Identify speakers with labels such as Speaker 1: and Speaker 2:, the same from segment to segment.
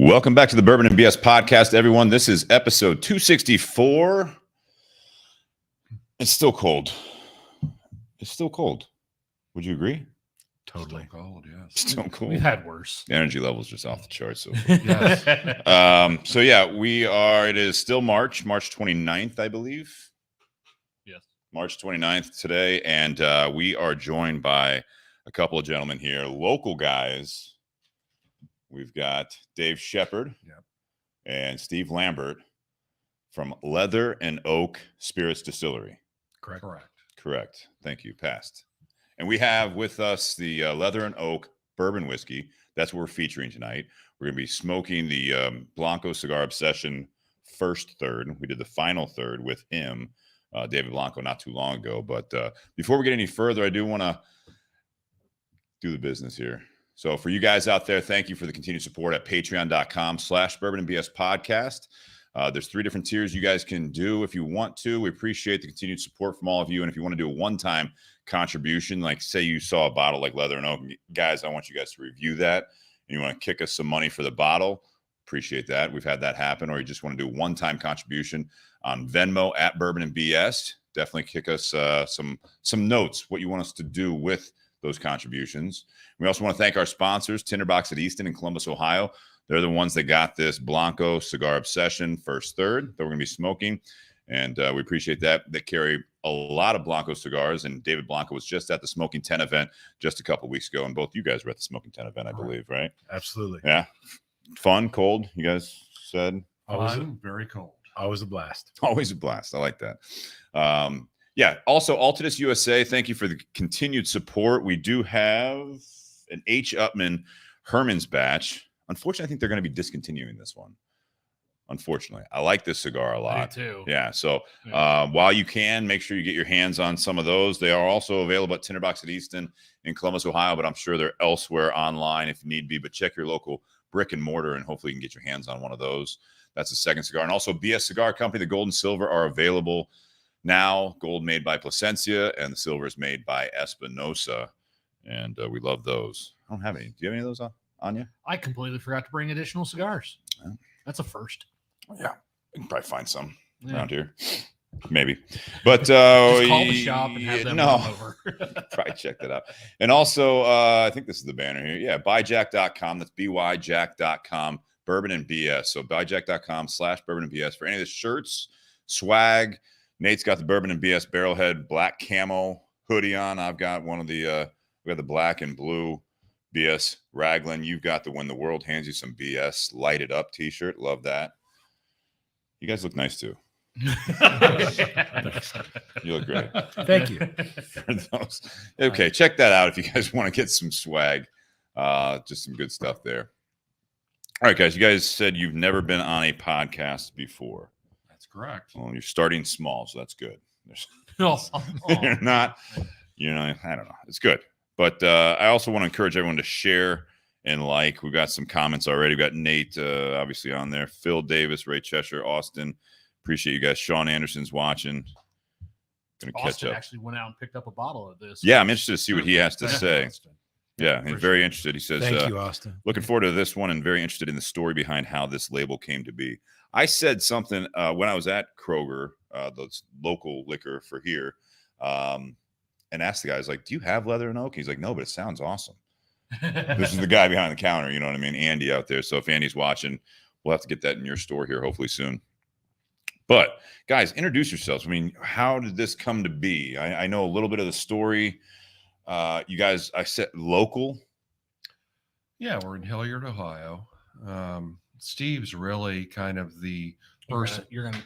Speaker 1: Welcome back to the Bourbon and BS podcast, everyone. This is episode 264. It's still cold. It's still cold. Would you agree?
Speaker 2: Totally.
Speaker 3: Still cold, yes.
Speaker 1: Still cold.
Speaker 2: We've had worse.
Speaker 1: The energy level's just off the charts. So,
Speaker 2: Yes.
Speaker 1: it is still March 29th, I believe.
Speaker 2: Yes.
Speaker 1: March 29th today. And we are joined by a couple of gentlemen here, local guys. We've got Dave Sheppard and Steve Lambert from Leather and Oak Spirits Distillery. Correct. Thank you. Passed. And we have with us the Leather and Oak Bourbon Whiskey. That's what we're featuring tonight. We're going to be smoking the Blanco Cigar Obsession first third. We did the final third with him, David Blanco, not too long ago. But before we get any further, I do want to do the business here. So for you guys out there, thank you for the continued support at patreon.com/Bourbon and BS podcast. There's 3 different tiers you guys can do if you want to. We appreciate the continued support from all of you. And if you want to do a one-time contribution, like say you saw a bottle like Leather and Oak, guys, I want you guys to review that. And you want to kick us some money for the bottle, appreciate that. We've had that happen. Or you just want to do a one-time contribution on Venmo at Bourbon and BS. Definitely kick us some notes, what you want us to do with those contributions. We also want to thank our sponsors, Tinderbox at Easton in Columbus, Ohio. They're the ones that got this Blanco Cigar Obsession first third that we're going to be smoking. And we appreciate that. They carry a lot of Blanco cigars. And David Blanco was just at the Smoking 10 event just a couple weeks ago. And both you guys were at the Smoking 10 event, I believe, right?
Speaker 3: Absolutely.
Speaker 1: Yeah. Fun, cold, you guys said?
Speaker 3: Very cold.
Speaker 2: Always a blast.
Speaker 1: Always a blast. I like that. Also, Altadis USA, thank you for the continued support. We do have an H. Upman Herman's batch. Unfortunately, I think they're going to be discontinuing this one. Unfortunately, I like this cigar a lot.
Speaker 2: Me too.
Speaker 1: Yeah. So while you can, make sure you get your hands on some of those. They are also available at Tinderbox at Easton in Columbus, Ohio, but I'm sure they're elsewhere online if need be. But check your local brick and mortar, and hopefully you can get your hands on one of those. That's the second cigar. And also BS Cigar Company, the gold and silver are available now. Gold made by Plasencia, and the silver is made by Espinosa. And we love those. I don't have any. Do you have any of those on you?
Speaker 2: I completely forgot to bring additional cigars.
Speaker 1: Yeah.
Speaker 2: That's a first.
Speaker 1: Yeah. You can probably find some around here. Maybe. But
Speaker 2: just call the shop and have them come over.
Speaker 1: Probably check that out. And also, I think this is the banner here. Yeah, buyjack.com. That's byjack.com. Bourbon and BS. So buyjack.com/Bourbon and BS for any of the shirts, swag. Nate's got the Bourbon and BS Barrelhead black camo hoodie on. I've got one of the we got the black and blue BS Raglan. You've got the When the World Hands You Some BS Light It Up t-shirt. Love that. You guys look nice too. You look great.
Speaker 3: Thank you.
Speaker 1: For those. Okay, check that out if you guys want to get some swag. Just some good stuff there. All right, guys. You guys said you've never been on a podcast before.
Speaker 3: That's correct.
Speaker 1: Well, you're starting small, so that's good. You're not, I don't know. It's good. But I also want to encourage everyone to share and like. We've got some comments already. We've got Nate, obviously, on there. Phil Davis, Ray Cheshire, Austin. Appreciate you guys. Sean Anderson's watching. Going to catch up.
Speaker 2: Actually went out and picked up a bottle of this.
Speaker 1: Yeah, I'm interested to see what he has to say.
Speaker 3: Austin.
Speaker 1: Yeah, he's very interested. He says,
Speaker 3: Thank you, Austin.
Speaker 1: Looking forward to this one and very interested in the story behind how this label came to be. I said something when I was at Kroger, the local liquor for here, and asked the guy, I was like, do you have Leather and Oak? He's like, no, but it sounds awesome. This is the guy behind the counter, you know what I mean? Andy out there. So if Andy's watching, we'll have to get that in your store here hopefully soon. But guys, introduce yourselves. I mean, how did this come to be? I know a little bit of the story. You guys, I said local.
Speaker 3: Yeah, we're in Hilliard, Ohio. Steve's really kind of the person.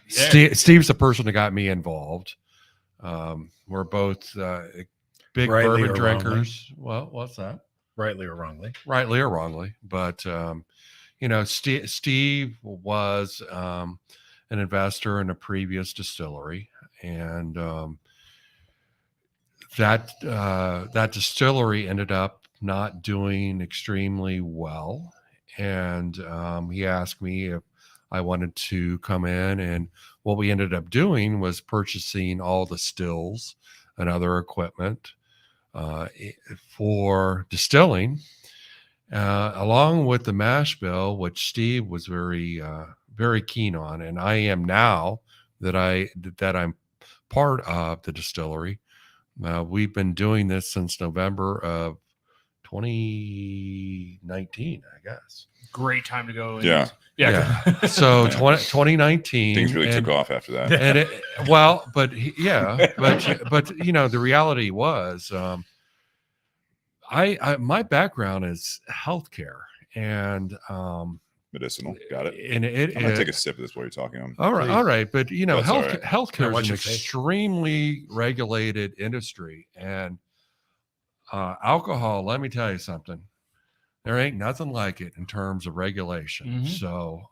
Speaker 3: Steve's the person that got me involved. We're both big
Speaker 2: Rightly
Speaker 3: bourbon
Speaker 2: or
Speaker 3: drinkers. Well, what's that?
Speaker 2: Rightly or wrongly.
Speaker 3: Rightly or wrongly. But, Steve was an investor in a previous distillery. And that distillery ended up not doing extremely well. And he asked me if I wanted to come in, and what we ended up doing was purchasing all the stills and other equipment for distilling. along with the mash bill, which Steve was very keen on, and I am now that I'm part of the distillery. We've been doing this since November of 2019, I guess.
Speaker 2: Great time to go.
Speaker 1: Yeah.
Speaker 3: So 2019,
Speaker 1: things really took off after that.
Speaker 3: And but you know, the reality was, my background is healthcare and
Speaker 1: medicinal. Got it.
Speaker 3: And
Speaker 1: I'm gonna take a sip of this while you're talking.
Speaker 3: All right. But you know,
Speaker 1: That's
Speaker 3: healthcare is an
Speaker 2: your face.
Speaker 3: extremely regulated industry, and alcohol. Let me tell you something. There ain't nothing like it in terms of regulation.
Speaker 2: Mhm.
Speaker 3: So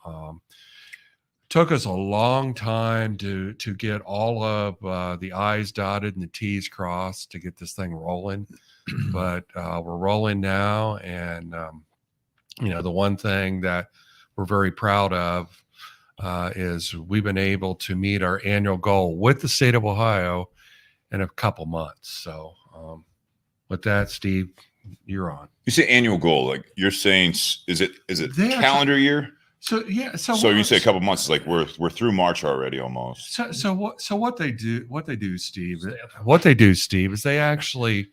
Speaker 3: took us a long time to get all of the I's dotted and the T's crossed to get this thing rolling. But we're rolling now. And, you know, the one thing that we're very proud of is we've been able to meet our annual goal with the state of Ohio in a couple months. So with that, Steve, you're on.
Speaker 1: You say annual goal, like you're saying, is it calendar year?
Speaker 3: So yeah, so
Speaker 1: you say a couple months, like we're through March already almost.
Speaker 3: So what they do, Steve, is they actually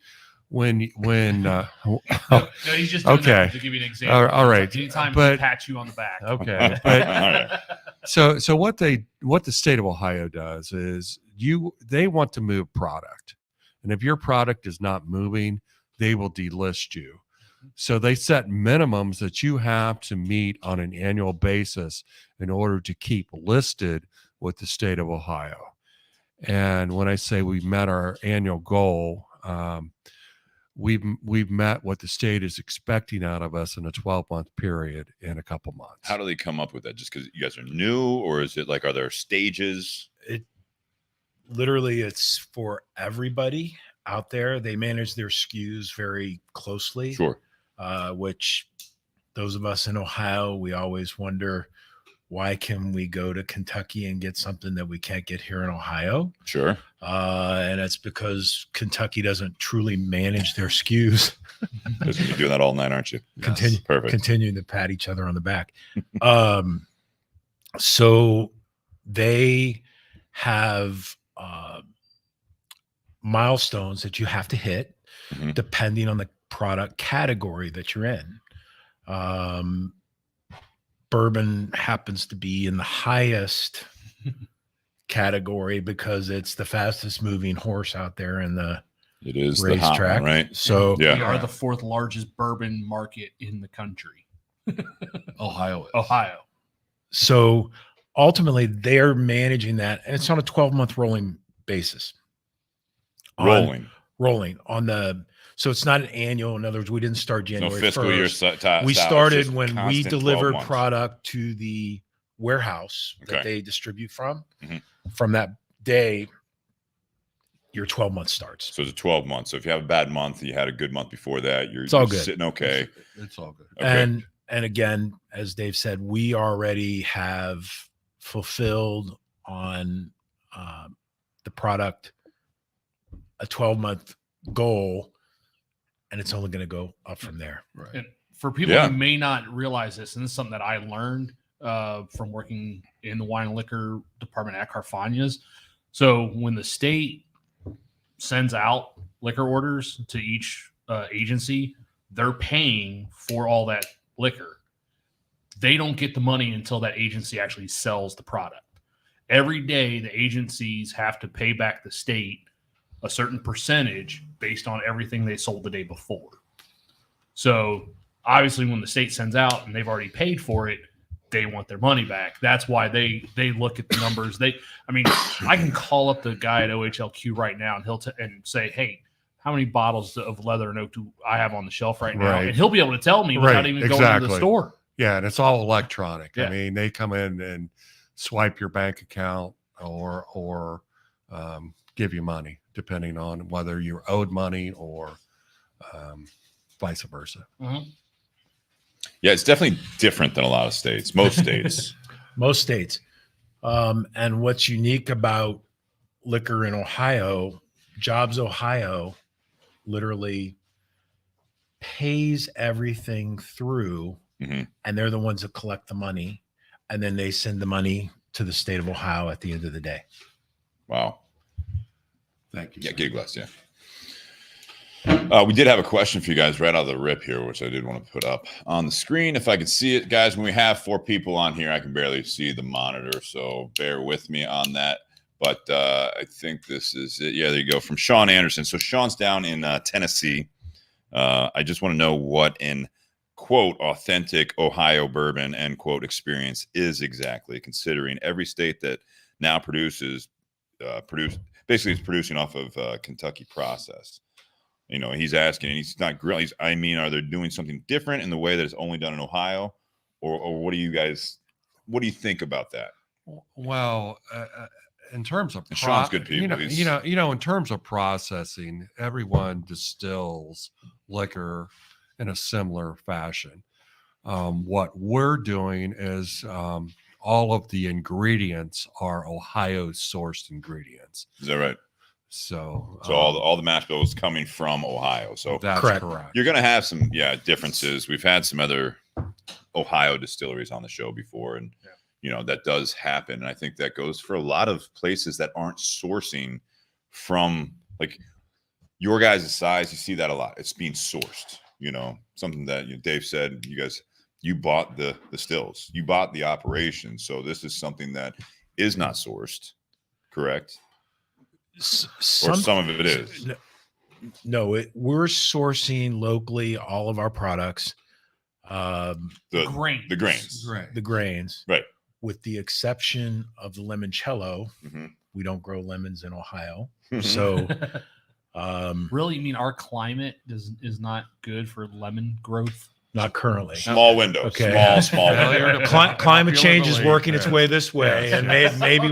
Speaker 3: when
Speaker 2: no, he's just doing
Speaker 3: okay,
Speaker 2: that to give you an example.
Speaker 3: all right,
Speaker 2: Anytime
Speaker 3: but
Speaker 2: he pat you on the back.
Speaker 3: Okay,
Speaker 1: All right.
Speaker 3: so what the state of Ohio does is they want to move product, and if your product is not moving, they will delist you. So they set minimums that you have to meet on an annual basis in order to keep listed with the state of Ohio. And when I say we've met our annual goal, we've met what the state is expecting out of us in a 12-month period in a couple months.
Speaker 1: How do they come up with that? Just because you guys are new, or is it like, are there stages?
Speaker 4: Literally, it's for everybody out there. They manage their SKUs very closely.
Speaker 1: Sure.
Speaker 4: Which those of us in Ohio, we always wonder, why can we go to Kentucky and get something that we can't get here in Ohio?
Speaker 1: Sure.
Speaker 4: And it's because Kentucky doesn't truly manage their SKUs.
Speaker 1: You're doing that all night, aren't you?
Speaker 3: Yes.
Speaker 1: Perfect.
Speaker 4: Continuing to pat each other on the back. So they have milestones that you have to hit,
Speaker 1: Mhm.
Speaker 4: depending on the product category that you're in. Bourbon happens to be in the highest category because it's the fastest moving horse out there in the
Speaker 1: It is the hot
Speaker 4: racetrack,
Speaker 1: one, right?
Speaker 4: So
Speaker 1: Yeah.
Speaker 2: We are the fourth largest bourbon market in the country.
Speaker 3: Ohio is.
Speaker 2: Ohio.
Speaker 4: So ultimately, they're managing that, and it's on a 12-month rolling basis.
Speaker 1: Rolling.
Speaker 4: On the, so it's not an annual. In other words, we didn't start
Speaker 1: No
Speaker 4: January
Speaker 1: fiscal
Speaker 4: 1st.
Speaker 1: year.
Speaker 4: We
Speaker 1: It's
Speaker 4: started
Speaker 1: just
Speaker 4: when we
Speaker 1: constant 12
Speaker 4: delivered
Speaker 1: months.
Speaker 4: product to the warehouse that
Speaker 1: Okay.
Speaker 4: they distribute from.
Speaker 1: Mhm.
Speaker 4: From that day, your 12 months starts.
Speaker 1: So it's a 12 months. So if you have a bad month, you had a good month before that,
Speaker 4: all
Speaker 1: you're
Speaker 4: good.
Speaker 1: sitting okay.
Speaker 3: It's all good.
Speaker 1: Okay.
Speaker 4: And again, as Dave said, we already have fulfilled on the product a 12-month goal, and it's only going to go up from there.
Speaker 3: Right.
Speaker 2: And for people
Speaker 1: Yeah.
Speaker 2: who may not realize this, and this is something that I learned from working in the wine and liquor department at Carfagna's. So when the state sends out liquor orders to each agency, they're paying for all that liquor. They don't get the money until that agency actually sells the product. Every day, the agencies have to pay back the state a certain percentage based on everything they sold the day before. So obviously when the state sends out and they've already paid for it, they want their money back. That's why they look at the numbers. I can call up the guy at OHLQ right now and he'll and say, hey, how many bottles of Leather and Oak do I have on the shelf right now?
Speaker 3: Right.
Speaker 2: And he'll be able to tell me without
Speaker 3: Right,
Speaker 2: even going to
Speaker 3: exactly.
Speaker 2: the store.
Speaker 3: Yeah, and it's all electronic.
Speaker 2: Yeah.
Speaker 3: I mean, they come in and swipe your bank account or give you money, depending on whether you're owed money or vice versa.
Speaker 2: Mhm.
Speaker 1: Yeah, it's definitely different than a lot of states. Most states.
Speaker 4: Most states. And what's unique about liquor in Ohio, Jobs Ohio literally pays everything through,
Speaker 1: Mhm.
Speaker 4: and they're the ones that collect the money, and then they send the money to the state of Ohio at the end of the day.
Speaker 1: Wow.
Speaker 3: Thank you.
Speaker 1: Yeah,
Speaker 3: sir.
Speaker 1: get a glass. Yeah. We did have a question for you guys right out of the rip here, which I did want to put up on the screen if I could see it. Guys, when we have 4 people on here, I can barely see the monitor, so bear with me on that. But I think this is it. Yeah, there you go. From Sean Anderson. So Sean's down in Tennessee. I just want to know what an, quote, authentic Ohio bourbon, end quote, experience is exactly, considering every state that now basically is producing off of Kentucky process. You know, he's asking, and he's not grilling. I mean, are they doing something different in the way that it's only done in Ohio, or what do you think about that?
Speaker 3: Well, in terms of
Speaker 1: Sean's good people.
Speaker 3: in terms of processing, everyone distills liquor in a similar fashion. What we're doing is all of the ingredients are Ohio sourced ingredients.
Speaker 1: Is that right?
Speaker 3: So
Speaker 1: all the mash bill is coming from Ohio. So
Speaker 3: that's
Speaker 4: Correct.
Speaker 3: correct.
Speaker 1: you're going to have some differences. We've had some other Ohio distilleries on the show before, and you know that does happen. And I think that goes for a lot of places that aren't sourcing from like your guys' size. You see that a lot. It's being sourced. You know, something that Dave said. You bought the stills, you bought the operation. So this is something that is not sourced, correct? Or some of it is.
Speaker 4: No, we're sourcing locally all of our products.
Speaker 1: The
Speaker 2: grains.
Speaker 1: The grains.
Speaker 3: Right.
Speaker 4: The grains.
Speaker 1: Right.
Speaker 4: With the exception of the limoncello.
Speaker 1: Mm-hmm.
Speaker 4: We don't grow lemons in Ohio.
Speaker 1: Mhm.
Speaker 4: So
Speaker 2: Really, you mean our climate is not good for lemon growth?
Speaker 4: not currently.
Speaker 1: Small window.
Speaker 4: Okay.
Speaker 1: Small window.
Speaker 4: Climate change is working its
Speaker 3: Yeah.
Speaker 4: way this way,
Speaker 3: Yeah.
Speaker 4: and maybe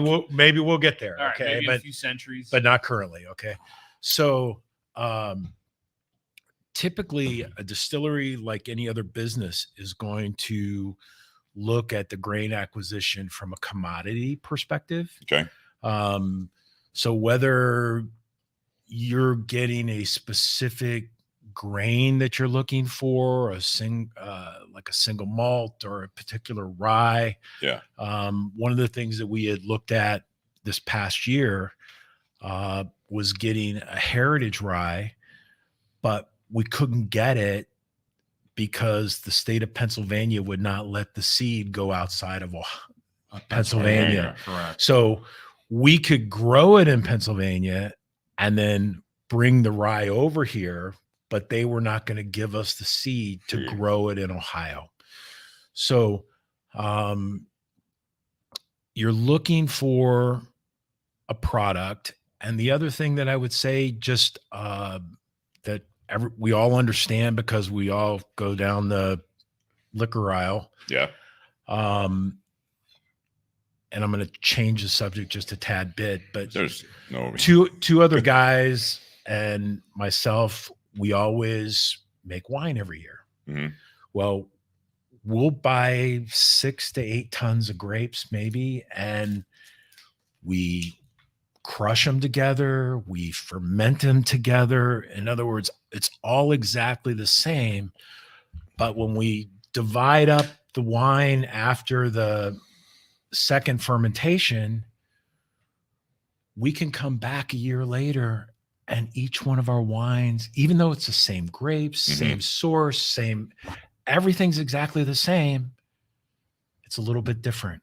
Speaker 4: we'll get there.
Speaker 2: All right,
Speaker 4: Okay,
Speaker 2: maybe
Speaker 4: but
Speaker 2: a few centuries.
Speaker 4: but not currently. Okay, so typically a distillery, like any other business, is going to look at the grain acquisition from a commodity perspective.
Speaker 1: Okay.
Speaker 4: So whether you're getting a specific grain that you're looking for, like a single malt or a particular rye.
Speaker 1: Yeah.
Speaker 4: One of the things that we had looked at this past year was getting a heritage rye, but we couldn't get it because the state of Pennsylvania would not let the seed go outside of Pennsylvania.
Speaker 3: Correct.
Speaker 4: So we could grow it in Pennsylvania and then bring the rye over here, but they were not going to give us the seed to grow it in Ohio. So you're looking for a product. And the other thing that I would say, just that we all understand because we all go down the liquor aisle.
Speaker 1: Yeah.
Speaker 4: And I'm going to change the subject just a tad bit, but
Speaker 1: There's no
Speaker 4: two other guys and myself, we always make wine every year.
Speaker 1: Mhm.
Speaker 4: Well, we'll buy 6 to 8 tons of grapes maybe, and we crush them together. We ferment them together. In other words, it's all exactly the same. But when we divide up the wine after the second fermentation, we can come back a year later and each one of our wines, even though it's the same grapes, same source, everything's exactly the same, it's a little bit different.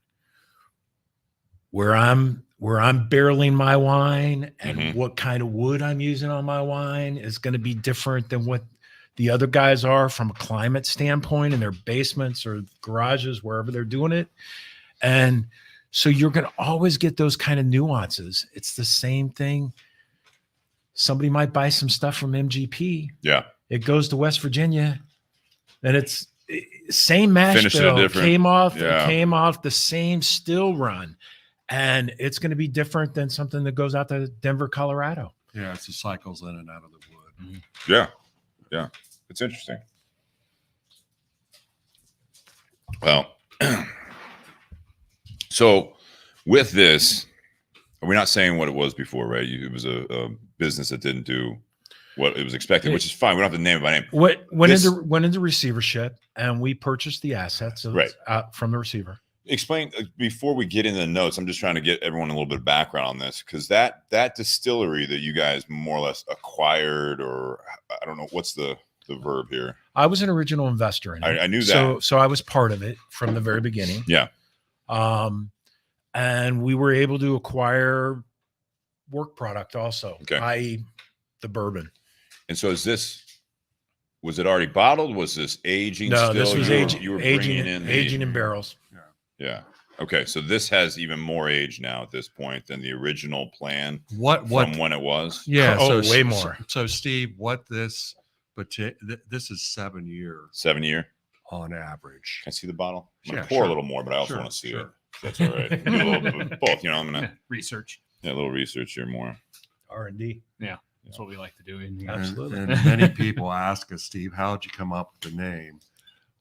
Speaker 4: Where I'm barreling my wine and what kind of wood I'm using on my wine is going to be different than what the other guys are from a climate standpoint in their basements or garages, wherever they're doing it. And so you're going to always get those kind of nuances. It's the same thing. Somebody might buy some stuff from MGP.
Speaker 1: Yeah.
Speaker 4: It goes to West Virginia, and it's same mash
Speaker 1: Finished
Speaker 4: bill.
Speaker 1: it different.
Speaker 4: Came off the same still run, and it's going to be different than something that goes out to Denver, Colorado.
Speaker 3: Yeah, it's the cycles in and out of the wood.
Speaker 1: Yeah. Yeah. It's interesting. Well, so with this, we're not saying what it was before, right? It was a business that didn't do what it was expected, which is fine. We don't have to name it by name.
Speaker 4: Went into receivership, and we purchased the assets from the receiver.
Speaker 1: Explain before we get into the notes. I'm just trying to get everyone a little bit of background on this, because that distillery that you guys more or less acquired, or I don't know what's the verb here.
Speaker 4: I was an original investor in it.
Speaker 1: I knew that.
Speaker 4: So I was part of it from the very beginning.
Speaker 1: Yeah.
Speaker 4: And we were able to acquire work product also,
Speaker 1: okay,
Speaker 4: i.e. the bourbon.
Speaker 1: And so was it already bottled? Was this aging?
Speaker 4: No,
Speaker 1: still?
Speaker 4: this was
Speaker 1: aging
Speaker 4: in barrels.
Speaker 1: Yeah. Okay. So this has even more age now at this point than the original plan.
Speaker 3: What
Speaker 1: from when it was?
Speaker 3: Yeah.
Speaker 4: Oh,
Speaker 3: so
Speaker 4: way more.
Speaker 3: So Steve, this is 7 years.
Speaker 1: 7 year
Speaker 3: on average.
Speaker 1: Can I see the bottle? I'm gonna
Speaker 3: Yeah,
Speaker 1: pour
Speaker 3: sure.
Speaker 1: a little more, but I also want to see
Speaker 3: Sure.
Speaker 1: it. That's all right. Do a little bit of both. You know, I'm gonna
Speaker 2: research.
Speaker 1: a little research here more.
Speaker 4: R&D.
Speaker 2: Yeah. That's what we like to do in here.
Speaker 4: Absolutely.
Speaker 3: And many people ask us, Steve, how did you come up with the name?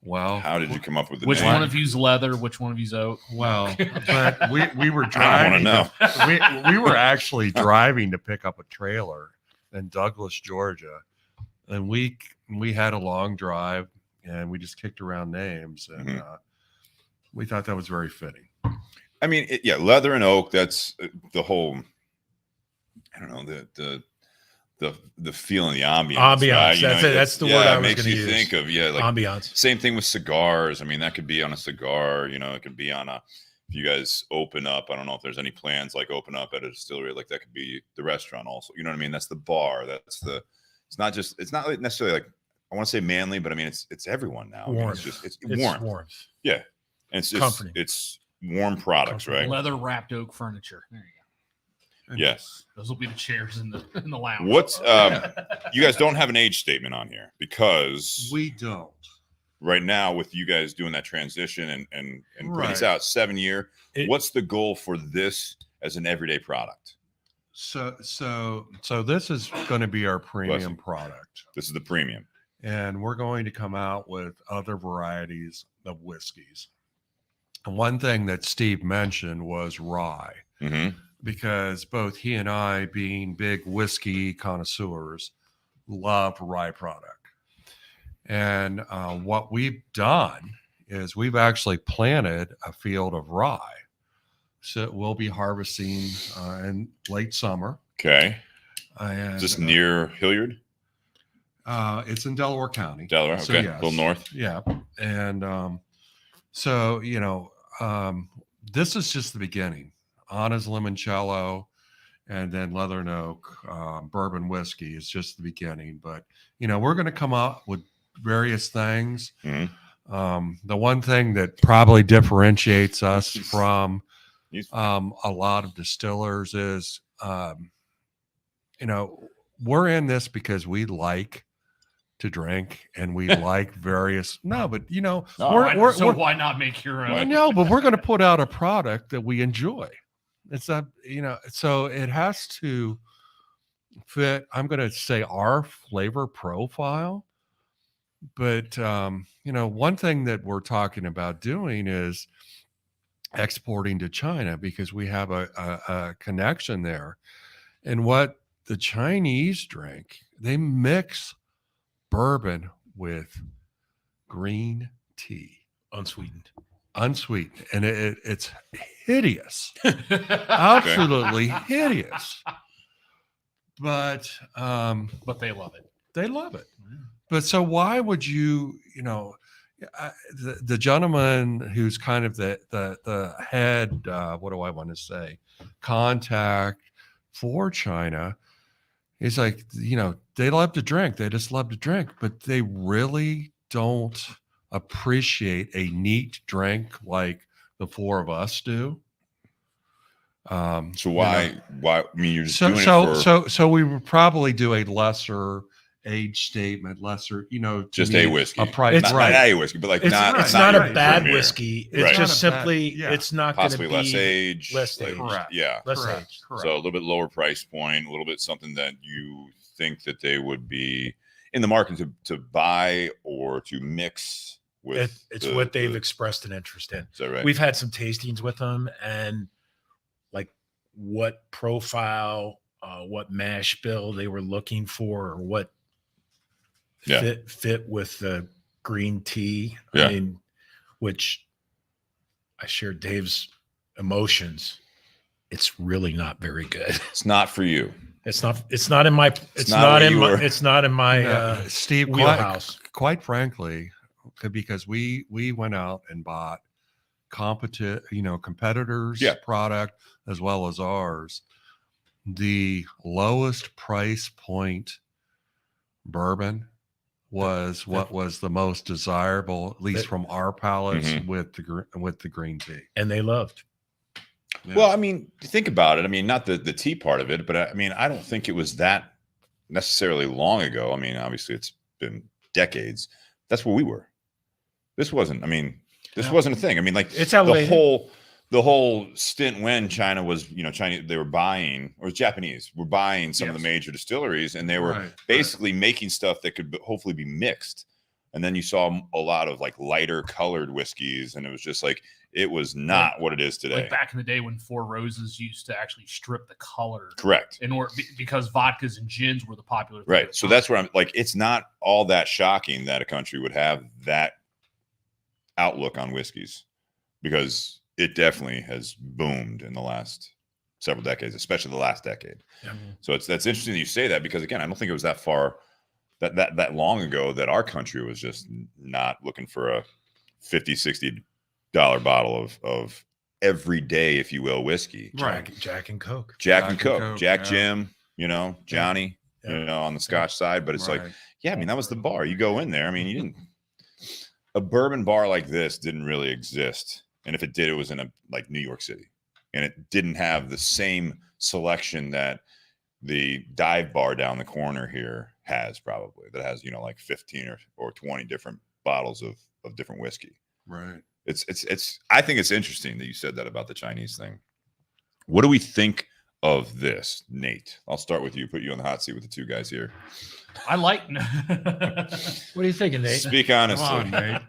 Speaker 3: Well,
Speaker 1: How did you come up with the
Speaker 2: Which
Speaker 1: name?
Speaker 2: one of you's leather? Which one of you's oak?
Speaker 3: well, but we were
Speaker 1: I
Speaker 3: driving.
Speaker 1: want to know.
Speaker 3: we were actually driving to pick up a trailer in Douglas, Georgia, and we had a long drive, and we just kicked around names, and we thought that was very fitting.
Speaker 1: I mean, leather and oak. That's the whole. I don't know the feeling, the ambiance.
Speaker 4: Ambiance.
Speaker 1: Right?
Speaker 4: That's the word I was
Speaker 1: makes
Speaker 4: going to
Speaker 1: you
Speaker 4: use.
Speaker 1: think of like
Speaker 4: ambiance.
Speaker 1: Same thing with cigars. I mean, that could be on a cigar. You know, it could be on a. If you guys open up, I don't know if there's any plans like open up at a distillery. Like that could be the restaurant also. You know what I mean? That's the bar. That's the. It's not necessarily like I want to say manly, but I mean it's everyone now.
Speaker 4: Warm.
Speaker 1: I mean, it's warm.
Speaker 4: Warm.
Speaker 1: Yeah, and it's
Speaker 4: comforting.
Speaker 1: It's warm products, right?
Speaker 2: Leather wrapped oak furniture. There you go.
Speaker 1: Yes.
Speaker 2: Those will be the chairs in the lounge.
Speaker 1: What's you guys don't have an age statement on here because
Speaker 3: We don't.
Speaker 1: right now with you guys doing that transition and putting this
Speaker 3: Right.
Speaker 1: out 7 year, what's the goal for this as an everyday product?
Speaker 3: So this is going to be our premium
Speaker 1: Bless you.
Speaker 3: product,
Speaker 1: This is the premium.
Speaker 3: and we're going to come out with other varieties of whiskeys. And one thing that Steve mentioned was rye,
Speaker 1: Mm-hmm.
Speaker 3: because both he and I, being big whiskey connoisseurs, love rye product. And what we've done is we've actually planted a field of rye. So we'll be harvesting in late summer.
Speaker 1: Okay.
Speaker 3: And
Speaker 1: Is this near Hilliard?
Speaker 3: it's in Delaware County.
Speaker 1: Delaware?
Speaker 3: So,
Speaker 1: Okay.
Speaker 3: yes.
Speaker 1: A little north.
Speaker 3: Yeah. And so, this is just the beginning. Anna's limoncello and then Leather and Oak bourbon whiskey is just the beginning. But, we're going to come up with various things.
Speaker 1: Mm-hmm.
Speaker 3: The one thing that probably differentiates us from a lot of distillers is, we're in this because we like to drink and we like various
Speaker 2: why not make your own?
Speaker 3: I know, but we're going to put out a product that we enjoy. It's a so it has to fit, I'm going to say, our flavor profile. But one thing that we're talking about doing is exporting to China, because we have a connection there. And what the Chinese drink, they mix bourbon with green tea,
Speaker 4: Unsweetened,
Speaker 3: and it's hideous, absolutely hideous. But
Speaker 2: they love it.
Speaker 3: They love it. But so why would you, the gentleman who's kind of the head, what do I want to say, contact for China, he's like, they love to drink. They just love to drink, but they really don't appreciate a neat drink like the four of us do.
Speaker 1: So why? I mean, you're just doing it for
Speaker 3: so we would probably do a lesser age statement,
Speaker 1: just a whiskey,
Speaker 3: a price,
Speaker 1: not
Speaker 3: right?
Speaker 1: a whiskey, but
Speaker 4: it's not a bad
Speaker 1: premier.
Speaker 4: whiskey. It's
Speaker 1: Right.
Speaker 4: just
Speaker 3: Not a
Speaker 4: simply,
Speaker 3: bad- yeah.
Speaker 4: it's not going to
Speaker 1: Possibly
Speaker 4: be
Speaker 1: less age,
Speaker 4: less
Speaker 1: like,
Speaker 4: age.
Speaker 3: Correct.
Speaker 1: Yeah.
Speaker 4: Less
Speaker 3: Correct.
Speaker 4: age.
Speaker 3: Correct.
Speaker 1: So a little bit lower price point, a little bit something that you think that they would be in the market to buy or to mix with.
Speaker 4: It's what they've expressed an interest in.
Speaker 1: Is that right?
Speaker 4: We've had some tastings with them, and like what profile what mash bill they were looking for, or what
Speaker 1: Yeah.
Speaker 4: fit with the green tea.
Speaker 1: Yeah.
Speaker 4: I mean, which I share Dave's emotions. It's really not very good.
Speaker 1: It's not for you.
Speaker 4: It's not in my
Speaker 1: It's not
Speaker 4: in my
Speaker 3: No, Steve,
Speaker 4: wheelhouse.
Speaker 3: quite frankly, because we went out and bought competitors'
Speaker 1: Yeah.
Speaker 3: product as well as ours. The lowest price point bourbon was what was the most desirable, at least from our palates, with the green tea,
Speaker 4: And they loved.
Speaker 3: Yeah.
Speaker 1: Well, I mean, think about it. I mean, not the tea part of it, but I mean, I don't think it was that necessarily long ago. I mean, obviously it's been decades. That's where we were. This wasn't, I mean, this wasn't a thing. I mean, like
Speaker 4: It's elevated.
Speaker 1: the whole stint when China was, Chinese, they were buying, or Japanese were buying some of the major distilleries, and they were basically making stuff that could hopefully be mixed. And then you saw a lot of like lighter colored whiskeys, and it was just like, it was not what it is today.
Speaker 2: Like back in the day when Four Roses used to actually strip the color.
Speaker 1: Correct.
Speaker 2: In order, because vodkas and gins were the popular thing.
Speaker 1: Right. So that's where I'm like, it's not all that shocking that a country would have that outlook on whiskeys, because it definitely has boomed in the last several decades, especially the last decade.
Speaker 4: Yeah.
Speaker 1: So that's interesting that you say that, because again, I don't think it was that far, that long ago that our country was just not looking for a $50-$60 bottle of everyday, if you will, whiskey.
Speaker 4: Jack and Coke.
Speaker 1: Jack and Coke. Jack Jim, Johnny,
Speaker 4: Yeah.
Speaker 1: on the Scotch side. But it's like, yeah, I mean, that was the bar. You go in there. I mean, you didn't. A bourbon bar like this didn't really exist, and if it did, it was in like New York City, and it didn't have the same selection that the dive bar down the corner here has. Probably that has like 15 or 20 different bottles of different whiskey.
Speaker 3: Right.
Speaker 1: It's I think it's interesting that you said that about the Chinese thing. What do we think of this, Nate? I'll start with you. Put you on the hot seat with the two guys here.
Speaker 2: I like.
Speaker 4: What are you thinking, Nate?
Speaker 1: Speak honestly.
Speaker 3: Come on, Nate.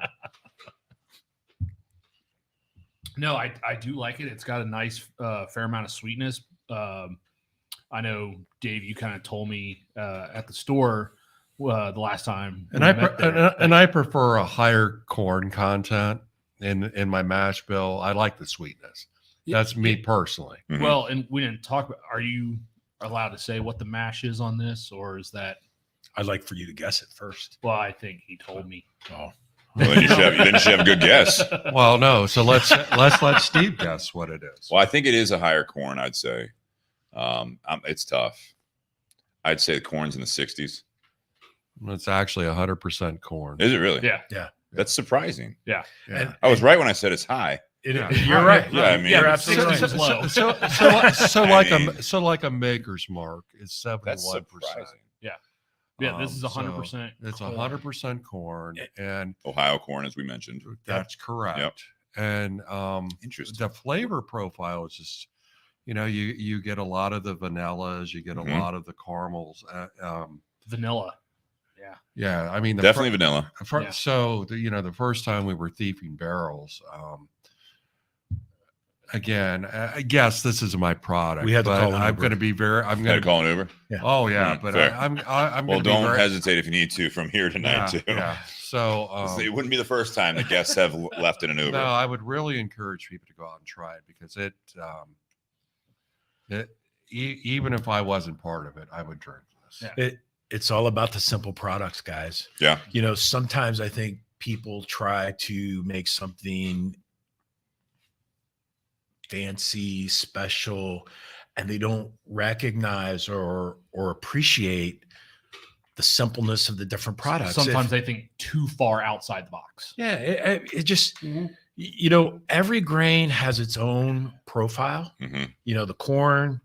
Speaker 2: No, I do like it. It's got a nice fair amount of sweetness. I know, Dave, you kind of told me at the store the last time.
Speaker 3: And I prefer a higher corn content in my mash bill. I like the sweetness. That's me personally.
Speaker 1: Mhm.
Speaker 2: Well, and we didn't talk about. Are you allowed to say what the mash is on this, or is that?
Speaker 4: I'd like for you to guess it first.
Speaker 2: Well, I think he told me.
Speaker 4: Oh,
Speaker 1: Well, then you should have a good guess.
Speaker 3: Well, no. So let's let Steve guess what it is.
Speaker 1: Well, I think it is a higher corn. I'd say it's tough. I'd say the corn's in the 60s.
Speaker 3: It's actually 100% corn.
Speaker 1: Is it really?
Speaker 2: Yeah.
Speaker 1: That's surprising.
Speaker 2: Yeah.
Speaker 3: Yeah.
Speaker 1: I was right when I said it's high.
Speaker 4: You're right.
Speaker 1: Yeah, I mean,
Speaker 4: you're
Speaker 2: yeah,
Speaker 4: absolutely
Speaker 2: 60s
Speaker 4: right.
Speaker 2: is low.
Speaker 3: So like a maker's mark is
Speaker 1: That's
Speaker 3: 71%.
Speaker 1: surprising.
Speaker 2: Yeah, this is
Speaker 3: So
Speaker 2: 100%.
Speaker 3: It's 100% corn, and
Speaker 1: Ohio corn, as we mentioned.
Speaker 3: that's correct.
Speaker 1: Yep.
Speaker 3: And
Speaker 1: Interesting.
Speaker 3: the flavor profile is just, you get a lot of the vanillas, you get a
Speaker 1: Mhm.
Speaker 3: lot of the caramels.
Speaker 2: Vanilla.
Speaker 3: Yeah, I mean
Speaker 1: Definitely vanilla.
Speaker 2: Yeah.
Speaker 3: So the first time we were thieving barrels. Again, I guess this is my product.
Speaker 4: We had to
Speaker 3: but
Speaker 4: call an
Speaker 3: I'm
Speaker 4: Uber.
Speaker 3: going to be very. I'm
Speaker 1: Got
Speaker 3: going
Speaker 1: to call an Uber.
Speaker 3: Oh yeah,
Speaker 1: Mm,
Speaker 3: but
Speaker 1: fair.
Speaker 3: I'm
Speaker 1: Well,
Speaker 3: going to be
Speaker 1: don't
Speaker 3: very,
Speaker 1: hesitate if you need to from here tonight too.
Speaker 3: Yeah. So
Speaker 1: It wouldn't be the first time the guests have left in an Uber.
Speaker 3: no, I would really encourage people to go out and try it, because even if I wasn't part of it, I would drink this.
Speaker 2: Yeah.
Speaker 4: It's all about the simple products, guys.
Speaker 1: Yeah.
Speaker 4: Sometimes I think people try to make something fancy, special, and they don't recognize or appreciate the simpleness of the different products.
Speaker 2: Sometimes they think too far outside the box.
Speaker 4: Yeah, it just, every grain has its own profile.
Speaker 1: Mhm.
Speaker 4: The corn,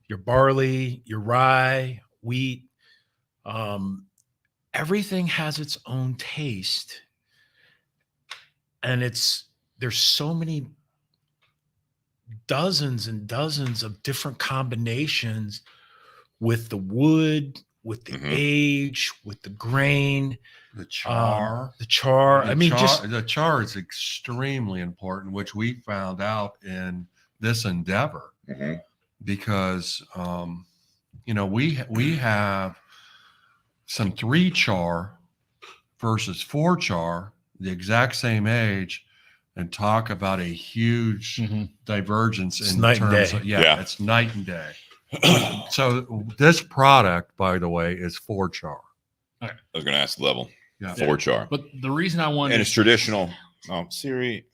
Speaker 4: your barley, your rye, wheat, everything has its own taste. And there's so many dozens and dozens of different combinations with the wood, with the
Speaker 1: Mhm.
Speaker 4: age, with the grain,
Speaker 3: The char.
Speaker 4: the char.
Speaker 3: The char is extremely important, which we found out in this endeavor,
Speaker 1: Mhm.
Speaker 3: because we have some 3 char versus 4 char, the exact same age, and talk about a huge divergence
Speaker 4: It's
Speaker 3: in
Speaker 4: night and
Speaker 3: terms
Speaker 4: day.
Speaker 3: of,
Speaker 1: Yeah.
Speaker 3: it's night and day. So this product, by the way, is 4 char.
Speaker 1: I was going to ask the level.
Speaker 3: Yeah.
Speaker 1: 4 char.
Speaker 2: But the reason I wanted
Speaker 1: And it's traditional. Oh, Siri.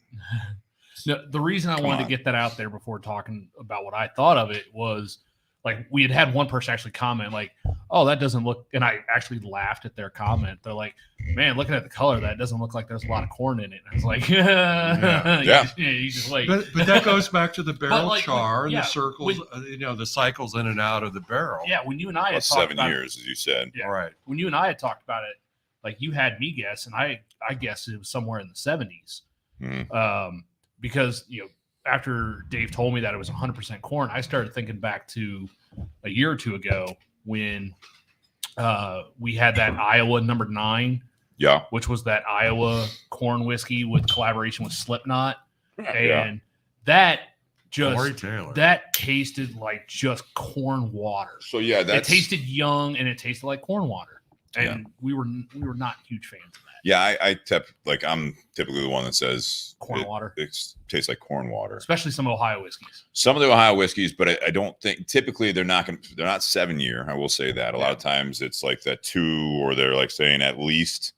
Speaker 2: the reason I
Speaker 1: Come
Speaker 2: wanted
Speaker 1: on.
Speaker 2: to get that out there before talking about what I thought of it was like we had one person actually comment like, "Oh, that doesn't look," and I actually laughed at their comment. They're like, "Man, looking at the color, that doesn't look like there's a lot of corn in it." And I was like,
Speaker 1: Yeah.
Speaker 2: You just like,
Speaker 3: But that goes back to the barrel
Speaker 2: like,
Speaker 3: char and
Speaker 2: yeah,
Speaker 3: the circles, the cycles in and out of the barrel.
Speaker 2: yeah. When you and I had
Speaker 1: Plus
Speaker 2: talked
Speaker 1: 7
Speaker 2: about
Speaker 1: years, as you said.
Speaker 2: Yeah.
Speaker 3: All right.
Speaker 2: when you and I had talked about it, like you had me guess, and I guessed it was somewhere in the 70s. Because after Dave told me that it was 100% corn, I started thinking back to a year or two ago when we had that Iowa number 9,
Speaker 1: Yeah.
Speaker 2: which was that Iowa corn whiskey with collaboration with Slipknot, and that
Speaker 3: Corey
Speaker 2: just
Speaker 3: Taylor.
Speaker 2: that tasted like just corn water.
Speaker 1: So yeah,
Speaker 2: It
Speaker 1: that's
Speaker 2: tasted young and it tasted like corn water, and we were not huge fans of that.
Speaker 1: yeah. I'm typically the one that says
Speaker 2: Corn water,
Speaker 1: it tastes like corn water.
Speaker 2: especially some Ohio whiskeys.
Speaker 1: Some of the Ohio whiskeys, but I don't think typically they're not 7 year. I will say that a lot of times it's like that 2, or they're like saying at least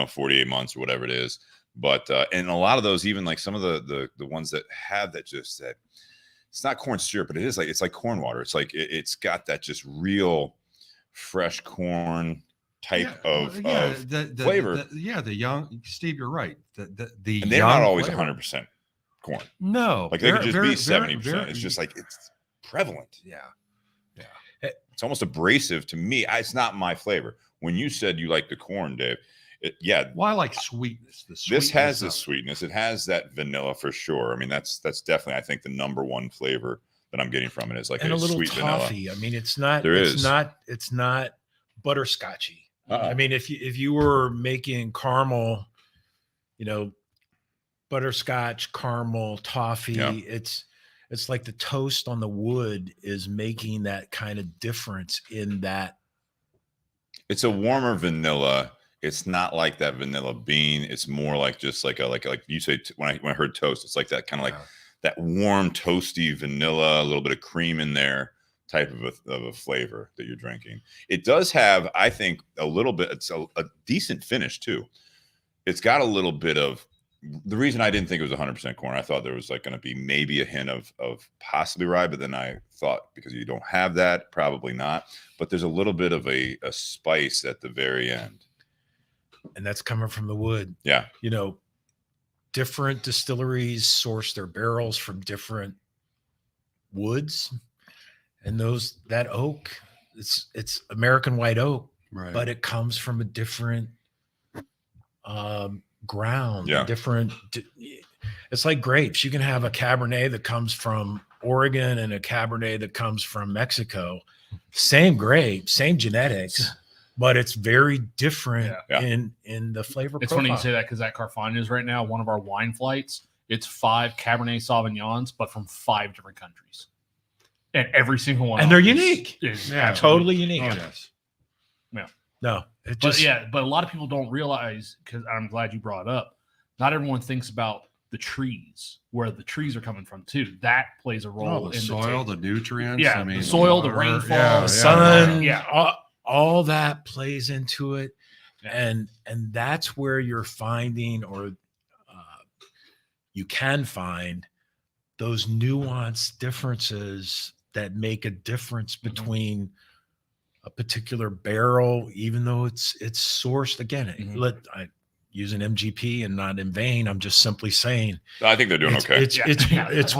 Speaker 1: 48 months or whatever it is. But and a lot of those, even like some of the ones that have that, just that it's not corn syrup, but it's like corn water. It's like it's got that just real fresh corn type of flavor.
Speaker 3: The young Steve, you're right. The
Speaker 1: And they're not
Speaker 3: young
Speaker 1: always
Speaker 3: flavor.
Speaker 1: 100% corn.
Speaker 3: No,
Speaker 1: Like they could just be
Speaker 3: very,
Speaker 1: 70%. It's just like it's prevalent.
Speaker 3: yeah.
Speaker 1: It's almost abrasive to me. It's not my flavor. When you said you like the corn, Dave,
Speaker 3: Well, I like sweetness.
Speaker 1: this has the
Speaker 3: of it.
Speaker 1: sweetness. It has that vanilla for sure. I mean, that's definitely, I think, the number one flavor that I'm getting from it is like
Speaker 4: And a little
Speaker 1: sweet
Speaker 4: toffee. I mean, it's not.
Speaker 1: There
Speaker 4: it's
Speaker 1: is.
Speaker 4: not. It's not butterscotchy.
Speaker 1: Uh-uh.
Speaker 4: I mean, if you were making caramel, butterscotch, caramel, toffee,
Speaker 1: Yeah.
Speaker 4: it's like the toast on the wood is making that kind of difference in that.
Speaker 1: It's a warmer vanilla. It's not like that vanilla bean. It's more like just like like you say when I heard toast, it's like that kind of like that warm toasty vanilla, a little bit of cream in there type of a flavor that you're drinking. It does have, I think, a little bit. It's a decent finish too. It's got a little bit of. The reason I didn't think it was 100% corn, I thought there was like going to be maybe a hint of possibly rye, but then I thought because you don't have that, probably not. But there's a little bit of a spice at the very end.
Speaker 4: And that's coming from the wood.
Speaker 1: Yeah.
Speaker 4: Different distilleries source their barrels from different woods, and that oak, it's American white oak,
Speaker 3: Right.
Speaker 4: but it comes from a different ground.
Speaker 1: Yeah.
Speaker 4: It's like grapes. You can have a Cabernet that comes from Oregon and a Cabernet that comes from Mexico. Same grape, same genetics, but it's very different
Speaker 1: Yeah.
Speaker 4: in the flavor
Speaker 2: It's
Speaker 4: profile.
Speaker 2: funny you say that because at Carfagna's right now, one of our wine flights, it's 5 Cabernet Sauvignons, but from 5 different countries. And every single one.
Speaker 4: And
Speaker 2: of
Speaker 4: they're
Speaker 2: them
Speaker 4: unique.
Speaker 2: Is
Speaker 3: Yeah,
Speaker 4: Totally unique.
Speaker 3: Oh, yes.
Speaker 4: No, it
Speaker 2: But
Speaker 4: just
Speaker 2: but a lot of people don't realize, because I'm glad you brought it up, not everyone thinks about the trees, where the trees are coming from too. That plays a role
Speaker 3: The
Speaker 2: in
Speaker 3: soil,
Speaker 2: the
Speaker 3: the nutrients.
Speaker 2: Yeah,
Speaker 3: I mean,
Speaker 2: the soil, the
Speaker 3: water,
Speaker 2: rainfall,
Speaker 3: yeah,
Speaker 2: the
Speaker 4: the
Speaker 3: yeah,
Speaker 4: sun,
Speaker 2: yeah.
Speaker 4: all that plays into it,
Speaker 2: Yeah.
Speaker 4: and that's where you're finding, or you can find those nuanced differences that make a difference between a particular barrel, even though it's sourced again. I use an MGP and not in vain. I'm just simply saying
Speaker 1: I think they're doing
Speaker 4: it's,
Speaker 1: okay.
Speaker 4: it's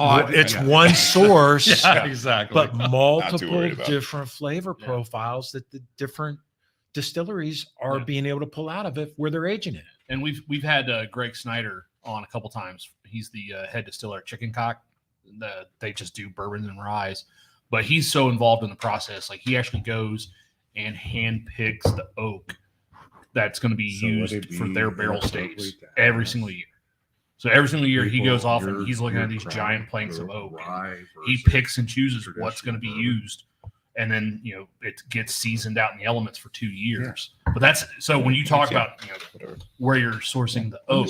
Speaker 4: one source,
Speaker 3: exactly.
Speaker 4: but multiple
Speaker 1: worried about it.
Speaker 4: different flavor
Speaker 2: Yeah.
Speaker 4: profiles that the different distilleries are
Speaker 2: Yeah.
Speaker 4: being able to pull out of it where they're aging it.
Speaker 2: And we've had Greg Snyder on a couple times. He's the head distiller at Chicken Cock. They just do bourbons and ryes, but he's so involved in the process. Like he actually goes and hand picks the oak that's going to be used for their barrel staves every single year. So every single year he goes off and he's looking at these giant planks of oak. He picks and chooses what's going to be used and then it gets seasoned out in the elements for 2 years. But that's so when you talk about where you're sourcing the oak,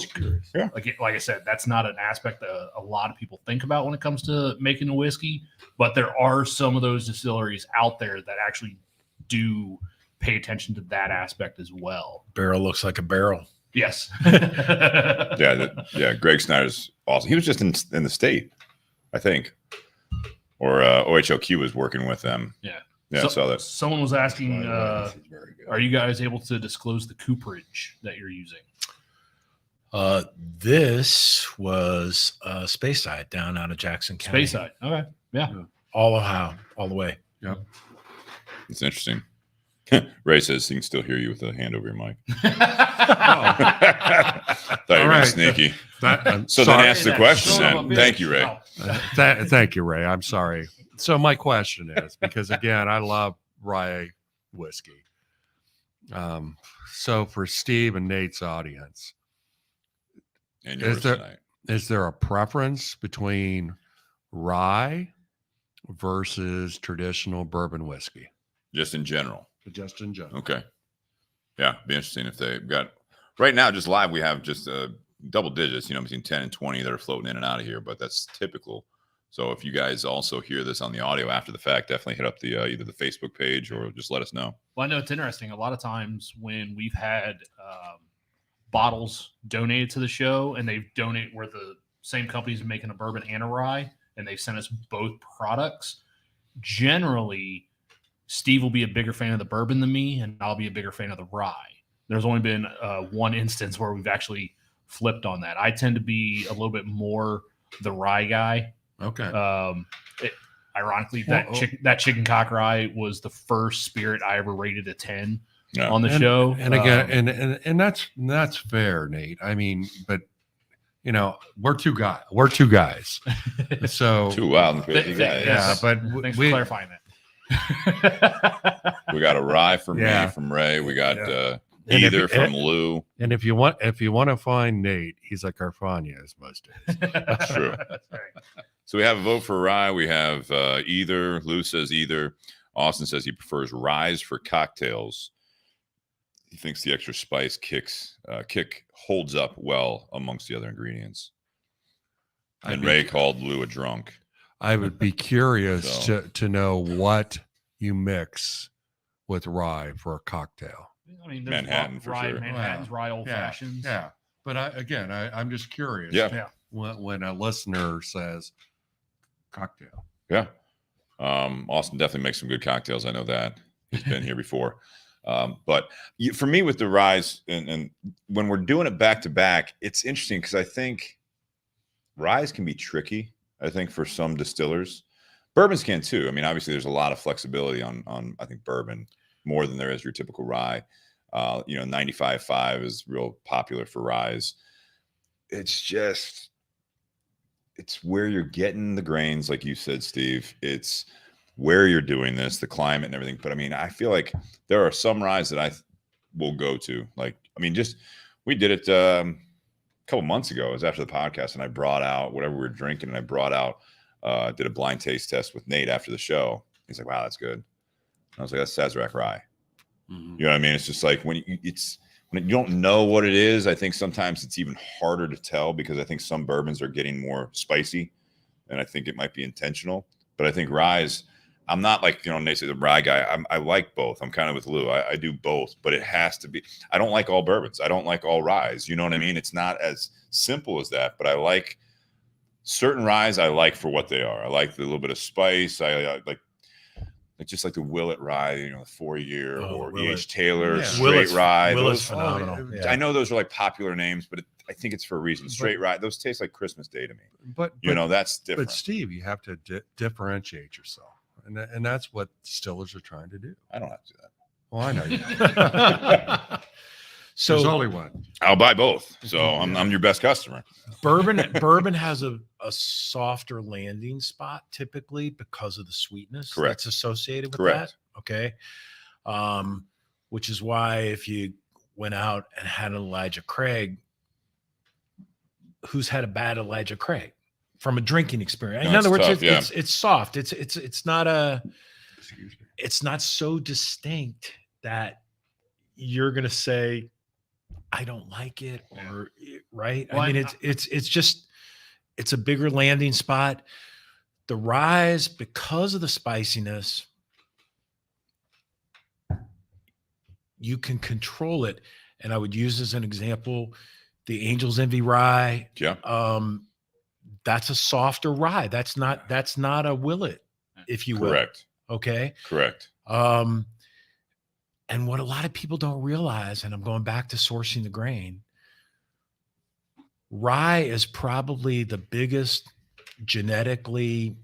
Speaker 2: like I said, that's not an aspect that a lot of people think about when it comes to making a whiskey. But there are some of those distilleries out there that actually do pay attention to that aspect as well.
Speaker 4: Barrel looks like a barrel.
Speaker 2: Yes.
Speaker 1: Yeah. Greg Snyder's awesome. He was just in the state, I think, or OHLQ was working with them.
Speaker 2: Yeah.
Speaker 1: I saw that.
Speaker 2: Someone was asking, are you guys able to disclose the cooperage that you're using?
Speaker 4: This was Speyside down out of Jackson County.
Speaker 2: Speyside. Okay. Yeah.
Speaker 4: All Ohio, all the way.
Speaker 3: Yep.
Speaker 1: It's interesting. Ray says he can still hear you with a hand over your mic. Thought you were being sneaky. So then ask the question then. Thank you, Ray.
Speaker 3: Thank you, Ray. I'm sorry. So my question is, because again, I love rye whiskey. So for Steve and Nate's audience,
Speaker 1: And yours tonight.
Speaker 3: Is there a preference between rye versus traditional bourbon whiskey?
Speaker 1: Just in general.
Speaker 3: Just in general.
Speaker 1: Okay. Yeah, be interesting if they've got right now just live. We have just double digits, between 10 and 20 that are floating in and out of here, but that's typical. So if you guys also hear this on the audio after the fact, definitely hit up the either the Facebook page or just let us know.
Speaker 2: Well, I know it's interesting. A lot of times when we've had bottles donated to the show, and they've donated where the same company's making a bourbon and a rye, and they've sent us both products. Generally, Steve will be a bigger fan of the bourbon than me, and I'll be a bigger fan of the rye. There's only been one instance where we've actually flipped on that. I tend to be a little bit more the rye guy.
Speaker 3: Okay.
Speaker 2: Ironically, that chicken cock rye was the first spirit I ever rated a 10
Speaker 1: Yeah.
Speaker 2: on the show.
Speaker 3: And again, and that's fair, Nate. I mean, but we're two guys. So
Speaker 1: 2 wild and crazy guys.
Speaker 3: yeah, but
Speaker 2: thanks for clarifying that.
Speaker 1: We got a rye from
Speaker 3: Yeah.
Speaker 1: me, from Ray. We got
Speaker 3: And
Speaker 1: either
Speaker 3: if-
Speaker 1: from Lou.
Speaker 3: And if you want to find Nate, he's like Carfagna is most days.
Speaker 1: True.
Speaker 2: That's right.
Speaker 1: So we have a vote for rye. We have either. Lou says either. Austin says he prefers ryes for cocktails. He thinks the extra spice kick holds up well amongst the other ingredients. And Ray called Lou a drunk.
Speaker 3: I would be curious
Speaker 1: So-
Speaker 3: to know what you mix with rye for a cocktail.
Speaker 2: I mean, there's
Speaker 1: Manhattan for
Speaker 2: rye
Speaker 1: sure.
Speaker 2: Manhattans, rye old fashions.
Speaker 3: Yeah. But I'm just curious.
Speaker 1: Yeah.
Speaker 3: When a listener says cocktail.
Speaker 1: Yeah. Austin definitely makes some good cocktails. I know that. He's been here before. But for me with the ryes, and when we're doing it back to back, it's interesting because I think ryes can be tricky, I think, for some distillers. Bourbons can too. I mean, obviously there's a lot of flexibility on I think bourbon more than there is your typical rye. 95.5 is real popular for ryes. It's where you're getting the grains, like you said, Steve. It's where you're doing this, the climate and everything. But I mean, I feel like there are some ryes that I will go to. Like, I mean, we did it a couple months ago. It was after the podcast, and I brought out whatever we were drinking, and I brought out, did a blind taste test with Nate after the show. He's like, "Wow, that's good." And I was like, "That's Sazerac rye."
Speaker 3: Mm-hmm.
Speaker 1: You know what I mean? It's just like when you don't know what it is, I think sometimes it's even harder to tell because I think some bourbons are getting more spicy, and I think it might be intentional. But I think ryes, I'm not like, Nate said, the rye guy. I like both. I'm kind of with Lou. I do both, but it has to be. I don't like all bourbons. I don't like all ryes. You know what I mean? It's not as simple as that, but I like certain ryes. I like for what they are. I like the little bit of spice. I like. It's just like the Willet rye, the 4-year or
Speaker 4: Willet.
Speaker 1: E.H. Taylor
Speaker 3: Yeah.
Speaker 1: straight rye.
Speaker 4: Willet's
Speaker 1: Those,
Speaker 4: phenomenal.
Speaker 1: I know those are like popular names, but I think it's for a reason. Straight rye, those taste like Christmas Day to me.
Speaker 3: But
Speaker 1: That's different.
Speaker 3: But Steve, you have to differentiate yourself, and that's what distillers are trying to do.
Speaker 1: I don't have to do that.
Speaker 3: Well, I know you don't. There's
Speaker 4: So
Speaker 3: only one.
Speaker 1: I'll buy both. So I'm your best customer.
Speaker 4: bourbon has a softer landing spot typically because of the sweetness
Speaker 1: Correct.
Speaker 4: that's associated with
Speaker 1: Correct.
Speaker 4: that. Okay. Which is why if you went out and had an Elijah Craig, who's had a bad Elijah Craig from a drinking experience?
Speaker 1: No,
Speaker 4: In other
Speaker 1: it's
Speaker 4: words,
Speaker 1: tough, yeah.
Speaker 4: it's soft. It's not a,
Speaker 3: Excuse me.
Speaker 4: it's not so distinct that you're going to say, I don't like it, or right.
Speaker 2: Well,
Speaker 4: I mean, it's just, it's a bigger landing spot. The rye, because of the spiciness, you can control it. And I would use as an example, the Angel's Envy rye.
Speaker 1: Yeah.
Speaker 4: That's a softer rye. That's not a Willet, if you will.
Speaker 1: Correct.
Speaker 4: Okay.
Speaker 1: Correct.
Speaker 4: And what a lot of people don't realize, and I'm going back to sourcing the grain, rye is probably the biggest genetically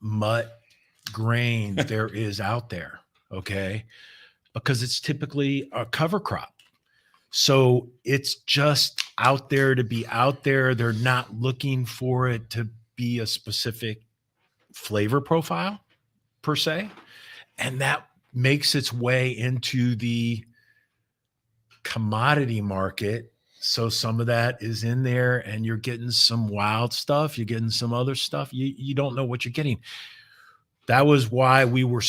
Speaker 4: mutt grain there is out there. Okay. Because it's typically a cover crop. So it's just out there to be out there. They're not looking for it to be a specific flavor profile per se. And that makes its way into the commodity market. So some of that is in there, and you're getting some wild stuff. You're getting some other stuff. You don't know what you're getting. That was why we were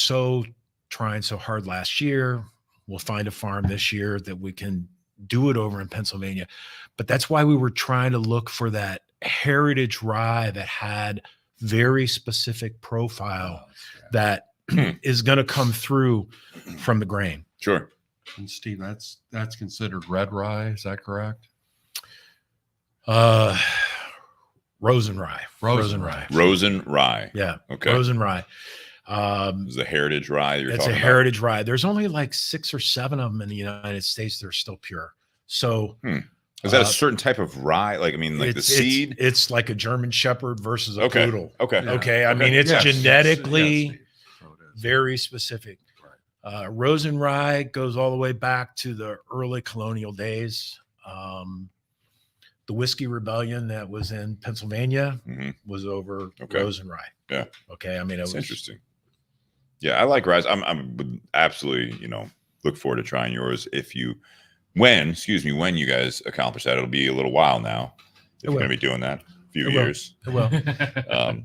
Speaker 4: trying so hard last year. We'll find a farm this year that we can do it over in Pennsylvania. But that's why we were trying to look for that heritage rye that had very specific profile that is going to come through from the grain.
Speaker 1: Sure.
Speaker 3: And Steve, that's considered red rye. Is that correct?
Speaker 4: Rosen rye.
Speaker 3: Rosen
Speaker 1: Rye.
Speaker 4: Yeah.
Speaker 1: Okay.
Speaker 4: Rosen rye.
Speaker 1: Is the heritage rye you're
Speaker 4: It's
Speaker 1: talking
Speaker 4: a
Speaker 1: about?
Speaker 4: heritage rye. There's only like 6 or 7 of them in the United States that are still pure. So
Speaker 1: Is that a certain type of rye? Like, I mean, like the seed?
Speaker 4: It's like a German Shepherd versus a
Speaker 1: Okay.
Speaker 4: poodle.
Speaker 1: Okay.
Speaker 3: Yeah.
Speaker 4: Okay. I
Speaker 3: Okay.
Speaker 4: mean, it's
Speaker 3: Yes.
Speaker 4: genetically
Speaker 3: Yes, Steve. So it is.
Speaker 4: very specific. Rosen rye goes all the way back to the early colonial days. The Whiskey Rebellion that was in Pennsylvania
Speaker 1: Mhm.
Speaker 4: was over
Speaker 1: Okay.
Speaker 4: Rosen rye.
Speaker 1: Yeah.
Speaker 4: Okay. I mean, it
Speaker 1: That's
Speaker 4: was
Speaker 1: interesting. Yeah, I like rye. I would absolutely, look forward to trying yours when you guys accomplish that. It'll be a little while now. If you're
Speaker 4: will.
Speaker 1: going to be doing that, a few
Speaker 4: It will.
Speaker 1: years.
Speaker 4: well.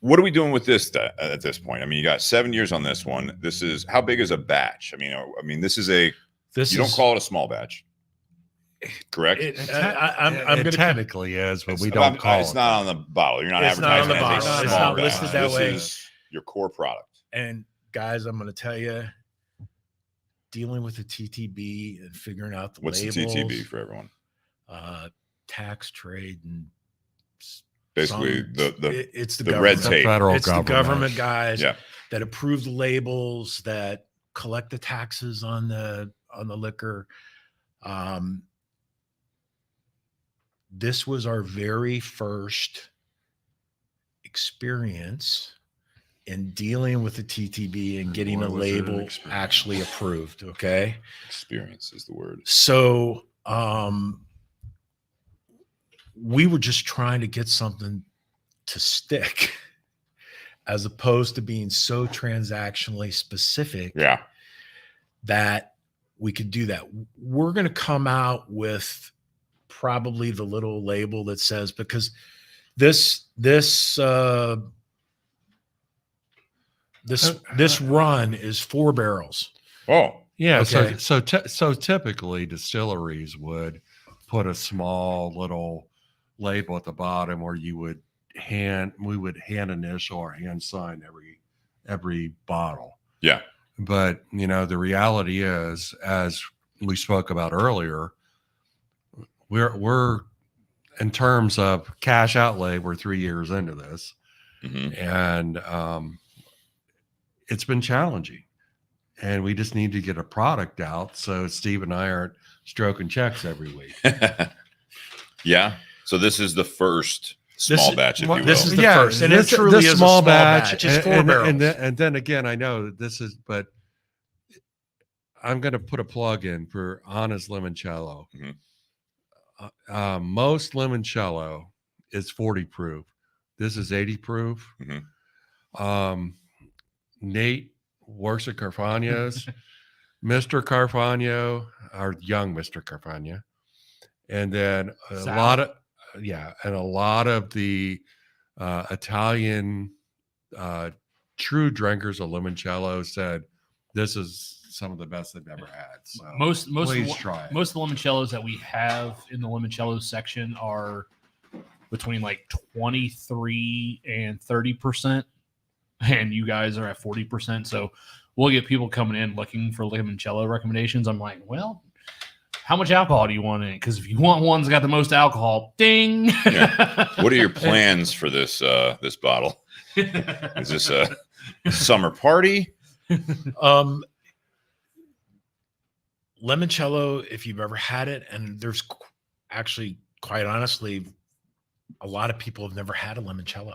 Speaker 1: What are we doing with this at this point? I mean, you got 7 years on this one. This is, how big is a batch? I mean, this is you don't call it a small batch, correct?
Speaker 4: I'm
Speaker 3: It
Speaker 4: going to
Speaker 3: technically is, but we
Speaker 1: It's
Speaker 3: don't
Speaker 1: not-
Speaker 3: call
Speaker 1: It's
Speaker 3: it
Speaker 1: not
Speaker 3: that.
Speaker 1: on the bottle. You're not
Speaker 4: It's not
Speaker 1: advertising
Speaker 4: on the
Speaker 1: it as a
Speaker 4: bottle.
Speaker 3: It's
Speaker 1: small
Speaker 3: not
Speaker 1: batch.
Speaker 4: listed that
Speaker 1: This
Speaker 4: way.
Speaker 1: is your core product.
Speaker 4: And guys, I'm going to tell you, dealing with the TTB and figuring out the
Speaker 1: What's
Speaker 4: labels,
Speaker 1: the TTB for everyone?
Speaker 4: tax, trade, and
Speaker 1: Basically,
Speaker 4: it's the
Speaker 1: the
Speaker 4: government.
Speaker 1: red
Speaker 3: The
Speaker 1: tape.
Speaker 3: federal
Speaker 4: It's the
Speaker 3: government.
Speaker 4: government guys
Speaker 1: Yeah.
Speaker 4: that approve the labels, that collect the taxes on the liquor. This was our very first experience in dealing with the TTB and getting
Speaker 3: boy,
Speaker 4: a
Speaker 3: was it an
Speaker 4: label
Speaker 3: experience.
Speaker 4: actually approved. Okay.
Speaker 1: Experience is the word.
Speaker 4: So we were just trying to get something to stick as opposed to being so transactionally specific
Speaker 1: Yeah.
Speaker 4: that we could do that. We're going to come out with probably the little label that says, because this run is 4 barrels.
Speaker 1: Oh,
Speaker 3: Yeah.
Speaker 4: Okay.
Speaker 3: So typically distilleries would put a small little label at the bottom where we would hand initial or hand sign every bottle.
Speaker 1: yeah.
Speaker 3: But the reality is, as we spoke about earlier, we're in terms of cash outlay, we're 3 years into this,
Speaker 1: hmm
Speaker 3: and it's been challenging, and we just need to get a product out so Steve and I aren't stroking checks every week.
Speaker 1: Yeah. So this is the first small batch, if you will.
Speaker 4: this is the first, and it truly is a small batch. It's 4 barrels.
Speaker 3: And then again, I know that this is, but I'm going to put a plug in for Honest Limoncello. Most limoncello is 40 proof. This is 80 proof. Nate works at Carfagno's. Mr. Carfagno, our young Mr. Carfagno, and then a lot of the Italian true drinkers of limoncello said this is some of the best they've ever had. So
Speaker 2: Most
Speaker 3: please
Speaker 2: of,
Speaker 3: try it.
Speaker 2: most of the limoncellos that we have in the limoncello section are between like 23 and 30%, and you guys are at 40%. So we'll get people coming in looking for limoncello recommendations. I'm like, well, how much alcohol do you want in it? Because if you want one that's got the most alcohol, ding.
Speaker 1: Yeah. What are your plans for this this bottle? Is this a summer party?
Speaker 4: Limoncello, if you've ever had it, and there's actually, quite honestly, a lot of people have never had a limoncello.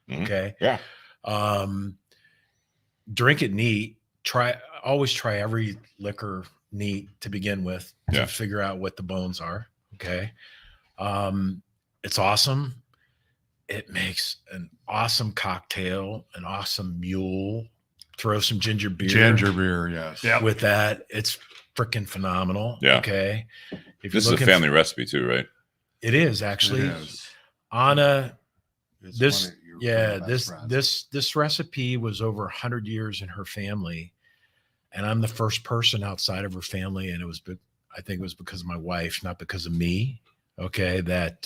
Speaker 1: Mhm.
Speaker 4: Okay.
Speaker 1: Yeah.
Speaker 4: Drink it neat. Always try every liquor neat to begin with to
Speaker 1: Yeah.
Speaker 4: figure out what the bones are. Okay. It's awesome. It makes an awesome cocktail, an awesome mule. Throw some ginger beer.
Speaker 3: Ginger beer, yes.
Speaker 2: Yep.
Speaker 4: With that, it's freaking phenomenal.
Speaker 1: Yeah.
Speaker 4: Okay. If
Speaker 1: This is
Speaker 4: you're
Speaker 1: a
Speaker 4: looking
Speaker 1: family recipe too, right?
Speaker 4: it is actually.
Speaker 3: It is.
Speaker 4: Anna,
Speaker 3: It's
Speaker 4: this,
Speaker 3: one of your
Speaker 4: yeah,
Speaker 3: best friends.
Speaker 4: this recipe was over 100 years in her family, and I'm the first person outside of her family, and I think it was because of my wife, not because of me. Okay, that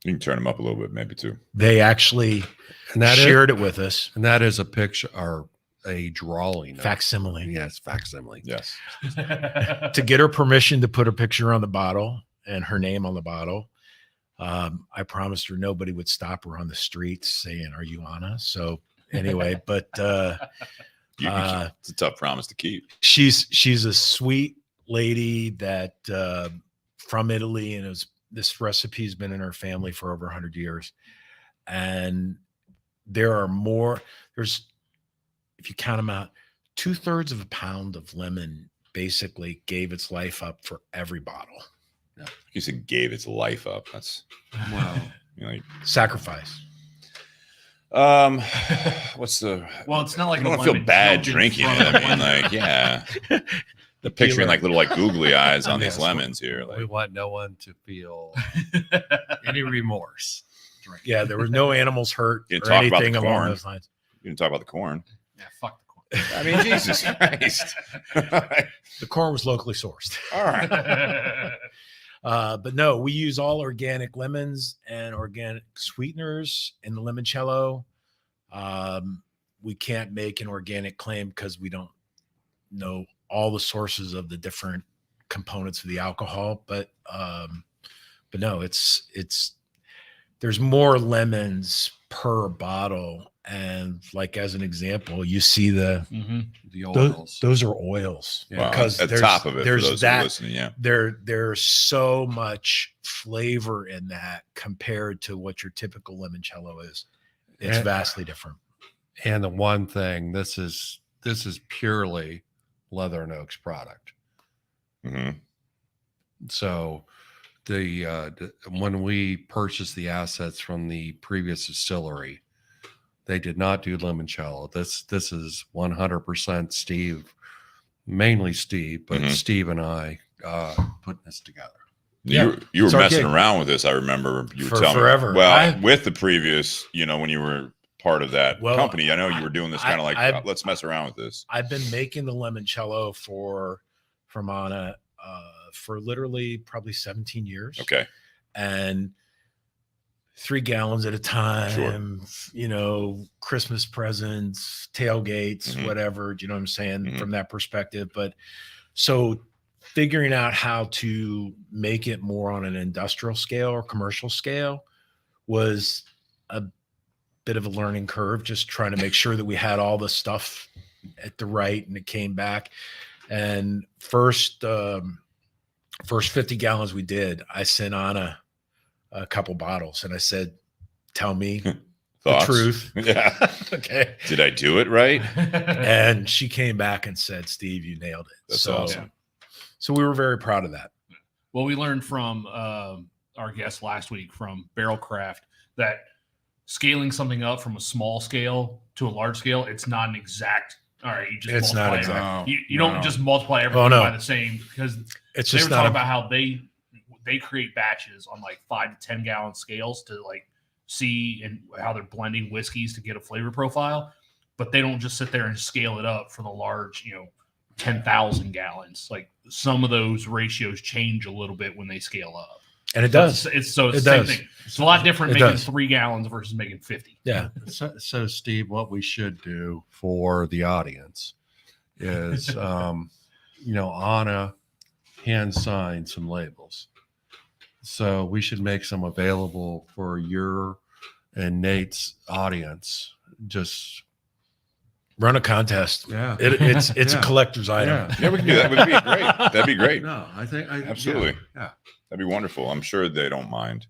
Speaker 1: You can turn them up a little bit, maybe too.
Speaker 4: they actually
Speaker 3: And that
Speaker 4: shared it with us.
Speaker 3: and that is a picture or a drawing. of-
Speaker 4: Facsimile.
Speaker 3: Yes, facsimile.
Speaker 1: Yes.
Speaker 4: To get her permission to put her picture on the bottle and her name on the bottle. I promised her nobody would stop her on the streets saying, "Are you Anna?" So anyway, but
Speaker 1: It's a tough promise to keep.
Speaker 4: she's a sweet lady that from Italy, and this recipe's been in her family for over 100 years. And there's, if you count them out, 2/3 of a pound of lemon basically gave its life up for every bottle.
Speaker 1: You said gave its life up. That's
Speaker 3: Wow.
Speaker 1: like
Speaker 4: Sacrifice.
Speaker 1: what's the
Speaker 2: Well, it's not like
Speaker 1: I don't
Speaker 2: a
Speaker 1: want to feel
Speaker 2: lemon
Speaker 1: bad
Speaker 2: jumped in
Speaker 1: drinking it.
Speaker 2: front of
Speaker 1: I mean,
Speaker 2: lemon.
Speaker 1: like, yeah.
Speaker 4: The
Speaker 1: Picturing
Speaker 4: peeler.
Speaker 1: like little like googly eyes on these
Speaker 4: Yes.
Speaker 1: lemons here.
Speaker 3: We
Speaker 1: Like,
Speaker 3: want no one to feel any remorse.
Speaker 4: Yeah, there was no animals hurt
Speaker 1: You
Speaker 4: or
Speaker 1: didn't talk about the
Speaker 4: anything along
Speaker 1: corn.
Speaker 4: those lines.
Speaker 1: you didn't talk about the corn.
Speaker 2: Yeah, fuck the
Speaker 1: I mean, Jesus Christ.
Speaker 4: The corn was locally sourced.
Speaker 1: All right.
Speaker 2: corn.
Speaker 4: But no, we use all organic lemons and organic sweeteners in the limoncello. We can't make an organic claim because we don't know all the sources of the different components of the alcohol. But no, it's there's more lemons per bottle. And like as an example, you see the
Speaker 2: Mhm.
Speaker 3: The oils.
Speaker 4: those are oils.
Speaker 3: Yeah.
Speaker 1: Well,
Speaker 4: Because
Speaker 1: at the
Speaker 4: there's-
Speaker 1: top of it for
Speaker 4: there's
Speaker 1: those who are
Speaker 4: that-
Speaker 1: listening, yeah.
Speaker 4: There's so much flavor in that compared to what your typical limoncello is. It's
Speaker 3: And-
Speaker 4: vastly different.
Speaker 3: And the one thing, this is purely Leather and Oak's product.
Speaker 1: Hmm.
Speaker 3: So when we purchased the assets from the previous distillery, they did not do limoncello. This is 100% Steve, mainly Steve, but
Speaker 1: Mhm.
Speaker 3: Steve and I putting this together.
Speaker 4: Yeah,
Speaker 1: You were
Speaker 4: it's our
Speaker 1: messing
Speaker 4: gig.
Speaker 1: around with this. I remember you were
Speaker 4: For
Speaker 1: telling
Speaker 4: forever.
Speaker 1: me. Well,
Speaker 4: I-
Speaker 1: with the previous, when you were part of that
Speaker 4: Well,
Speaker 1: company, I know you were doing this kind of like,
Speaker 4: I-
Speaker 1: let's mess around with this.
Speaker 4: I've been making the limoncello from Anna for literally probably 17 years.
Speaker 1: Okay.
Speaker 4: And 3 gallons at a time, Christmas presents, tailgates,
Speaker 1: Mhm.
Speaker 4: whatever, do you know what I'm saying?
Speaker 1: Mhm.
Speaker 4: From that perspective. But so figuring out how to make it more on an industrial scale or commercial scale was a bit of a learning curve, just trying to make sure that we had all the stuff at the right, and it came back. And first 50 gallons we did, I sent on a couple bottles and I said, "Tell me the
Speaker 1: Thoughts?
Speaker 4: truth."
Speaker 1: Yeah.
Speaker 4: Okay.
Speaker 1: Did I do it right?
Speaker 4: And she came back and said, "Steve, you nailed it."
Speaker 1: That's
Speaker 4: so,
Speaker 1: awesome.
Speaker 4: so we were very proud of that.
Speaker 2: Well, we learned from our guest last week from Barrel Craft that scaling something up from a small scale to a large scale, it's not an exact. All right, you just
Speaker 4: It's not
Speaker 2: multiply
Speaker 4: exact.
Speaker 2: everything. You don't just multiply everything
Speaker 4: Oh, no.
Speaker 2: by the same, because
Speaker 4: It's
Speaker 2: they
Speaker 4: just
Speaker 2: were
Speaker 4: not
Speaker 2: talking about how they create batches on like 5 to 10 gallon scales to like see and how they're blending whiskeys to get a flavor profile, but they don't just sit there and scale it up for the large, 10,000 gallons. Like some of those ratios change a little bit when they scale up.
Speaker 4: And it does.
Speaker 2: It's the same thing. It's a lot different making 3 gallons versus making 50.
Speaker 4: Yeah.
Speaker 3: So Steve, what we should do for the audience is, Anna hand sign some labels. So we should make some available for your and Nate's audience. Just
Speaker 4: run a contest.
Speaker 3: Yeah.
Speaker 4: It's a collector's item.
Speaker 1: Yeah, we can do that. Would be great. That'd be great.
Speaker 3: No,
Speaker 1: Absolutely.
Speaker 3: Yeah.
Speaker 1: That'd be wonderful. I'm sure they don't mind.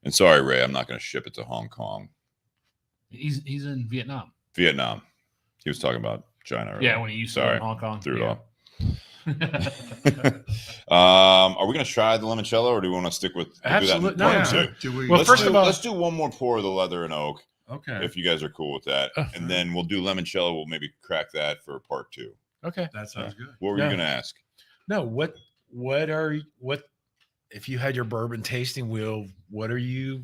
Speaker 1: And sorry, Ray, I'm not going to ship it to Hong Kong.
Speaker 2: He's in Vietnam.
Speaker 1: Vietnam. He was talking about China earlier.
Speaker 2: Yeah, when he used to live in Hong Kong.
Speaker 1: Threw it off. Are we going to try the limoncello, or do we want to stick with
Speaker 4: Absolutely?
Speaker 1: Do that in part
Speaker 3: Do we?
Speaker 4: Well, first of all,
Speaker 1: let's do one more pour of the leather and oak,
Speaker 3: Okay.
Speaker 1: if you guys are cool with that, and then we'll do limoncello. We'll maybe crack that for part 2.
Speaker 4: Okay.
Speaker 3: That sounds good.
Speaker 1: What were you going to ask?
Speaker 4: No, what if you had your bourbon tasting wheel, what are you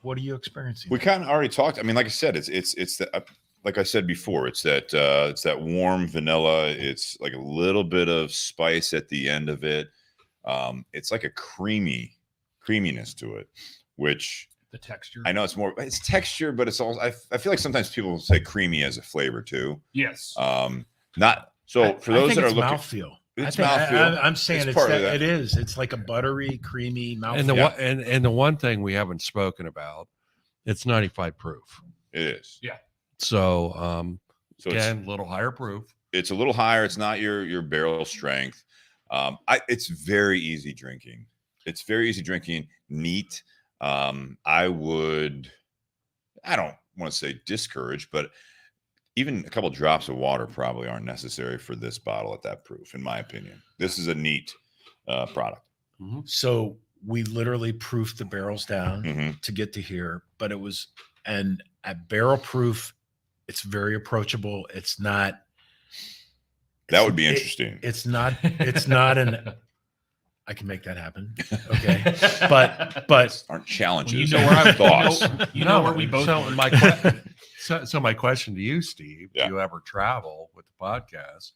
Speaker 4: experiencing?
Speaker 1: We kind of already talked. I mean, like I said, it's that, like I said before, it's that warm vanilla. It's like a little bit of spice at the end of it. It's like a creaminess to it, which
Speaker 2: The texture.
Speaker 1: I know it's texture, but it's also, I feel like sometimes people say creamy as a flavor too.
Speaker 2: Yes.
Speaker 1: Not so for those that are looking.
Speaker 4: mouthfeel.
Speaker 1: It's mouthfeel.
Speaker 4: I'm saying
Speaker 1: It's part of that.
Speaker 4: it is. It's like a buttery, creamy mouthfeel.
Speaker 3: And the one thing we haven't spoken about, it's 95 proof.
Speaker 1: It is.
Speaker 2: Yeah.
Speaker 3: So,
Speaker 1: So
Speaker 3: again, a little higher proof.
Speaker 1: it's a little higher. It's not your barrel strength. It's very easy drinking. It's very easy drinking. Neat. I don't want to say discourage, but even a couple drops of water probably aren't necessary for this bottle at that proof, in my opinion. This is a neat product.
Speaker 3: Mm-hmm.
Speaker 4: So we literally proofed the barrels down
Speaker 1: Mhm.
Speaker 4: to get to here, but it was, and at barrel proof, it's very approachable. It's not.
Speaker 1: That would be interesting.
Speaker 4: It's not an. I can make that happen. Okay. But
Speaker 1: Aren't challenges.
Speaker 2: You know where I
Speaker 1: thoughts.
Speaker 2: You know where we both.
Speaker 3: So
Speaker 2: work.
Speaker 3: my question, so my question to you, Steve,
Speaker 1: Yeah.
Speaker 3: do you ever travel with the podcast?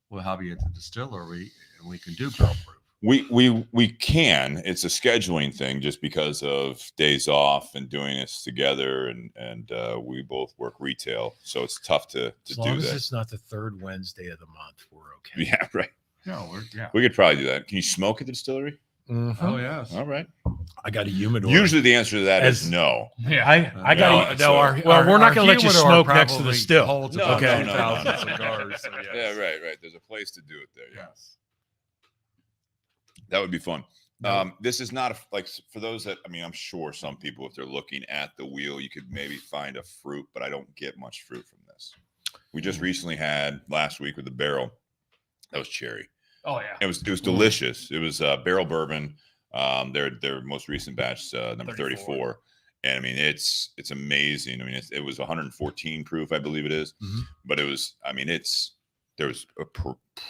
Speaker 3: We'll have you at the distillery and we can do barrel proof.
Speaker 1: We can. It's a scheduling thing, just because of days off and doing this together, and we both work retail, so it's tough to
Speaker 4: as
Speaker 1: do
Speaker 4: long as
Speaker 1: that.
Speaker 4: it's not the third Wednesday of the month, we're okay.
Speaker 1: Yeah, right.
Speaker 3: No,
Speaker 1: We could probably do that. Can you smoke at the distillery?
Speaker 4: Mhm.
Speaker 3: Oh yes.
Speaker 1: All right.
Speaker 4: I got a humidor.
Speaker 1: Usually the answer to that is
Speaker 4: As-
Speaker 1: no.
Speaker 2: Yeah.
Speaker 4: I got.
Speaker 1: No,
Speaker 4: Well, we're not going to let you smoke next to the still.
Speaker 3: Holds
Speaker 1: No,
Speaker 3: about
Speaker 1: no, no,
Speaker 3: 2,000
Speaker 1: no, no.
Speaker 3: cigars. So yes.
Speaker 1: Yeah, right. There's a place to do it there. Yeah,
Speaker 3: Yes.
Speaker 1: that would be fun. This is not like for those that, I mean, I'm sure some people, if they're looking at the wheel, you could maybe find a fruit, but I don't get much fruit from this. We just recently had last week with the barrel that was cherry.
Speaker 2: Oh yeah.
Speaker 1: It was delicious. It was barrel bourbon. Their most recent batch, number 34. And I mean, it's amazing. I mean, it was 114 proof, I believe it is.
Speaker 4: Mhm.
Speaker 1: But it was, I mean, there was a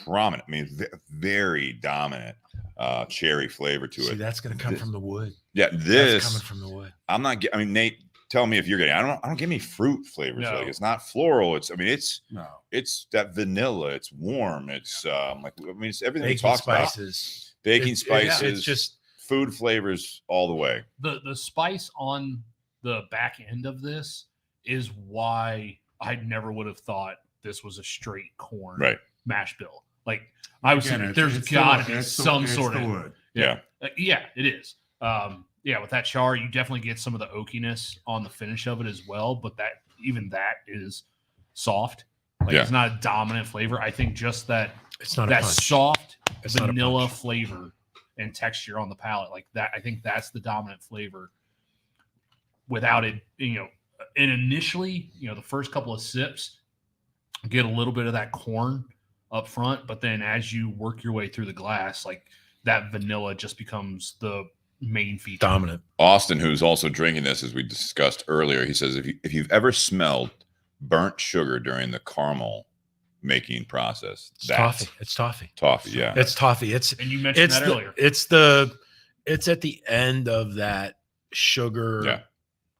Speaker 1: prominent, I mean, very dominant cherry flavor to
Speaker 4: See,
Speaker 1: it.
Speaker 4: that's going to come
Speaker 1: This-
Speaker 4: from the wood.
Speaker 1: Yeah,
Speaker 4: That's
Speaker 1: this
Speaker 4: coming from the wood.
Speaker 1: I'm not. I mean, Nate, tell me if you're getting. I don't get any fruit flavors.
Speaker 2: No.
Speaker 1: Like it's not floral. It's
Speaker 3: No.
Speaker 1: it's that vanilla. It's warm. It's it's everything we
Speaker 4: Baking
Speaker 1: talked about.
Speaker 4: spices.
Speaker 1: Baking
Speaker 4: It's
Speaker 1: spices.
Speaker 4: just
Speaker 1: Food flavors all the way.
Speaker 2: The spice on the back end of this is why I never would have thought this was a straight corn
Speaker 1: Right.
Speaker 2: mash bill. Like I was
Speaker 3: Again,
Speaker 2: thinking,
Speaker 3: it's-
Speaker 2: there's
Speaker 3: it's the
Speaker 2: got
Speaker 3: wood.
Speaker 2: to be
Speaker 3: It's the-
Speaker 2: some
Speaker 3: it's
Speaker 2: sort
Speaker 3: the
Speaker 2: of
Speaker 3: wood.
Speaker 1: Yeah.
Speaker 2: yeah, it is. Yeah, with that char, you definitely get some of the oakiness on the finish of it as well. But that is soft. Like
Speaker 1: Yeah.
Speaker 2: it's not a dominant flavor. I think just that
Speaker 4: it's not a
Speaker 2: that
Speaker 4: punch.
Speaker 2: soft
Speaker 4: It's not a
Speaker 2: vanilla
Speaker 4: punch.
Speaker 2: flavor and texture on the palate, like that. I think that's the dominant flavor. Without it, and initially, the first couple of sips get a little bit of that corn up front, but then as you work your way through the glass, like that vanilla just becomes the main feature.
Speaker 4: Dominant.
Speaker 1: Austin, who's also drinking this, as we discussed earlier, he says if you've ever smelled burnt sugar during the caramel making process,
Speaker 4: It's
Speaker 1: that's
Speaker 4: toffee. It's toffee.
Speaker 1: Toffee, yeah.
Speaker 4: It's toffee. It's
Speaker 2: And you mentioned that earlier.
Speaker 4: It's at the end of that sugar
Speaker 1: Yeah.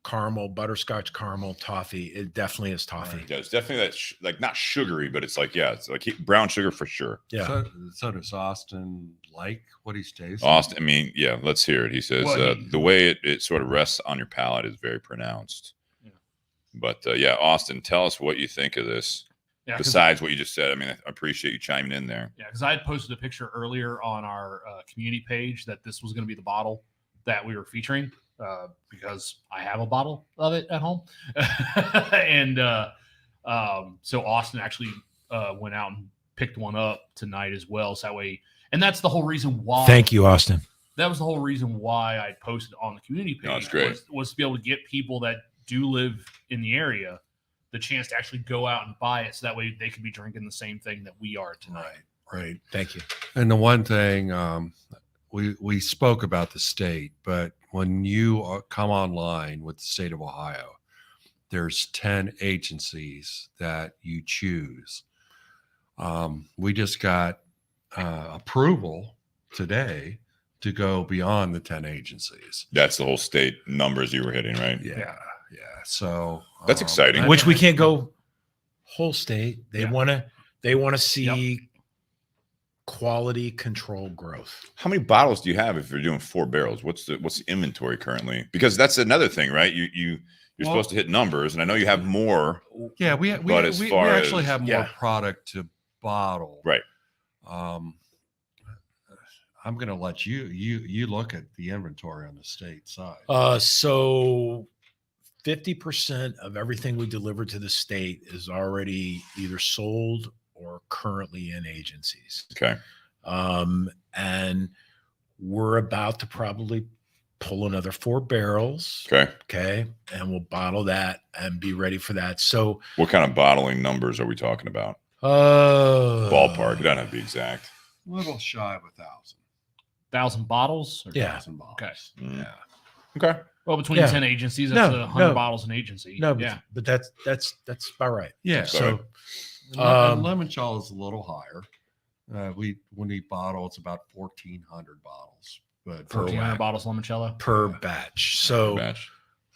Speaker 4: caramel, butterscotch caramel, toffee. It definitely is toffee.
Speaker 1: Yeah, it's definitely that like not sugary, but it's like it's like brown sugar for sure.
Speaker 4: Yeah.
Speaker 3: So does Austin like what he's tasting?
Speaker 1: Austin, I mean, yeah, let's hear it. He says
Speaker 2: Well,
Speaker 1: the way it sort of rests on your palate is very pronounced.
Speaker 2: Yeah.
Speaker 1: But yeah, Austin, tell us what you think of this.
Speaker 2: Yeah, 'cause-
Speaker 1: Besides what you just said, I mean, I appreciate you chiming in there.
Speaker 2: Yeah, because I had posted a picture earlier on our community page that this was going to be the bottle that we were featuring because I have a bottle of it at home. And so Austin actually went out and picked one up tonight as well. So that way, and that's the whole reason why.
Speaker 4: Thank you, Austin.
Speaker 2: That was the whole reason why I posted on the community page.
Speaker 1: No, it's great.
Speaker 2: Was to be able to get people that do live in the area the chance to actually go out and buy it, so that way they could be drinking the same thing that we are tonight.
Speaker 4: Right. Thank you.
Speaker 3: And the one thing we spoke about the state, but when you come online with the state of Ohio, there's 10 agencies that you choose. We just got approval today to go beyond the 10 agencies.
Speaker 1: That's the whole state numbers you were hitting, right?
Speaker 3: Yeah. So
Speaker 1: That's exciting.
Speaker 4: Which we can't go whole state. They
Speaker 2: Yeah.
Speaker 4: want to see quality control growth.
Speaker 1: How many bottles do you have if you're doing 4 barrels? What's the inventory currently? Because that's another thing, right? You're supposed to hit numbers, and I know you have more.
Speaker 3: Yeah, we
Speaker 1: But as
Speaker 3: we
Speaker 1: far
Speaker 3: actually
Speaker 1: as-
Speaker 3: have more
Speaker 4: Yeah.
Speaker 3: product to bottle.
Speaker 1: Right.
Speaker 3: I'm going to let you look at the inventory on the state side.
Speaker 4: So 50% of everything we deliver to the state is already either sold or currently in agencies.
Speaker 1: Okay.
Speaker 4: And we're about to probably pull another 4 barrels.
Speaker 1: Okay.
Speaker 4: Okay. And we'll bottle that and be ready for that. So,
Speaker 1: What kind of bottling numbers are we talking about?
Speaker 4: ballpark.
Speaker 1: Ballpark. It doesn't have to be exact.
Speaker 3: A little shy of 1,000.
Speaker 2: 1,000 bottles? Or-
Speaker 4: Yeah.
Speaker 3: 1,000 bottles.
Speaker 2: Okay.
Speaker 1: Mm.
Speaker 3: Yeah.
Speaker 1: Okay.
Speaker 2: Well, between
Speaker 4: Yeah.
Speaker 2: 10 agencies, that's
Speaker 4: No,
Speaker 2: 100
Speaker 4: no.
Speaker 2: bottles an agency.
Speaker 4: No,
Speaker 2: yeah.
Speaker 4: but that's about right.
Speaker 3: Yeah.
Speaker 4: So,
Speaker 3: And Limoncello is a little higher. When we bottle, it's about 1,400 bottles. But
Speaker 4: Per
Speaker 2: 1,400
Speaker 4: whack.
Speaker 2: bottles limoncello.
Speaker 4: per batch. So,
Speaker 1: Batch.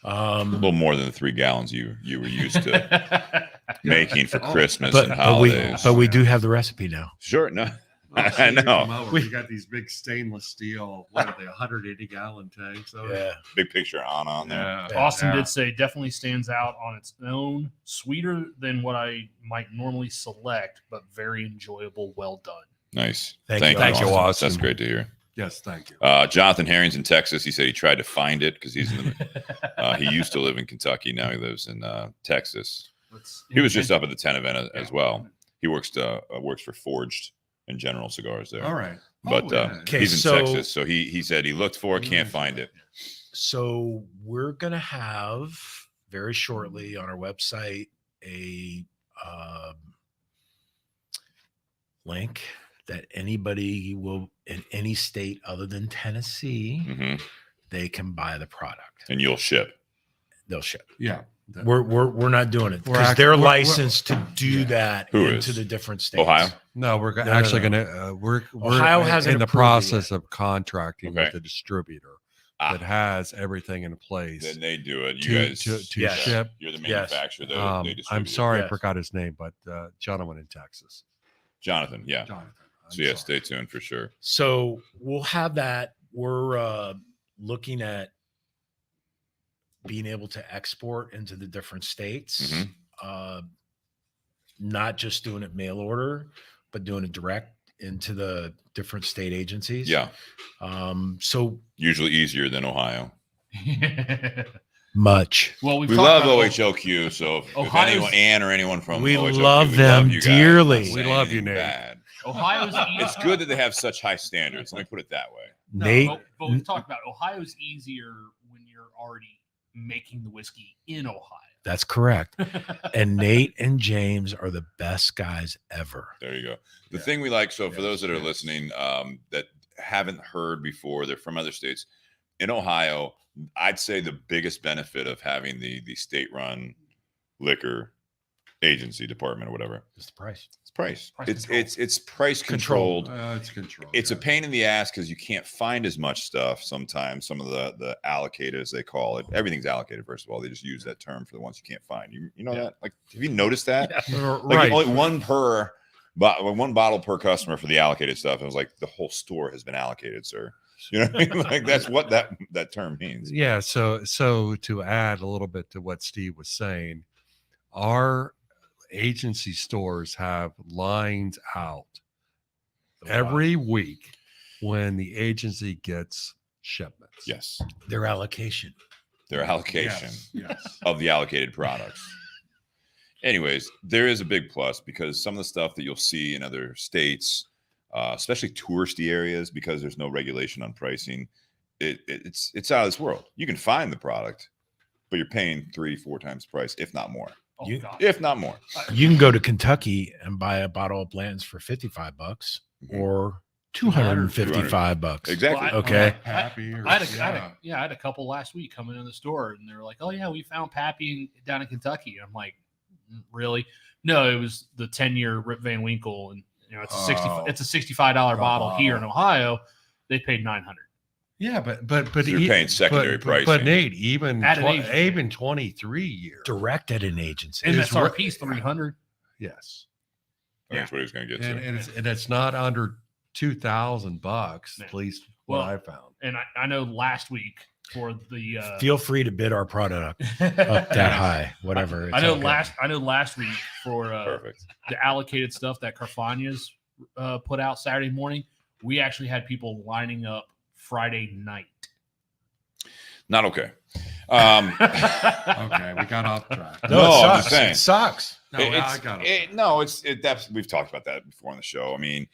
Speaker 1: A little more than the 3 gallons you were used to making for
Speaker 3: Oh,
Speaker 1: Christmas
Speaker 4: but,
Speaker 1: and
Speaker 4: but
Speaker 1: holidays.
Speaker 4: we do have the recipe now.
Speaker 1: Sure. No.
Speaker 3: I'll see
Speaker 1: I
Speaker 3: you
Speaker 1: know.
Speaker 3: come over. We got these big stainless steel, what are they, 180-gallon tanks? So
Speaker 1: Big picture on there.
Speaker 3: yeah.
Speaker 2: Austin
Speaker 3: Yeah.
Speaker 2: did say definitely stands out on its own, sweeter than what I might normally select, but very enjoyable. Well done.
Speaker 1: Nice.
Speaker 4: Thank
Speaker 3: you, Austin.
Speaker 1: That's great to hear.
Speaker 3: Yes, thank you.
Speaker 1: Jonathan Herring's in Texas. He said he tried to find it because he's in the, he used to live in Kentucky. Now he lives in Texas. He was just up at the 10 event as well. He works for Forged and General Cigars there.
Speaker 3: All right.
Speaker 1: But
Speaker 4: Okay,
Speaker 1: he's in
Speaker 4: so-
Speaker 1: Texas, so he said he looked for it, can't find it.
Speaker 4: So we're gonna have very shortly on our website a link that anybody will in any state other than Tennessee,
Speaker 1: Hmm.
Speaker 4: they can buy the product.
Speaker 1: And you'll ship.
Speaker 4: They'll ship.
Speaker 3: Yeah.
Speaker 4: We're not doing it
Speaker 3: We're
Speaker 4: because
Speaker 3: act-
Speaker 4: they're
Speaker 3: we're-
Speaker 4: licensed to do
Speaker 3: Yeah.
Speaker 4: that
Speaker 1: Who
Speaker 4: into
Speaker 1: is?
Speaker 4: the different states.
Speaker 1: Ohio?
Speaker 3: No, we're
Speaker 4: No, no,
Speaker 3: actually
Speaker 4: no.
Speaker 3: going to we're
Speaker 4: Ohio
Speaker 3: in
Speaker 4: hasn't
Speaker 3: the
Speaker 4: approved it
Speaker 3: process
Speaker 4: yet.
Speaker 3: of contracting
Speaker 1: Okay.
Speaker 3: with a distributor
Speaker 1: Ah.
Speaker 3: that has everything in place
Speaker 1: Then they do it. You
Speaker 3: to,
Speaker 1: guys,
Speaker 3: to
Speaker 4: Yes.
Speaker 3: ship.
Speaker 1: you're the
Speaker 4: Yes.
Speaker 1: manufacturer. They
Speaker 3: I'm
Speaker 1: distribute it.
Speaker 3: sorry, I
Speaker 4: Yes.
Speaker 3: forgot his name, but gentleman in Texas.
Speaker 1: Jonathan. Yeah.
Speaker 3: Jonathan. I'm
Speaker 1: So yeah,
Speaker 3: sorry.
Speaker 1: stay tuned for sure.
Speaker 4: So we'll have that. We're looking at being able to export into the different states.
Speaker 1: Mhm.
Speaker 4: Not just doing it mail order, but doing it direct into the different state agencies.
Speaker 1: Yeah.
Speaker 4: So
Speaker 1: Usually easier than Ohio.
Speaker 4: much.
Speaker 2: Well, we've
Speaker 1: We
Speaker 2: talked
Speaker 1: love
Speaker 2: about-
Speaker 1: OHOQ. So if
Speaker 2: Ohio's-
Speaker 1: anyone, Ann or anyone from
Speaker 4: We
Speaker 1: OHOQ,
Speaker 4: love
Speaker 1: we
Speaker 4: them
Speaker 1: you guys.
Speaker 4: dearly.
Speaker 1: I'm not
Speaker 3: We
Speaker 1: saying
Speaker 3: love you,
Speaker 1: anything
Speaker 3: Nate.
Speaker 1: bad.
Speaker 2: Ohio's
Speaker 1: It's good that they have such high standards. Let me put it that way.
Speaker 2: No,
Speaker 4: Nate,
Speaker 2: but we've talked about Ohio's easier when you're already making the whiskey in Ohio.
Speaker 4: that's correct. And Nate and James are the best guys ever.
Speaker 1: There you go. The
Speaker 4: Yeah.
Speaker 1: thing we like, so for
Speaker 3: Yes,
Speaker 1: those that are
Speaker 3: yes.
Speaker 1: listening that haven't heard before, they're from other states. In Ohio, I'd say the biggest benefit of having the state-run liquor agency, department, or whatever.
Speaker 4: It's the price.
Speaker 1: It's price.
Speaker 2: Price
Speaker 1: It's price controlled.
Speaker 3: It's controlled.
Speaker 1: It's a pain in the ass because you can't find as much stuff sometimes. Some of the allocated, as they call it, everything's allocated. First of all, they just use that term for the ones you can't find. You know that? Like, have you noticed that? Like
Speaker 3: Right.
Speaker 1: only one bottle per customer for the allocated stuff. It was like the whole store has been allocated, sir. You know what I mean? Like that's what that term means.
Speaker 3: Yeah. So to add a little bit to what Steve was saying, our agency stores have lines out every week when the agency gets shipments.
Speaker 1: Yes,
Speaker 4: Their allocation.
Speaker 1: their allocation
Speaker 3: Yes.
Speaker 1: of the allocated products. Anyways, there is a big plus because some of the stuff that you'll see in other states, especially touristy areas, because there's no regulation on pricing, it's out of this world. You can find the product, but you're paying 3-4 times the price, if not more.
Speaker 2: Oh,
Speaker 4: You-
Speaker 2: God.
Speaker 1: If not more.
Speaker 4: You can go to Kentucky and buy a bottle of Blanton's for $55 or $255.
Speaker 1: Exactly.
Speaker 2: Well,
Speaker 4: Okay.
Speaker 3: Pappy or-
Speaker 2: I had a couple last week coming in the store, and they were like, "Oh yeah, we found Pappy down in Kentucky." I'm like, "Really?" No, it was the 10-year Rip Van Winkle, and it's a $65 bottle here in Ohio. They paid $900.
Speaker 3: Yeah, but
Speaker 1: So you're paying secondary pricing.
Speaker 3: But Nate, even
Speaker 2: At an agency.
Speaker 3: even 23 years.
Speaker 4: Direct at an agency.
Speaker 3: It is
Speaker 2: MSRP's $300.
Speaker 3: Yes,
Speaker 1: That's what he was going to get
Speaker 3: and,
Speaker 1: to.
Speaker 3: and it's not under $2,000
Speaker 2: Yeah.
Speaker 3: at least
Speaker 2: Well,
Speaker 3: what I found.
Speaker 2: And I know last week for the
Speaker 4: Feel free to bid our product up that high, whatever.
Speaker 2: I know
Speaker 4: it's okay.
Speaker 2: last week for
Speaker 1: Perfect.
Speaker 2: the allocated stuff that Carfagna's put out Saturday morning, we actually had people lining up Friday night.
Speaker 1: Not okay.
Speaker 3: Okay, we got off track.
Speaker 1: No,
Speaker 4: it
Speaker 1: I'm
Speaker 4: sucks.
Speaker 1: just saying.
Speaker 4: It sucks.
Speaker 3: No,
Speaker 1: It's-
Speaker 3: I got off
Speaker 1: it-
Speaker 3: track.
Speaker 1: no, that's we've talked about that before on the show. I mean,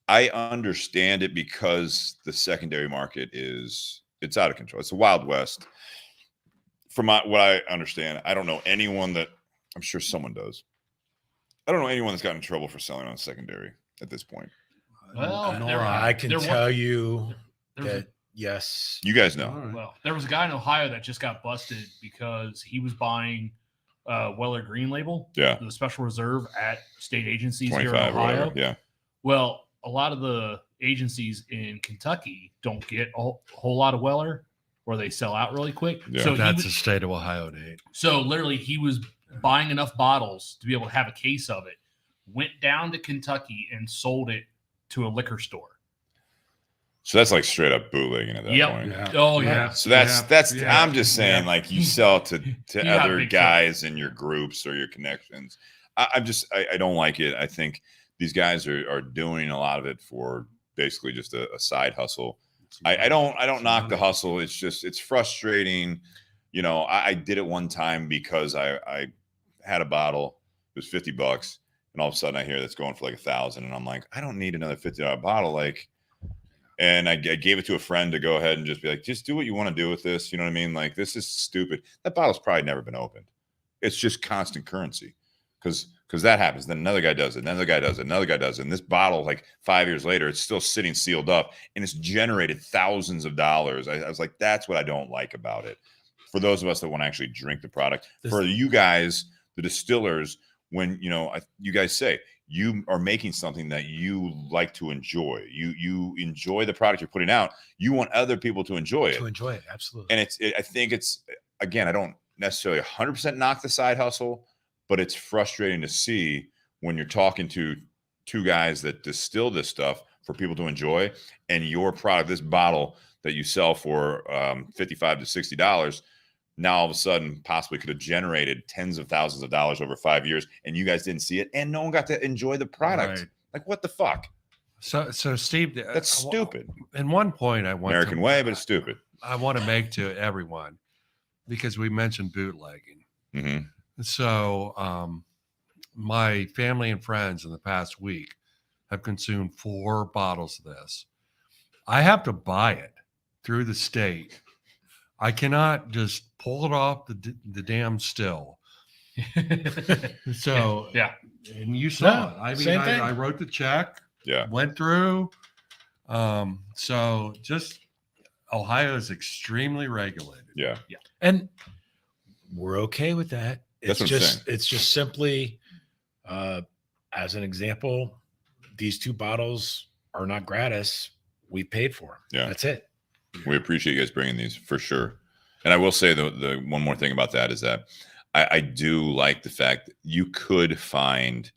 Speaker 1: I understand it because the secondary market it's out of control. It's the Wild West. From what I understand, I don't know anyone that I'm sure someone does. I don't know anyone that's gotten in trouble for selling on secondary at this point.
Speaker 2: Well,
Speaker 3: Nor
Speaker 2: there-
Speaker 4: I can
Speaker 2: There was-
Speaker 4: tell you
Speaker 2: There was,
Speaker 4: that yes.
Speaker 1: You guys know.
Speaker 3: All right.
Speaker 2: well, there was a guy in Ohio that just got busted because he was buying Weller Green Label,
Speaker 1: Yeah.
Speaker 2: the special reserve at state agencies here in
Speaker 1: 25 or
Speaker 2: Ohio.
Speaker 1: whatever. Yeah.
Speaker 2: Well, a lot of the agencies in Kentucky don't get a whole lot of Weller, or they sell out really quick.
Speaker 1: Yeah.
Speaker 2: So
Speaker 3: That's the state of Ohio, Nate.
Speaker 2: So literally, he was buying enough bottles to be able to have a case of it. Went down to Kentucky and sold it to a liquor store.
Speaker 1: So that's like straight up bootlegging at that
Speaker 2: Yep.
Speaker 1: point.
Speaker 3: Yeah.
Speaker 2: Oh yeah.
Speaker 1: So that's
Speaker 3: Yeah.
Speaker 1: I'm just saying,
Speaker 3: Yeah.
Speaker 1: like you sell to
Speaker 2: You have
Speaker 1: other
Speaker 2: big
Speaker 1: guys in your groups or your connections. I don't like it. I think these guys are doing a lot of it for basically just a side hustle. I don't knock the hustle. It's frustrating. You know, I did it one time because I had a bottle. It was $50, and all of a sudden I hear that's going for like $1,000, and I'm like, I don't need another $50 bottle. Like, and I gave it to a friend to go ahead and just be like, just do what you want to do with this. You know what I mean? Like, this is stupid. That bottle's probably never been opened. It's just constant currency because that happens. Then another guy does it. Another guy does it. Another guy does it. And this bottle, like 5 years later, it's still sitting sealed up and it's generated thousands of dollars. I was like, that's what I don't like about it. For those of us that want to actually drink the product, for you guys, the distillers, when, you guys say you are making something that you like to enjoy, you enjoy the product you're putting out. You want other people to enjoy it.
Speaker 4: To enjoy it, absolutely.
Speaker 1: And I think it's, again, I don't necessarily 100% knock the side hustle, but it's frustrating to see when you're talking to two guys that distill this stuff for people to enjoy, and your product, this bottle that you sell for $55 to $60, now all of a sudden possibly could have generated tens of thousands of dollars over 5 years, and you guys didn't see it, and no one got to enjoy the product.
Speaker 3: Right.
Speaker 1: Like, what the fuck?
Speaker 3: So Steve,
Speaker 1: That's stupid.
Speaker 3: And one point I want
Speaker 1: American way, but it's stupid.
Speaker 3: I want to make to everyone, because we mentioned bootlegging.
Speaker 1: Mm-hmm.
Speaker 3: So my family and friends in the past week have consumed 4 bottles of this. I have to buy it through the state. I cannot just pull it off the damn still. So
Speaker 2: Yeah.
Speaker 3: and you saw
Speaker 4: No,
Speaker 3: it. I mean,
Speaker 4: same thing.
Speaker 3: I wrote the check,
Speaker 1: Yeah.
Speaker 3: went through. So just Ohio is extremely regulated.
Speaker 1: Yeah.
Speaker 4: And we're okay with that
Speaker 1: That's what I'm saying.
Speaker 4: It's just simply, as an example, these 2 bottles are not gratis. We paid for them.
Speaker 1: Yeah.
Speaker 4: That's it.
Speaker 1: We appreciate you guys bringing these for sure. And I will say the one more thing about that is that I do like the fact that you could find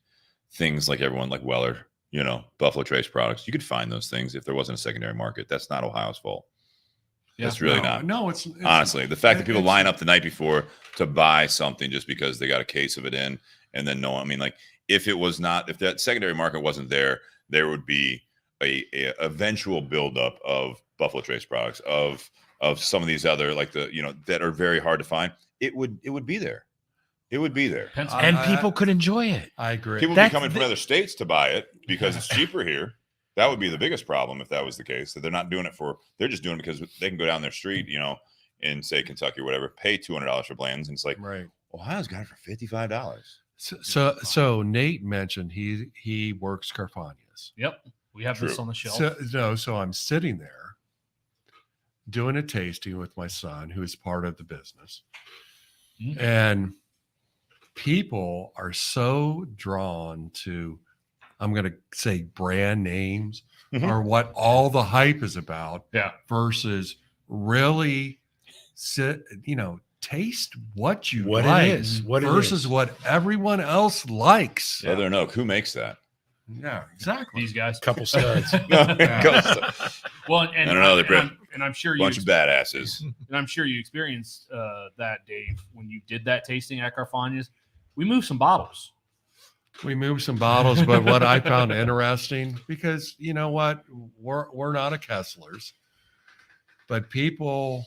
Speaker 1: things like everyone like Weller, Buffalo Trace products. You could find those things if there wasn't a secondary market. That's not Ohio's fault.
Speaker 2: Yeah.
Speaker 1: That's really not.
Speaker 3: No, it's
Speaker 1: Honestly, the fact that people line up the night before to buy something just because they got a case of it in, and then no, I mean, like if that secondary market wasn't there, there would be a eventual buildup of Buffalo Trace products, of some of these other like that are very hard to find. It would be there. It would be there.
Speaker 4: And people could enjoy it.
Speaker 3: I agree.
Speaker 1: People would be coming from other states to buy it because it's cheaper here. That would be the biggest problem if that was the case. That they're not doing it they're just doing it because they can go down their street, in say Kentucky or whatever, pay $200 for blends, and it's like,
Speaker 3: Right.
Speaker 1: Ohio's got it for $55.
Speaker 3: So Nate mentioned he works Carfagnas.
Speaker 2: Yep. We have this
Speaker 1: True.
Speaker 2: on the shelf.
Speaker 3: So I'm sitting there doing a tasting with my son, who is part of the business, and people are so drawn to, I'm going to say, brand names or what all the hype is about, versus really taste what you like versus what everyone else likes.
Speaker 1: Leather and Oak, who makes that?
Speaker 3: Yeah, exactly.
Speaker 2: These guys.
Speaker 4: Couple studs.
Speaker 2: Well, and
Speaker 1: I don't know.
Speaker 2: And I'm sure
Speaker 1: Bunch of badasses.
Speaker 2: And I'm sure you experienced that, Dave, when you did that tasting at Carfagnas. We moved some bottles.
Speaker 3: We moved some bottles, but what I found interesting, because you know what, we're not a Kessler's, but people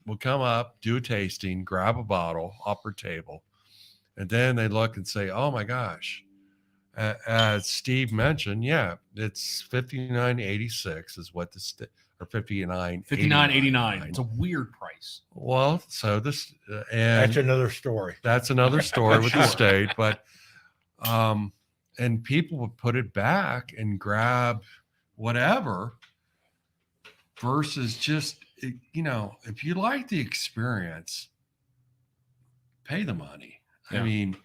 Speaker 3: will come up, do a tasting, grab a bottle off her table, and then they look and say, "Oh my gosh!" As Steve mentioned, it's $59.86 is what or
Speaker 2: $59.89. It's a weird price.
Speaker 3: Well, so this and
Speaker 4: That's another story.
Speaker 3: That's another story with the state, but and people would put it back and grab whatever versus just, if you like the experience, pay the money.
Speaker 2: Yeah.
Speaker 3: I mean,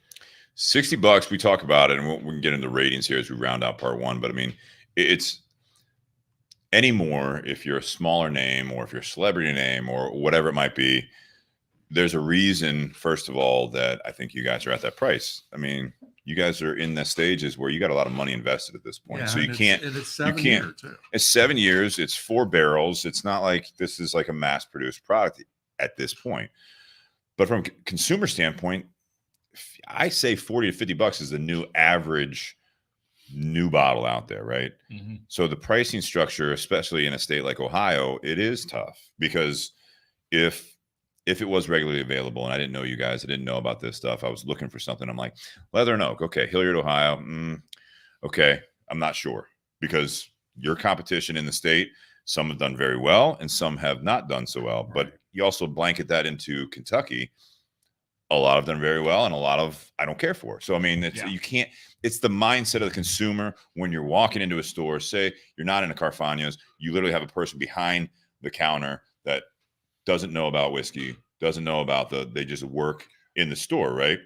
Speaker 1: $60. We talk about it, and we can get into ratings here as we round out part 1. But I mean, it's anymore. If you're a smaller name, or if you're a celebrity name, or whatever it might be, there's a reason, first of all, that I think you guys are at that price. I mean, you guys are in the stages where you got a lot of money invested at this point. So you can't.
Speaker 3: It's 7 years too.
Speaker 1: It's 7 years. It's 4 barrels. It's not like this is like a mass-produced product at this point. But from a consumer standpoint, I say $40 to $50 is the new average new bottle out there, right?
Speaker 2: Mm-hmm.
Speaker 1: So the pricing structure, especially in a state like Ohio, it is tough, because if it was regularly available, and I didn't know you guys, I didn't know about this stuff, I was looking for something. I'm like, Leather and Oak, okay, Hilliard, Ohio, okay, I'm not sure, because your competition in the state, some have done very well and some have not done so well.
Speaker 3: Right.
Speaker 1: But you also blanket that into Kentucky. A lot have done very well, and a lot of I don't care for. So I mean, you can't. It's the mindset of the consumer when you're walking into a store. Say you're not in a Carfagnas, you literally have a person behind the counter that doesn't know about whiskey, doesn't know about they just work in the store, right?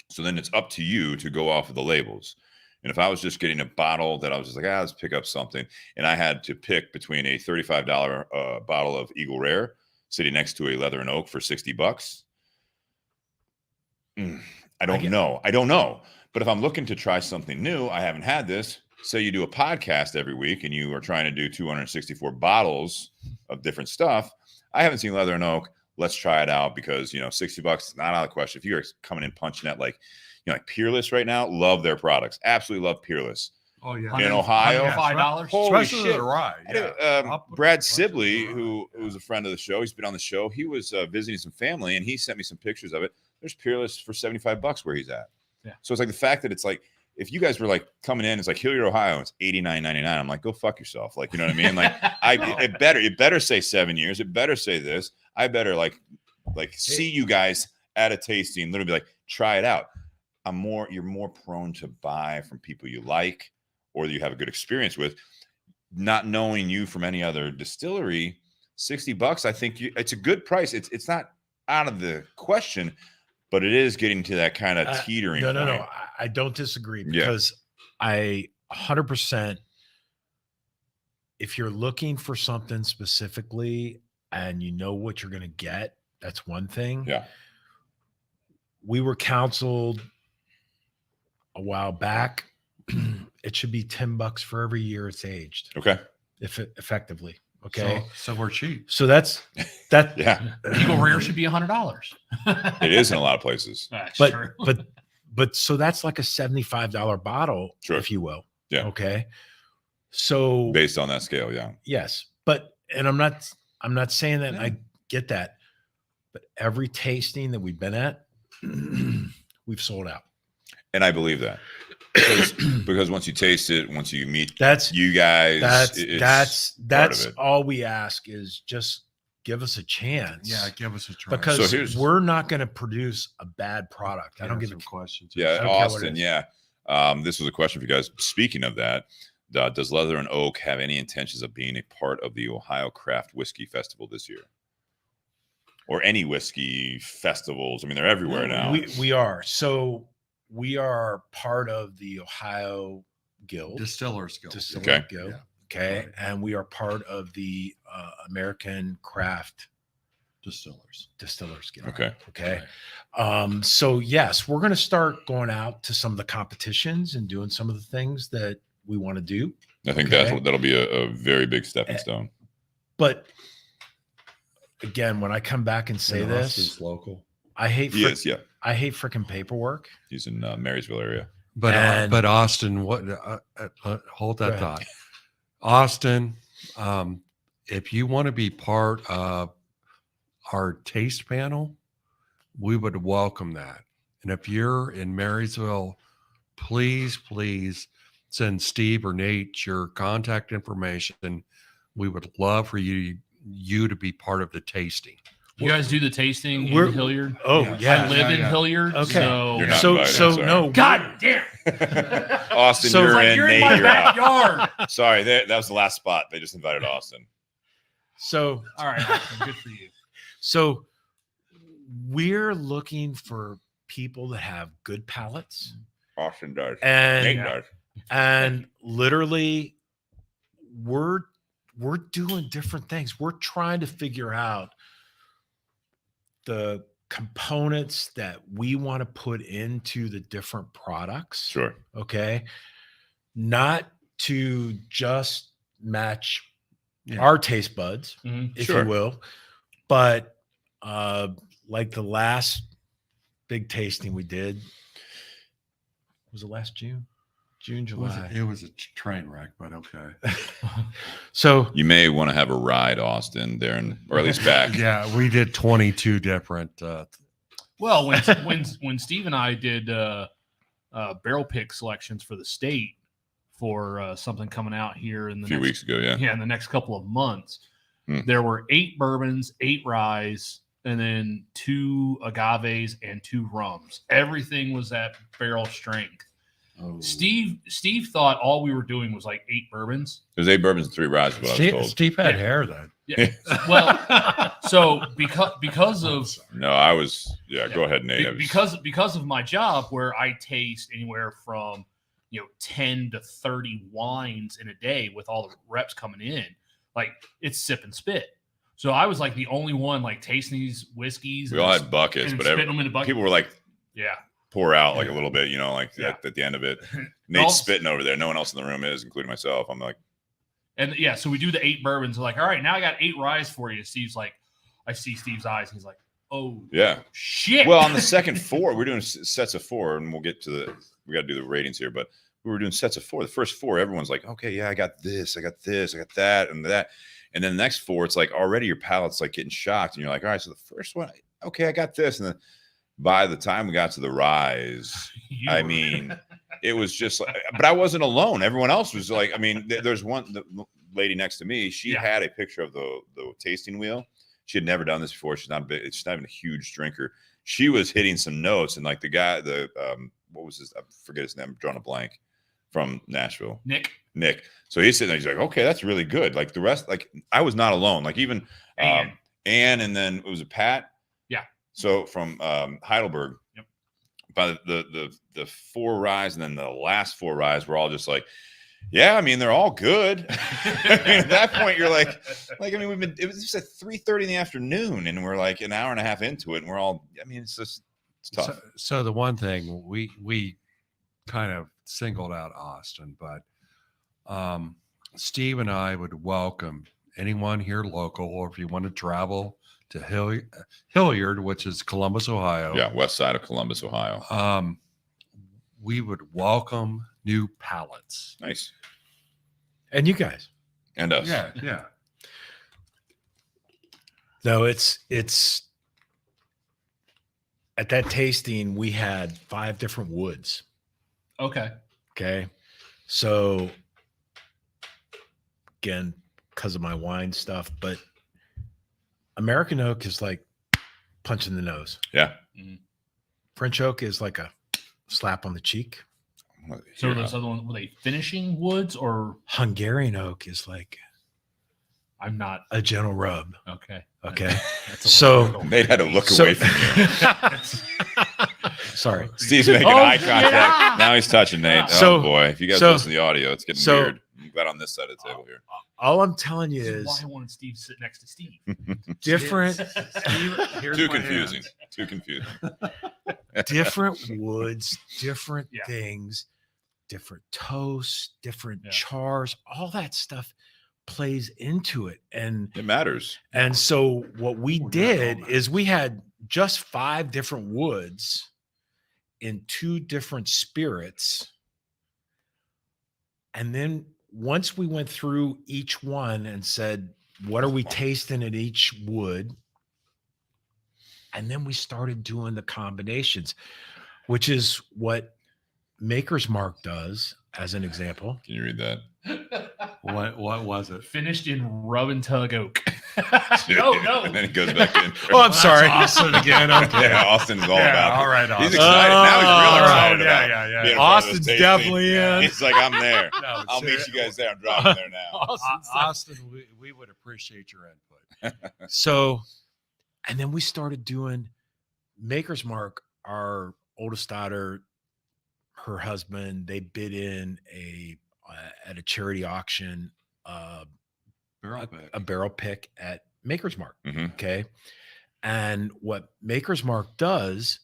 Speaker 1: So then it's up to you to go off of the labels. And if I was just getting a bottle that I was just like, let's pick up something, and I had to pick between a $35 bottle of Eagle Rare sitting next to a Leather and Oak for $60. I don't know. But if I'm looking to try something new, I haven't had this. Say you do a podcast every week and you are trying to do 264 bottles of different stuff. I haven't seen Leather and Oak. Let's try it out, because, $60 is not out of the question. If you're coming in punching at like Peerless right now, love their products. Absolutely love Peerless.
Speaker 3: Oh yeah.
Speaker 1: In Ohio,
Speaker 2: $5.
Speaker 1: Holy
Speaker 3: Especially
Speaker 1: shit.
Speaker 3: the rye. Yeah.
Speaker 1: Brad Sibley, who's a friend of the show, he's been on the show. He was visiting some family, and he sent me some pictures of it. There's Peerless for $75 where he's at.
Speaker 2: Yeah.
Speaker 1: So it's like the fact that it's like, if you guys were like coming in, it's like Hilliard, Ohio, it's $89.99. I'm like, go fuck yourself. Like, you know what I mean? Like, it better say 7 years. It better say this. I better like see you guys at a tasting, literally be like, try it out. You're more prone to buy from people you like or that you have a good experience with. Not knowing you from any other distillery, $60, I think it's a good price. It's not out of the question, but it is getting to that kind of teetering
Speaker 4: No,
Speaker 1: point.
Speaker 4: I don't disagree
Speaker 1: Yeah.
Speaker 4: because I 100%. If you're looking for something specifically and you know what you're going to get, that's one thing.
Speaker 1: Yeah.
Speaker 4: We were counseled a while back. It should be $10 for every year it's aged,
Speaker 1: Okay.
Speaker 4: effectively. Okay.
Speaker 3: So we're cheap.
Speaker 4: So that's that.
Speaker 1: Yeah.
Speaker 2: Eagle Rare should be $100.
Speaker 1: It is in a lot of places.
Speaker 2: That's
Speaker 4: But
Speaker 2: true.
Speaker 4: but so that's like a $75 bottle,
Speaker 1: Sure.
Speaker 4: if you will.
Speaker 1: Yeah.
Speaker 4: Okay. So
Speaker 1: Based on that scale, yeah.
Speaker 4: yes, and I'm not saying that I get that, but every tasting that we've been at, we've sold out.
Speaker 1: And I believe that. Because once you taste it, once you meet
Speaker 4: That's
Speaker 1: you guys,
Speaker 4: that's
Speaker 1: it.
Speaker 4: all we ask is just give us a chance.
Speaker 3: Yeah, give us a try.
Speaker 4: Because
Speaker 1: So here's-
Speaker 4: we're not going to produce a bad product. I don't give a
Speaker 3: questions.
Speaker 1: Yeah,
Speaker 4: Okay, what
Speaker 1: Austin.
Speaker 4: is?
Speaker 1: Yeah. This was a question for you guys. Speaking of that, does Leather and Oak have any intentions of being a part of the Ohio Craft Whiskey Festival this year? Or any whiskey festivals? I mean, they're everywhere now.
Speaker 4: We are. So we are part of the Ohio Guild.
Speaker 3: Distillers Guild.
Speaker 4: Distillery
Speaker 1: Okay.
Speaker 4: Guild.
Speaker 3: Yeah.
Speaker 4: Okay.
Speaker 3: Right.
Speaker 4: And we are part of the American Craft
Speaker 3: Distillers.
Speaker 4: Distillers Guild.
Speaker 1: Okay.
Speaker 4: Okay. So yes, we're going to start going out to some of the competitions and doing some of the things that we want to do.
Speaker 1: I think
Speaker 4: Okay.
Speaker 1: that'll be a very big stepping stone.
Speaker 4: But again, when I come back and say this,
Speaker 3: local.
Speaker 4: I hate
Speaker 1: He is, yeah.
Speaker 4: I hate freaking paperwork.
Speaker 1: He's in Marysville area.
Speaker 3: But Austin, what? Hold that
Speaker 4: ahead.
Speaker 3: thought, Austin. If you want to be part of our taste panel, we would welcome that. And if you're in Marysville, please send Steve or Nate your contact information. We would love for you to be part of the tasting.
Speaker 2: You guys do the tasting
Speaker 4: We're-
Speaker 2: in Hilliard?
Speaker 4: Oh
Speaker 3: Yeah.
Speaker 4: yeah.
Speaker 2: I live in
Speaker 3: yeah.
Speaker 2: Hilliard.
Speaker 4: Okay.
Speaker 2: So,
Speaker 1: You're not
Speaker 4: So
Speaker 1: invited,
Speaker 4: so
Speaker 1: sorry.
Speaker 4: no.
Speaker 2: God damn.
Speaker 1: Austin,
Speaker 4: So-
Speaker 1: you're
Speaker 2: Like,
Speaker 1: in.
Speaker 2: you're in
Speaker 1: Nate,
Speaker 2: my
Speaker 1: you're out.
Speaker 2: backyard.
Speaker 1: Sorry, that was the last spot. They just invited Austin.
Speaker 4: So
Speaker 2: All right. Austin, good for you.
Speaker 4: so we're looking for people that have good palates
Speaker 1: Austin does. Nate
Speaker 4: and
Speaker 1: does.
Speaker 4: and literally we're doing different things. We're trying to figure out the components that we want to put into the different products.
Speaker 1: Sure.
Speaker 4: Okay. Not to just match
Speaker 3: Yeah.
Speaker 4: our taste buds,
Speaker 2: Mhm.
Speaker 4: if
Speaker 1: Sure.
Speaker 4: you will, but like the last big tasting we did was it last June, July.
Speaker 3: It was a train wreck, but okay.
Speaker 4: So
Speaker 1: You may want to have a ride, Austin, there, or at least back.
Speaker 3: Yeah, we did 22 different.
Speaker 2: Well, when Steve and I did barrel pick selections for the state for something coming out here in the
Speaker 1: A few weeks ago, yeah.
Speaker 2: in the next couple of months,
Speaker 1: Hmm.
Speaker 2: there were 8 bourbons, 8 ryes, and then 2 agaves and 2 rums. Everything was at barrel strength.
Speaker 3: Oh.
Speaker 2: Steve thought all we were doing was like 8 bourbons.
Speaker 1: There's 8 bourbons and 3 rides, is what I was
Speaker 3: Steve,
Speaker 1: told.
Speaker 3: Steve had
Speaker 2: Yeah.
Speaker 3: hair then.
Speaker 2: Yeah. Well, so because of
Speaker 1: No, I was. Yeah, go ahead, Nate. I was-
Speaker 2: because of my job where I taste anywhere from 10 to 30 wines in a day with all the reps coming in, like it's sip and spit. So I was like the only one like tasting these whiskeys.
Speaker 1: we all had buckets,
Speaker 2: and
Speaker 1: but
Speaker 2: spitting them in a bucket.
Speaker 1: people were like,
Speaker 2: Yeah.
Speaker 1: pour out like a little bit, like
Speaker 2: Yeah.
Speaker 1: at the end of it.
Speaker 2: All-
Speaker 1: Nate's spitting over there. No one else in the room is, including myself. I'm like,
Speaker 2: And yeah, so we do the 8 bourbons. We're like, all right, now I got 8 ryes for you. Steve's like, I see Steve's eyes. He's like, oh
Speaker 1: yeah.
Speaker 2: shit.
Speaker 1: Well, on the second 4, we're doing sets of 4, and we'll get to we got to do the ratings here, but we were doing sets of 4. The first 4, everyone's like, okay, yeah, I got this, I got that, and that. And then the next 4, it's like already your palate's like getting shocked, and you're like, all right, so the first one, okay, I got this. And then by the time we got to the ryes,
Speaker 2: You
Speaker 1: I
Speaker 2: were-
Speaker 1: mean, it was just like, but I wasn't alone. Everyone else was like, I mean, there's the lady next to me. She
Speaker 2: Yeah.
Speaker 1: had a picture of the tasting wheel. She had never done this before. She's not even a huge drinker. She was hitting some notes, and like the guy, what was his? I forget his name. I'm drawing a blank. From Nashville, Nick. So he's sitting there. He's like, okay, that's really good. Like the rest, like I was not alone. Like even
Speaker 2: Ann.
Speaker 1: Ann, and then it was a Pat.
Speaker 2: Yeah.
Speaker 1: So from Heidelberg,
Speaker 2: Yep.
Speaker 1: by the 4 ryes and then the last 4 ryes, we're all just like, yeah, I mean, they're all good. I mean, at that point, you're like, I mean, it was just at 3:30 in the afternoon, and we're like an hour and a half into it, and we're all, I mean, it's tough.
Speaker 3: So the one thing we kind of singled out Austin, but Steve and I would welcome anyone here local, or if you want to travel to Hilliard, which is Columbus, Ohio.
Speaker 1: Yeah, west side of Columbus, Ohio.
Speaker 3: We would welcome new palates.
Speaker 1: Nice.
Speaker 4: And you guys.
Speaker 1: And us.
Speaker 3: Yeah.
Speaker 4: No, it's at that tasting, we had 5 different woods.
Speaker 2: Okay.
Speaker 4: Okay. So again, because of my wine stuff, but American oak is like punch in the nose.
Speaker 1: Yeah.
Speaker 4: French oak is like a slap on the cheek.
Speaker 2: So those other ones, were they finishing woods or?
Speaker 4: Hungarian oak is like
Speaker 2: I'm not.
Speaker 4: a gentle rub.
Speaker 2: Okay.
Speaker 4: Okay.
Speaker 2: That's a
Speaker 4: So-
Speaker 2: little-
Speaker 1: They had to look away from you.
Speaker 4: Sorry.
Speaker 1: Steve's making eye contact. Now he's touching Nate.
Speaker 4: So-
Speaker 1: Oh boy. If you guys
Speaker 4: so-
Speaker 1: listen to the audio, it's getting
Speaker 4: so-
Speaker 1: weird. I'm glad on this side of the table here.
Speaker 4: All I'm telling you
Speaker 2: This is
Speaker 4: is
Speaker 2: why I wanted Steve to sit next to Steve.
Speaker 4: different
Speaker 1: Too confusing. Too confusing.
Speaker 4: different woods, different
Speaker 2: Yeah.
Speaker 4: things, different toasts, different
Speaker 2: Yeah.
Speaker 4: chars, all that stuff plays into it.
Speaker 1: It matters.
Speaker 4: And so what we
Speaker 3: Oh, yeah,
Speaker 4: did
Speaker 3: all
Speaker 4: is we had just 5 different woods in 2 different spirits. And then once we went through each one and said, what are we tasting at each wood? And then we started doing the combinations, which is what Maker's Mark does, as an example.
Speaker 1: Can you read that?
Speaker 3: What was it?
Speaker 2: Finished in rub and tug oak. No.
Speaker 1: And then he goes back in.
Speaker 4: Oh, I'm sorry.
Speaker 3: Austin again. Okay.
Speaker 1: Yeah, Austin's all about it.
Speaker 3: All right.
Speaker 1: He's
Speaker 3: Austin.
Speaker 1: excited. Now he's real
Speaker 4: Oh,
Speaker 1: excited
Speaker 3: yeah,
Speaker 1: about
Speaker 3: yeah.
Speaker 1: being a part of this
Speaker 4: Austin's
Speaker 1: tasting.
Speaker 4: definitely in.
Speaker 1: He's like, I'm there.
Speaker 3: No,
Speaker 1: I'll meet
Speaker 3: seriously.
Speaker 1: you guys there. I'm driving there now.
Speaker 3: Austin, we would appreciate your input.
Speaker 4: So, and then we started doing Maker's Mark. Our oldest daughter, her husband, they bid in at a charity auction a barrel pick at Maker's Mark.
Speaker 1: Mhm.
Speaker 4: Okay. And what Maker's Mark does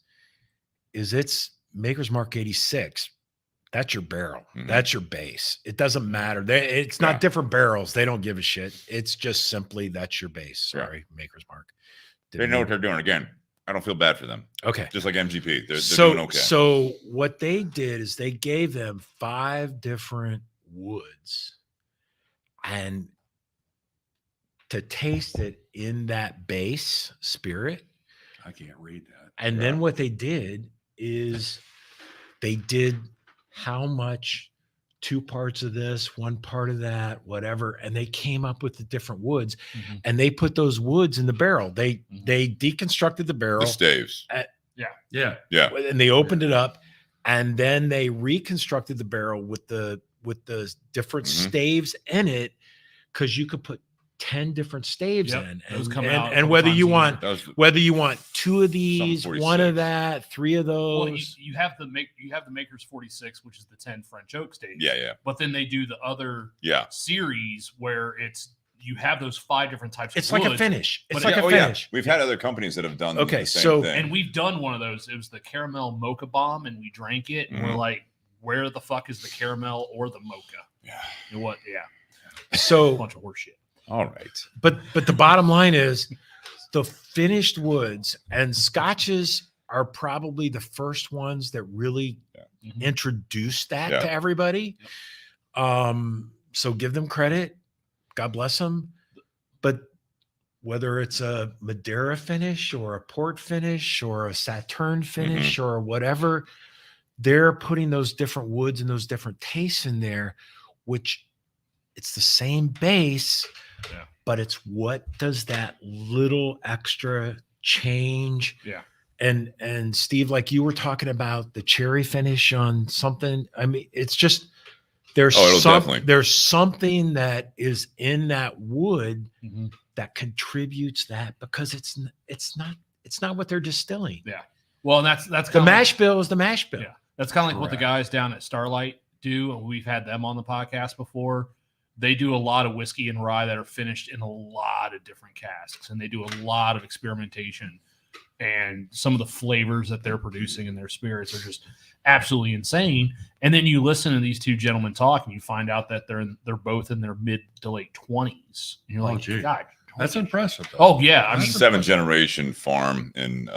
Speaker 4: is it's Maker's Mark 86. That's your barrel.
Speaker 1: Mhm.
Speaker 4: That's your base. It doesn't matter. It's
Speaker 1: Yeah.
Speaker 4: not different barrels. They don't give a shit. It's just simply that's your base.
Speaker 1: Yeah.
Speaker 4: Sorry, Maker's Mark.
Speaker 1: They know what they're doing. Again, I don't feel bad for them.
Speaker 4: Okay.
Speaker 1: Just like MGP. They're
Speaker 4: So
Speaker 1: doing okay.
Speaker 4: so what they did is they gave them 5 different woods and to taste it in that base spirit.
Speaker 3: I can't read that.
Speaker 4: And then what they did is they did how much 2 parts of this, 1 part of that, whatever, and they came up with the different woods
Speaker 2: Mhm.
Speaker 4: and they put those woods in the barrel. They
Speaker 2: Mhm.
Speaker 4: they deconstructed the barrel
Speaker 1: the staves.
Speaker 3: Yeah.
Speaker 1: Yeah.
Speaker 4: and they opened it up and then they reconstructed the barrel with the different
Speaker 1: Mhm.
Speaker 4: staves in it because you could put 10 different staves
Speaker 2: Yep,
Speaker 4: in
Speaker 2: those
Speaker 4: and,
Speaker 2: come
Speaker 4: and,
Speaker 2: out a
Speaker 4: and
Speaker 2: couple
Speaker 4: whether
Speaker 2: times
Speaker 4: you
Speaker 2: a year.
Speaker 4: want
Speaker 1: That was
Speaker 4: whether you want 2 of these, 1 of
Speaker 1: 46.
Speaker 4: that, 3 of those.
Speaker 2: Well, you have the Maker's 46, which is the 10 French oak stage.
Speaker 1: yeah.
Speaker 2: But then they do the other
Speaker 1: Yeah.
Speaker 2: series where you have those 5 different types
Speaker 4: It's
Speaker 2: of
Speaker 4: like a
Speaker 2: woods.
Speaker 4: finish. It's
Speaker 2: But
Speaker 4: like
Speaker 2: yeah,
Speaker 4: a
Speaker 1: Yeah.
Speaker 4: finish.
Speaker 1: We've had other companies that have done
Speaker 4: Okay,
Speaker 1: the same
Speaker 4: so-
Speaker 1: thing.
Speaker 2: And we've done one of those. It was the caramel mocha bomb, and we drank it, and we're
Speaker 1: Mhm.
Speaker 2: like, where the fuck is the caramel or the mocha?
Speaker 1: Yeah.
Speaker 2: You know what? Yeah. A
Speaker 4: So,
Speaker 2: bunch of horseshit.
Speaker 1: All right.
Speaker 4: but the bottom line is the finished woods and scotches are probably the first ones that really
Speaker 2: Mhm.
Speaker 4: introduced that
Speaker 1: Yeah.
Speaker 4: to everybody. So give them credit. God bless them. But whether it's a Madeira finish or a port finish or a Saturn finish or whatever, they're putting those different woods and those different tastes in there, which it's the same base,
Speaker 2: Yeah.
Speaker 4: but it's what does that little extra change?
Speaker 2: Yeah.
Speaker 4: And Steve, like you were talking about the cherry finish on something. I mean, it's just there's
Speaker 1: Oh, it'll definitely.
Speaker 4: there's something that is in that wood
Speaker 2: Mhm.
Speaker 4: that contributes that because it's not it's not what they're distilling.
Speaker 2: Yeah. Well, and that's
Speaker 4: The
Speaker 2: kinda
Speaker 4: mash bill is the mash bill.
Speaker 2: Yeah. That's kind of like what the
Speaker 3: Correct.
Speaker 2: guys down at Starlight do. And we've had them on the podcast before. They do a lot of whiskey and rye that are finished in a lot of different casks, and they do a lot of experimentation. And some of the flavors that they're producing in their spirits are just absolutely insane. And then you listen to these two gentlemen talk, and you find out that they're both in their mid to late 20s. And you're
Speaker 3: Oh,
Speaker 2: like,
Speaker 3: gee.
Speaker 2: God,
Speaker 3: That's impressive. Though.
Speaker 2: oh yeah, I mean,
Speaker 3: That's
Speaker 1: Seventh generation farm, and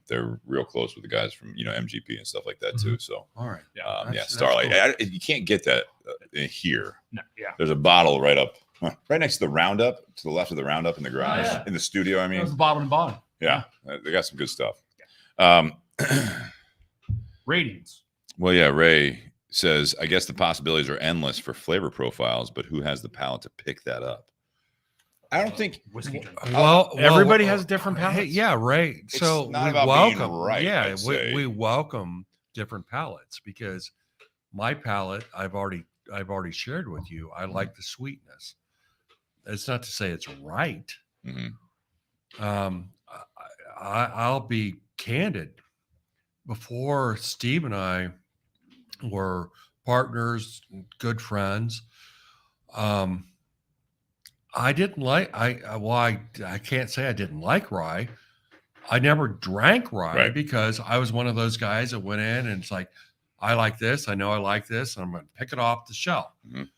Speaker 1: they're real close with the guys from MGP and stuff like that too. So
Speaker 3: all right.
Speaker 2: yeah,
Speaker 3: That's
Speaker 1: Starlight.
Speaker 3: cool.
Speaker 1: You can't get that here.
Speaker 2: no, yeah.
Speaker 1: There's a bottle right next to the Roundup, to the left of the Roundup in the garage,
Speaker 2: yeah.
Speaker 1: in the studio. I
Speaker 2: That was
Speaker 1: mean,
Speaker 2: the bottom and bottom.
Speaker 1: yeah, they got some good stuff.
Speaker 2: Ratings.
Speaker 1: Well, yeah, Ray says, I guess the possibilities are endless for flavor profiles, but who has the palate to pick that up? I don't think
Speaker 2: Whiskey drinker.
Speaker 3: Well,
Speaker 4: Everybody has different
Speaker 3: Hey,
Speaker 4: palates.
Speaker 3: yeah, right.
Speaker 1: It's
Speaker 3: So
Speaker 1: not
Speaker 3: we
Speaker 1: about being
Speaker 3: welcome,
Speaker 1: right,
Speaker 3: yeah,
Speaker 1: I'd say.
Speaker 3: we welcome different palates because my palate, I've already shared with you. I like the sweetness. It's not to say it's right.
Speaker 1: Mhm.
Speaker 3: I'll be candid. Before Steve and I were partners, good friends, I didn't like I can't say I didn't like rye. I never drank rye
Speaker 1: Right.
Speaker 3: because I was one of those guys that went in and it's like, I like this, I know I like this, and I'm gonna pick it off the shelf.
Speaker 1: Mhm.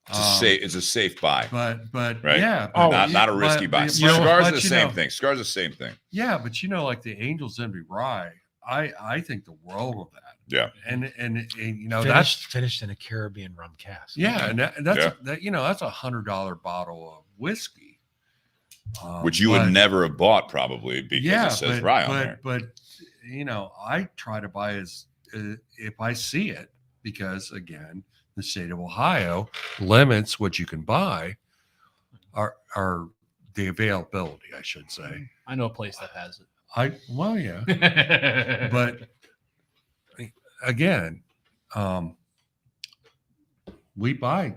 Speaker 1: It's a safe buy.
Speaker 3: But
Speaker 1: Right.
Speaker 3: yeah,
Speaker 4: Oh,
Speaker 1: not a risky buy.
Speaker 3: but, you know,
Speaker 1: Cigars are
Speaker 3: but,
Speaker 1: the
Speaker 3: you
Speaker 1: same
Speaker 3: know,
Speaker 1: thing. Cigars are the same thing.
Speaker 3: Yeah, but like the Angel's Envy rye, I think the world of that.
Speaker 1: Yeah.
Speaker 3: And you know that's
Speaker 4: finished in a Caribbean rum cask.
Speaker 3: yeah, and that's
Speaker 1: Yeah.
Speaker 3: that's $100 bottle of whiskey,
Speaker 1: Which you would never have bought probably because it says rye on there.
Speaker 3: But you know, I try to buy as if I see it because again, the state of Ohio limits what you can buy, are the availability, I should say.
Speaker 2: I know a place that has
Speaker 3: Yeah,
Speaker 2: it.
Speaker 3: but again, we buy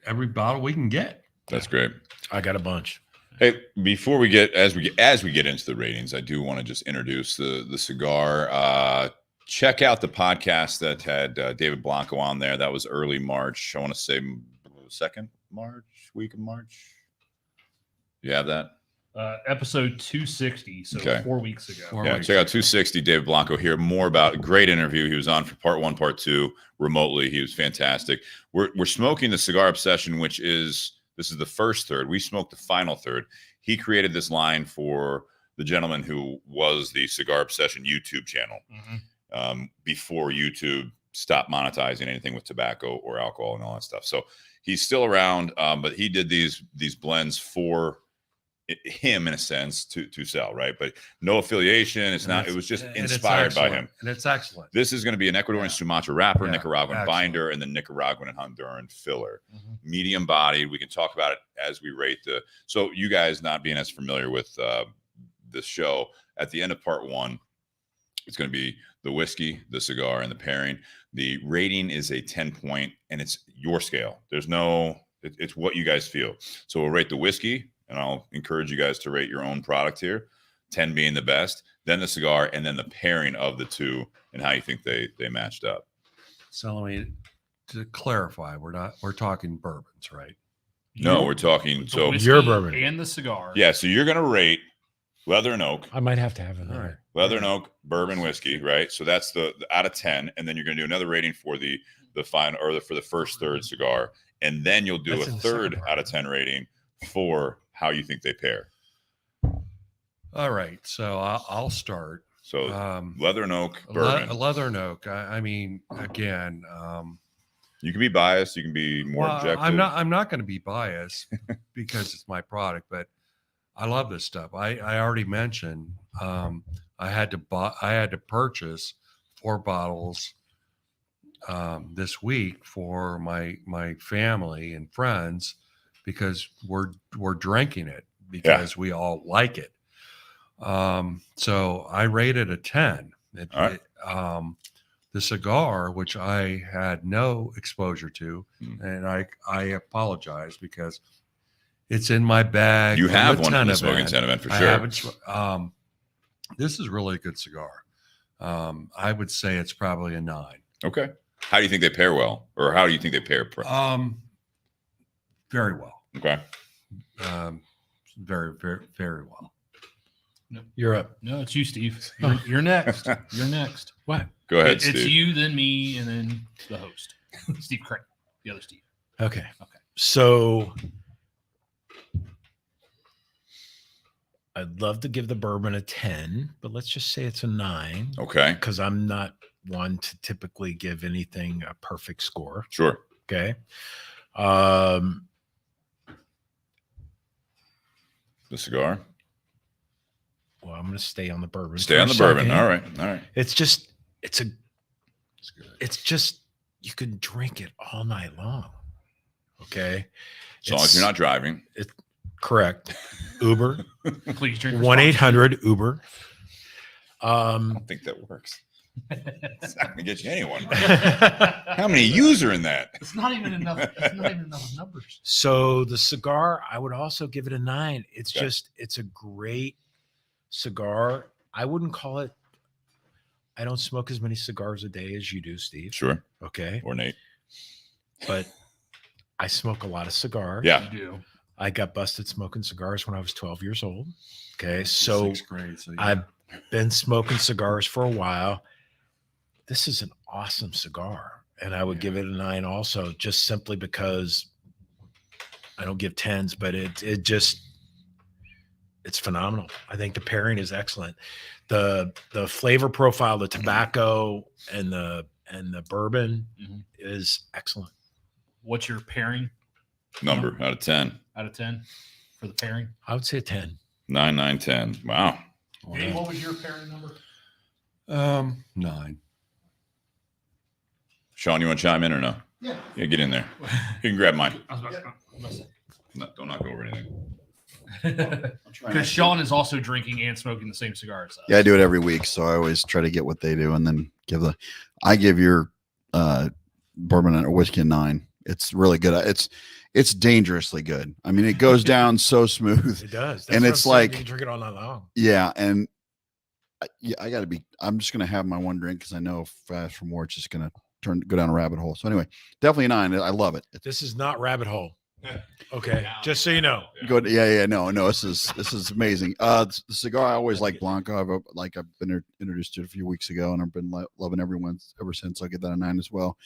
Speaker 3: every bottle we can get.
Speaker 1: That's great.
Speaker 4: I got a bunch.
Speaker 1: Hey, before we get as we get into the ratings, I do want to just introduce the cigar. Check out the podcast that had David Blanco on there. That was early March. I want to say week of March. You have that?
Speaker 2: Episode 260, so
Speaker 1: Okay.
Speaker 2: 4 weeks ago.
Speaker 1: Yeah, check out 260. David Blanco here. More about a great interview. He was on for part 1, part 2 remotely. He was fantastic. We're smoking the Cigar Obsession, which is the first third. We smoked the final third. He created this line for the gentleman who was the Cigar Obsession YouTube channel before YouTube stopped monetizing anything with tobacco or alcohol and all that stuff. So he's still around, but he did these blends for him in a sense to sell, right? But no affiliation. It was just inspired by him.
Speaker 3: And it's excellent.
Speaker 1: This is going to be a Ecuadorian Sumatra wrapper,
Speaker 3: Yeah,
Speaker 1: Nicaraguan
Speaker 3: excellent.
Speaker 1: binder, and the Nicaraguan and Honduran filler. Medium bodied. We can talk about it as we rate so you guys not being as familiar with this show, at the end of part 1, it's going to be the whiskey, the cigar, and the pairing. The rating is a 10-point, and it's your scale. There's it's what you guys feel. So we'll rate the whiskey, and I'll encourage you guys to rate your own product here, 10 being the best, then the cigar, and then the pairing of the two and how you think they matched up.
Speaker 3: So let me to clarify, we're talking bourbons, right?
Speaker 1: No, we're talking.
Speaker 2: The
Speaker 1: So
Speaker 2: whiskey
Speaker 4: your bourbon.
Speaker 2: and the cigar.
Speaker 1: yeah, so you're going to rate Leather and Oak,
Speaker 4: I might have to have it.
Speaker 3: All right.
Speaker 1: Leather and Oak bourbon whiskey, right? So that's the out of 10, and then you're going to do another rating for the final or for the first third cigar, and then you'll do
Speaker 4: That's
Speaker 1: a
Speaker 4: in the
Speaker 1: third
Speaker 4: second
Speaker 1: out of 10 rating for how you think they pair.
Speaker 3: All right. So I'll start.
Speaker 1: So
Speaker 3: Um,
Speaker 1: Leather and Oak bourbon.
Speaker 3: Leather and Oak. I mean, again,
Speaker 1: You can be biased. You can be more objective.
Speaker 3: I'm not going to be biased because it's my product, but I love this stuff. I already mentioned I had to purchase 4 bottles this week for my family and friends because we're drinking it because we all like it. So I rated a 10.
Speaker 1: All right.
Speaker 3: The cigar, which I had no exposure to, and I apologize because it's in my bag.
Speaker 1: You
Speaker 3: from
Speaker 1: have
Speaker 3: the
Speaker 1: one from the
Speaker 3: 10
Speaker 1: Smoking
Speaker 3: event.
Speaker 1: 10 event for
Speaker 3: I
Speaker 1: sure.
Speaker 3: haven't. This is really a good cigar. I would say it's probably a 9.
Speaker 1: Okay. How do you think they pair well, or how do you think they pair?
Speaker 3: Very well.
Speaker 1: Okay.
Speaker 3: Very, very, very well.
Speaker 4: You're up.
Speaker 2: No, it's you, Steve. You're next. You're next.
Speaker 4: What?
Speaker 1: Go ahead,
Speaker 2: It's
Speaker 1: Steve.
Speaker 2: you, then me, and then the host, Steve Crane, the other Steve.
Speaker 4: Okay.
Speaker 2: Okay.
Speaker 4: So I'd love to give the bourbon a 10, but let's just say it's a 9
Speaker 1: Okay.
Speaker 4: because I'm not one to typically give anything a perfect score.
Speaker 1: Sure.
Speaker 4: Okay.
Speaker 1: The cigar.
Speaker 4: Well, I'm going to stay on the bourbon.
Speaker 1: Stay
Speaker 4: for
Speaker 1: on
Speaker 4: a
Speaker 1: the bourbon.
Speaker 4: second.
Speaker 1: All right. All right.
Speaker 4: It's just,
Speaker 3: It's good.
Speaker 4: it's just, you can drink it all night long. Okay.
Speaker 1: As long as you're not driving.
Speaker 4: Correct. Uber,
Speaker 2: Please drink.
Speaker 4: 1-800-Uber.
Speaker 1: I don't think that works. It's not going to get you anyone. How many use are in that?
Speaker 2: It's not even enough. It's not even enough numbers.
Speaker 4: So the cigar, I would also give it a 9. It's
Speaker 1: Okay.
Speaker 4: just, it's a great cigar. I wouldn't call it, I don't smoke as many cigars a day as you do, Steve.
Speaker 1: Sure.
Speaker 4: Okay.
Speaker 1: Or Nate.
Speaker 4: But I smoke a lot of cigars.
Speaker 1: Yeah.
Speaker 2: You do.
Speaker 4: I got busted smoking cigars when I was 12 years old. Okay. So
Speaker 3: 6th grade. So yeah.
Speaker 4: I've been smoking cigars for a while. This is an awesome cigar. And I would give it a 9 also, just simply because I don't give 10s, but it just, it's phenomenal. I think the pairing is excellent. The flavor profile, the tobacco and the bourbon
Speaker 2: Mhm.
Speaker 4: is excellent.
Speaker 2: What's your pairing
Speaker 1: Number out of 10.
Speaker 2: out of 10 for the pairing?
Speaker 4: I would say a 10.
Speaker 1: 9, 9, 10. Wow.
Speaker 2: Dave, what was your pairing number?
Speaker 3: 9.
Speaker 1: Sean, you want to chime in or no?
Speaker 2: Yeah.
Speaker 1: Yeah, get in there. You can grab mine.
Speaker 2: I was about to say.
Speaker 1: No, don't knock over anything.
Speaker 2: Because Sean is also drinking and smoking the same cigar as us.
Speaker 5: Yeah, I do it every week, so I always try to get what they do, and then I give your bourbon or whiskey a 9. It's really good. It's dangerously good. I mean, it goes down so smooth.
Speaker 4: It does.
Speaker 5: And
Speaker 4: what
Speaker 5: it's
Speaker 4: I'm saying.
Speaker 5: like-
Speaker 4: You can drink it all night long.
Speaker 5: Yeah, and I got to be. I'm just gonna have my one drink because I know fast from more it's just gonna go down a rabbit hole. So anyway, definitely a 9. I love it.
Speaker 4: This is not rabbit hole. Okay, just so you know.
Speaker 5: Good. Yeah. No. This is amazing. The cigar I always like Blanco. I've been introduced to it a few weeks ago, and I've been loving everyone ever since. I'll give that a 9 as well.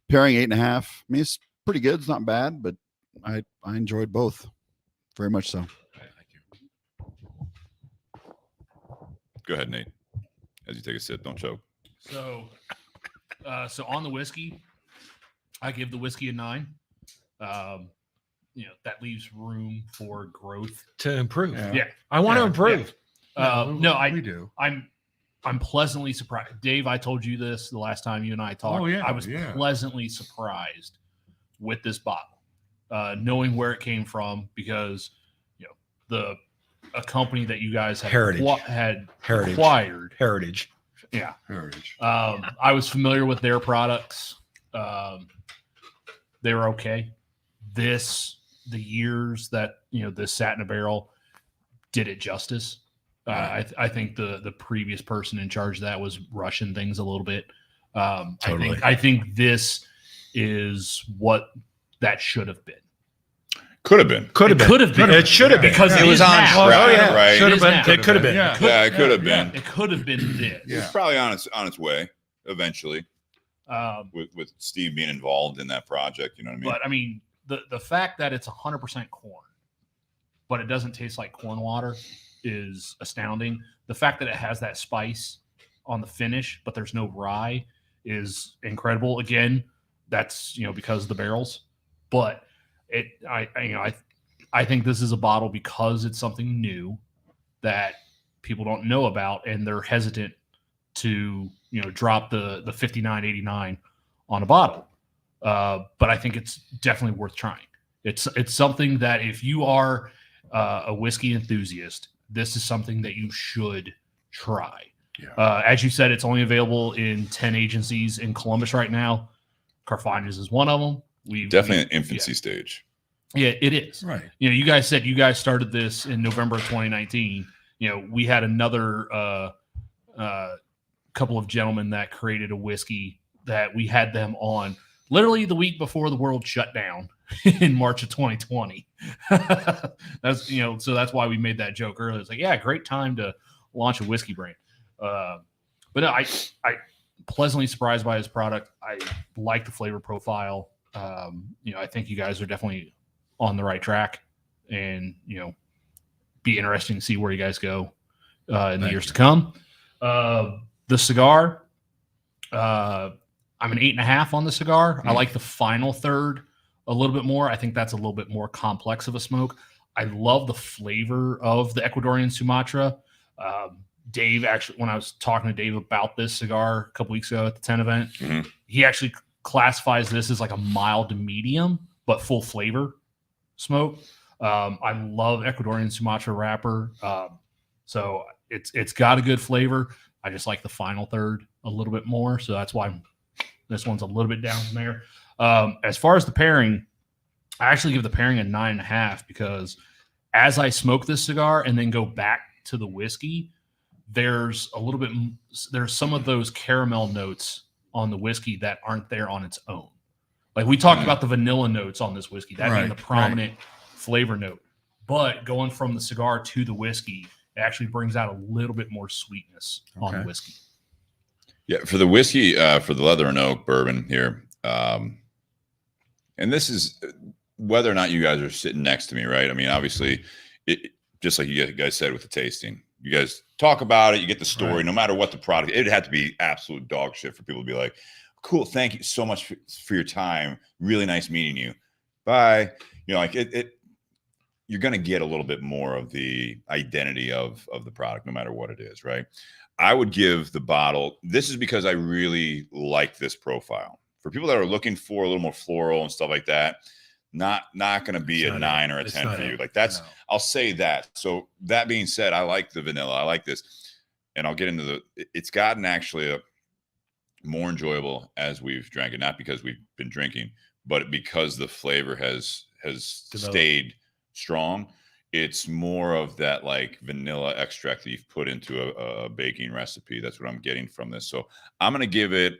Speaker 5: Pairing 8.5. I mean, it's pretty good. It's not bad, but I enjoyed both very much so.
Speaker 3: Thank you.
Speaker 1: Go ahead, Nate. As you take a sip, don't choke.
Speaker 2: So on the whiskey, I give the whiskey a 9. That leaves room for growth.
Speaker 4: To improve.
Speaker 2: Yeah.
Speaker 4: I want to
Speaker 3: Yeah,
Speaker 4: improve.
Speaker 3: we do.
Speaker 2: I'm pleasantly surprised. Dave, I told you this the last time you and I talked.
Speaker 3: Oh, yeah,
Speaker 2: I was
Speaker 3: yeah.
Speaker 2: pleasantly surprised with this bottle, knowing where it came from, because a company that you guys had
Speaker 4: Heritage.
Speaker 2: had
Speaker 4: Heritage.
Speaker 2: acquired.
Speaker 4: Heritage.
Speaker 2: Yeah.
Speaker 3: Heritage.
Speaker 2: I was familiar with their products. They were okay. The years that this sat in a barrel did it justice. I think the previous person in charge of that was rushing things a little bit.
Speaker 4: Totally.
Speaker 2: I think this is what that should have been.
Speaker 1: Could have been.
Speaker 2: It could have been.
Speaker 4: It should have been.
Speaker 2: Because
Speaker 1: It
Speaker 2: it
Speaker 1: was
Speaker 2: is
Speaker 1: on
Speaker 2: now.
Speaker 1: track,
Speaker 4: Oh, yeah.
Speaker 1: right?
Speaker 4: Should have
Speaker 2: It is
Speaker 4: been.
Speaker 2: now.
Speaker 4: It could have been.
Speaker 3: Yeah.
Speaker 1: Yeah, it could have been.
Speaker 2: It could have been this.
Speaker 1: It's probably on its way eventually
Speaker 2: Um,
Speaker 1: with Steve being involved in that project. You know what I mean?
Speaker 2: But I mean, the fact that it's 100% corn, but it doesn't taste like corn water is astounding. The fact that it has that spice on the finish, but there's no rye, is incredible. Again, that's because of the barrels. But I think this is a bottle because it's something new that people don't know about, and they're hesitant to drop the $59.89 on a bottle. But I think it's definitely worth trying. It's something that if you are a whiskey enthusiast, this is something that you should try.
Speaker 3: Yeah.
Speaker 2: As you said, it's only available in 10 agencies in Columbus right now. Carfagnas is one of them.
Speaker 1: Definitely an infancy stage.
Speaker 2: Yeah, it is.
Speaker 3: Right.
Speaker 2: You guys said you guys started this in November of 2019, we had another couple of gentlemen that created a whiskey that we had them on literally the week before the world shut down in March of 2020. That's, so that's why we made that joke earlier. It's like, yeah, great time to launch a whiskey brand. But no, I pleasantly surprised by his product. I like the flavor profile. I think you guys are definitely on the right track, and be interesting to see where you guys go in the years to come. The cigar, I'm an 8.5 on the cigar. I like the final third a little bit more. I think that's a little bit more complex of a smoke. I love the flavor of the Ecuadorian Sumatra. Dave, actually, when I was talking to Dave about this cigar a couple weeks ago at the 10 event, he actually classifies this as like a mild to medium, but full flavor smoke. I love Ecuadorian Sumatra wrapper. So it's got a good flavor. I just like the final third a little bit more. So that's why this one's a little bit down from there. As far as the pairing, I actually give the pairing a 9.5 because as I smoke this cigar and then go back to the whiskey, there's some of those caramel notes on the whiskey that aren't there on its own. Like we talked about the vanilla notes on this whiskey, that being the prominent flavor note. But going from the cigar to the whiskey, it actually brings out a little bit more sweetness on the whiskey.
Speaker 1: Yeah, for the whiskey, for the Leather and Oak bourbon here, and this is whether or not you guys are sitting next to me, right? I mean, obviously, just like you guys said with the tasting, you guys talk about it, you get the story, no matter what the product, it had to be absolute dog shit for people to be like, cool, thank you so much for your time. Really nice meeting you. Bye. Like you're going to get a little bit more of the identity of the product, no matter what it is, right? I would give the bottle, this is because I really like this profile. For people that are looking for a little more floral and stuff like that, not going to be a 9 or a 10 for you. Like that's, I'll say that. So that being said, I like the vanilla. I like this. And I'll get into it's gotten actually a more enjoyable as we've drank it, not because we've been drinking, but because the flavor has stayed strong. It's more of that like vanilla extract that you've put into a baking recipe. That's what I'm getting from this. So I'm going to give it,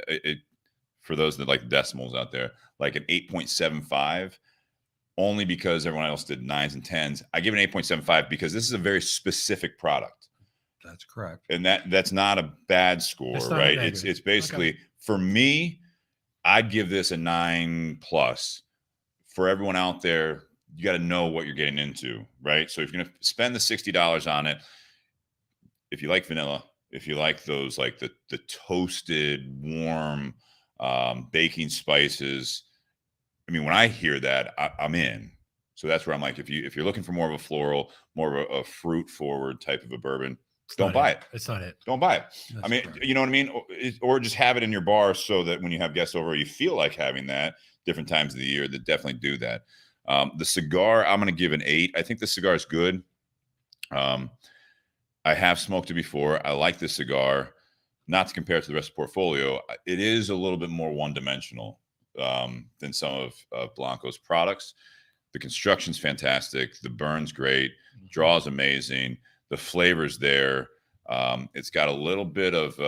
Speaker 1: for those that like decimals out there, like an 8.75, only because everyone else did 9s and 10s. I give it an 8.75 because this is a very specific product.
Speaker 3: That's correct.
Speaker 1: And that's not a bad score, right? It's basically, for me, I'd give this a 9+. For everyone out there, you got to know what you're getting into, right? So if you're going to spend the $60 on it, if you like vanilla, if you like those, like the toasted, warm baking spices, I mean, when I hear that, I'm in. So that's where I'm like, if you're looking for more of a floral, more of a fruit forward type of a bourbon, don't buy it.
Speaker 4: It's not it.
Speaker 1: Don't buy it.
Speaker 4: That's
Speaker 1: I mean,
Speaker 4: correct.
Speaker 1: you know what I mean? Or just have it in your bar so that when you have guests over, you feel like having that different times of the year. That definitely do that. The cigar, I'm going to give an 8. I think the cigar is good. I have smoked it before. I like this cigar. Not to compare it to the rest of the portfolio, it is a little bit more one-dimensional than some of Blanco's products. The construction's fantastic. The burn's great. Draw's amazing. The flavor's there. It's got a little bit of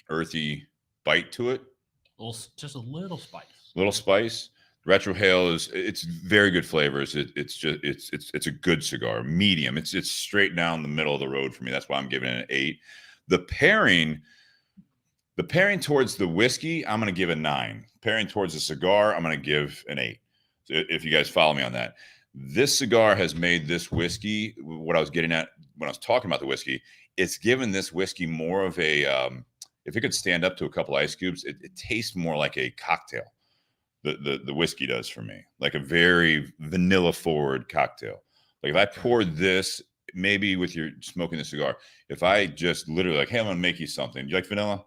Speaker 1: earthy bite to it.
Speaker 2: Just a little spice.
Speaker 1: Little spice. Retrohale it's very good flavors. It's a good cigar, medium. It's straight down the middle of the road for me. That's why I'm giving it an 8. The pairing towards the whiskey, I'm going to give a 9. Pairing towards the cigar, I'm going to give an 8. So if you guys follow me on that, this cigar has made this whiskey. What I was getting at when I was talking about the whiskey, it's given this whiskey more of a. If it could stand up to a couple ice cubes, it tastes more like a cocktail. The whiskey does for me, like a very vanilla forward cocktail. Like if I poured this, maybe with your smoking the cigar, if I just literally like, hey, I'm gonna make you something. You like vanilla?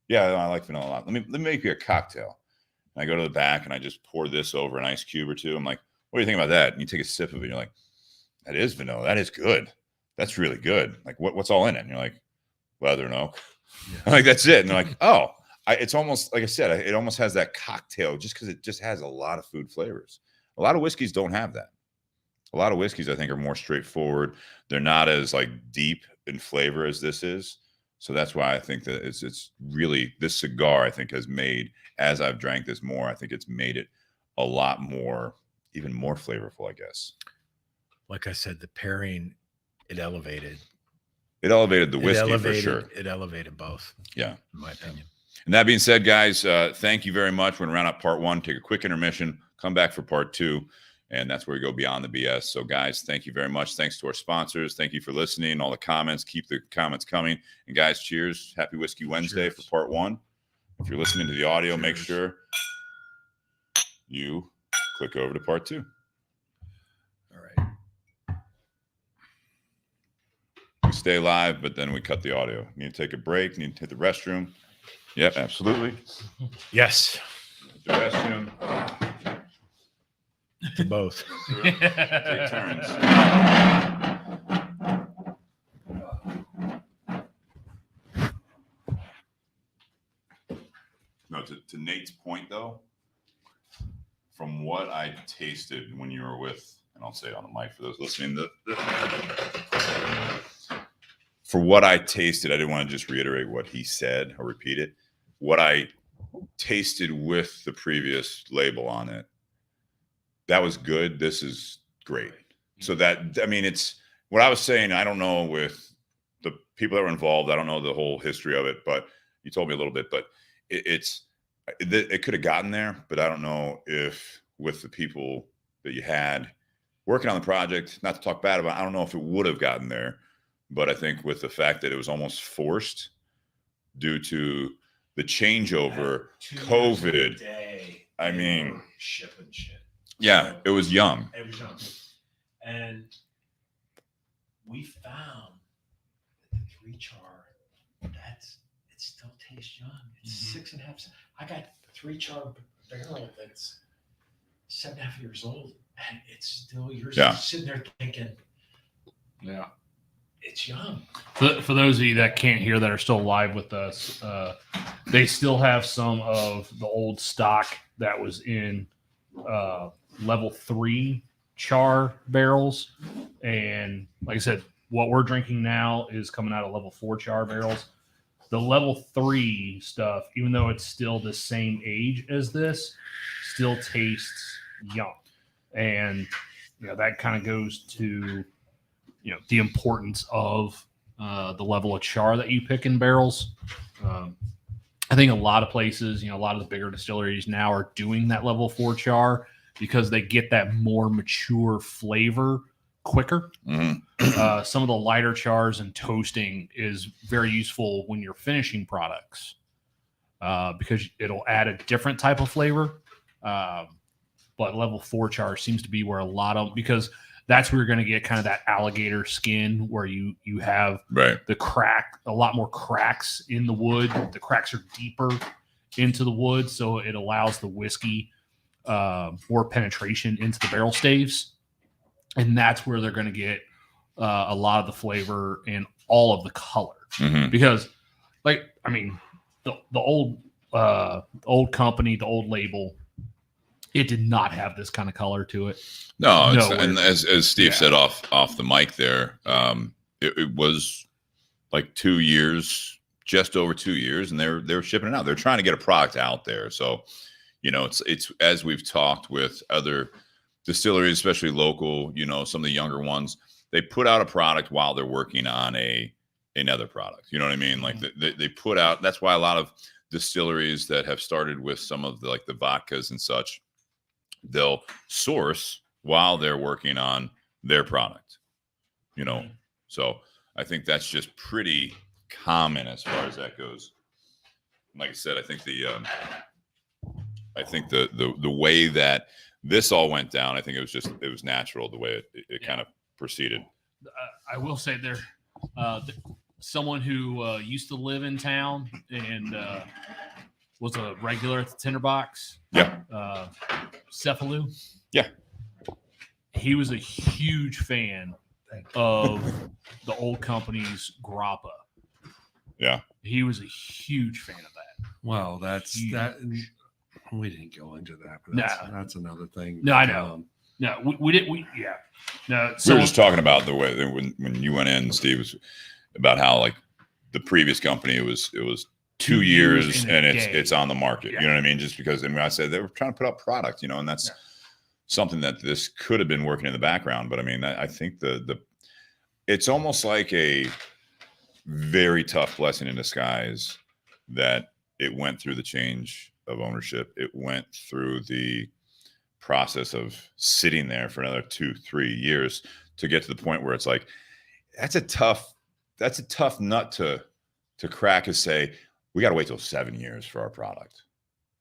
Speaker 1: Yeah, I like vanilla a lot. Let me make you a cocktail. And I go to the back and I just pour this over an ice cube or two. I'm like, what do you think about that? And you take a sip of it. And you're like, that is vanilla. That is good. That's really good. Like what's all in it? And you're like, Leather and Oak. Yeah. Like that's it. And they're like, oh. It's almost, like I said, it almost has that cocktail just because it just has a lot of food flavors. A lot of whiskeys don't have that. A lot of whiskeys, I think, are more straightforward. They're not as like deep in flavor as this is. So that's why I think that it's really, this cigar, I think, has made, as I've drank this more, I think it's made it a lot more, even more flavorful, I guess.
Speaker 4: Like I said, the pairing, it elevated.
Speaker 1: It elevated the whiskey for sure.
Speaker 4: It elevated both.
Speaker 1: Yeah.
Speaker 4: In my opinion.
Speaker 1: And that being said, guys, thank you very much. We're going to round up part 1, take a quick intermission, come back for part 2. And that's where we go beyond the BS. So, guys, thank you very much. Thanks to our sponsors. Thank you for listening. All the comments. Keep the comments coming. And, guys, cheers. Happy Whiskey Wednesday for part 1. If you're listening to the audio, make sure you click over to part 2.
Speaker 4: All right.
Speaker 1: We stay live, but then we cut the audio. Need to take a break. Need to hit the restroom. Yep, absolutely.
Speaker 4: Yes.
Speaker 1: The restroom.
Speaker 4: To both.
Speaker 1: Take turns. No, to Nate's point, though, from what I tasted when you were with, and I'll say it on the mic for those listening, for what I tasted, I didn't want to just reiterate what he said or repeat it. What I tasted with the previous label on it, that was good. This is great. So that, I mean, it's what I was saying. I don't know with the people that were involved. I don't know the whole history of it, but you told me a little bit, but it could have gotten there, but I don't know if with the people that you had working on the project, not to talk bad about, I don't know if it would have gotten there, but I think with the fact that it was almost forced due to the changeover, COVID, I mean,
Speaker 4: shipping shit.
Speaker 1: Yeah, it was young.
Speaker 4: It was young. And we found that the 3 char, it still tastes young. It's 6.5. I got 3 char barrel that's 7.5 years old, and it's still, you're sitting there thinking,
Speaker 2: yeah,
Speaker 4: it's young.
Speaker 2: For those of you that can't hear that are still live with us, they still have some of the old stock that was in level 3 char barrels, and like I said, what we're drinking now is coming out of level 4 char barrels. The level 3 stuff, even though it's still the same age as this, still tastes young, and that kind of goes to the importance of the level of char that you pick in barrels. I think a lot of places, a lot of the bigger distilleries now are doing that level 4 char because they get that more mature flavor quicker.
Speaker 1: Mm-hmm.
Speaker 2: Some of the lighter chars and toasting is very useful when you're finishing products because it'll add a different type of flavor. But level 4 char seems to be where a lot of, because that's where you're going to get kind of that alligator skin where you have the crack, a lot more cracks in the wood. The cracks are deeper into the wood, so it allows the whiskey more penetration into the barrel staves. And that's where they're going to get a lot of the flavor and all of the color.
Speaker 1: Mm-hmm.
Speaker 2: Because, the old company, the old label, it did not have this kind of color to it.
Speaker 1: No, and as Steve said off the mic there, it was like 2 years, just over 2 years, and they're shipping it out. They're trying to get a product out there. So, it's as we've talked with other distilleries, especially local, some of the younger ones, they put out a product while they're working on another product. You know what I mean? Like they put out. That's why a lot of distilleries that have started with some of the vodkas and such, they'll source while they're working on their product, So I think that's just pretty common as far as that goes. Like I said, I think the way that this all went down, I think it was natural the way it kind of proceeded.
Speaker 2: I will say there, someone who used to live in town and was a regular at the Tinderbox.
Speaker 1: Yeah.
Speaker 2: Cephalou.
Speaker 1: Yeah.
Speaker 2: He was a huge fan of the old company's grappa.
Speaker 1: Yeah.
Speaker 2: He was a huge fan of that.
Speaker 3: Well, that's
Speaker 2: huge.
Speaker 3: that. We didn't go into that, but that's another thing.
Speaker 2: No, I know. No, we didn't. Yeah. No.
Speaker 1: We
Speaker 2: So
Speaker 1: were just talking about the way that when you went in, Steve, was about how like the previous company it was 2 years
Speaker 2: in a
Speaker 1: and
Speaker 2: day.
Speaker 1: it's on the market.
Speaker 2: Yeah.
Speaker 1: You know what I mean? Just because, and I said they were trying to put up product, and that's something that this could have been working in the background. But I mean, I think the it's almost like a very tough blessing in disguise that it went through the change of ownership. It went through the process of sitting there for another 2-3 years to get to the point where it's like, that's a tough nut to crack, is say, we got to wait till 7 years for our product.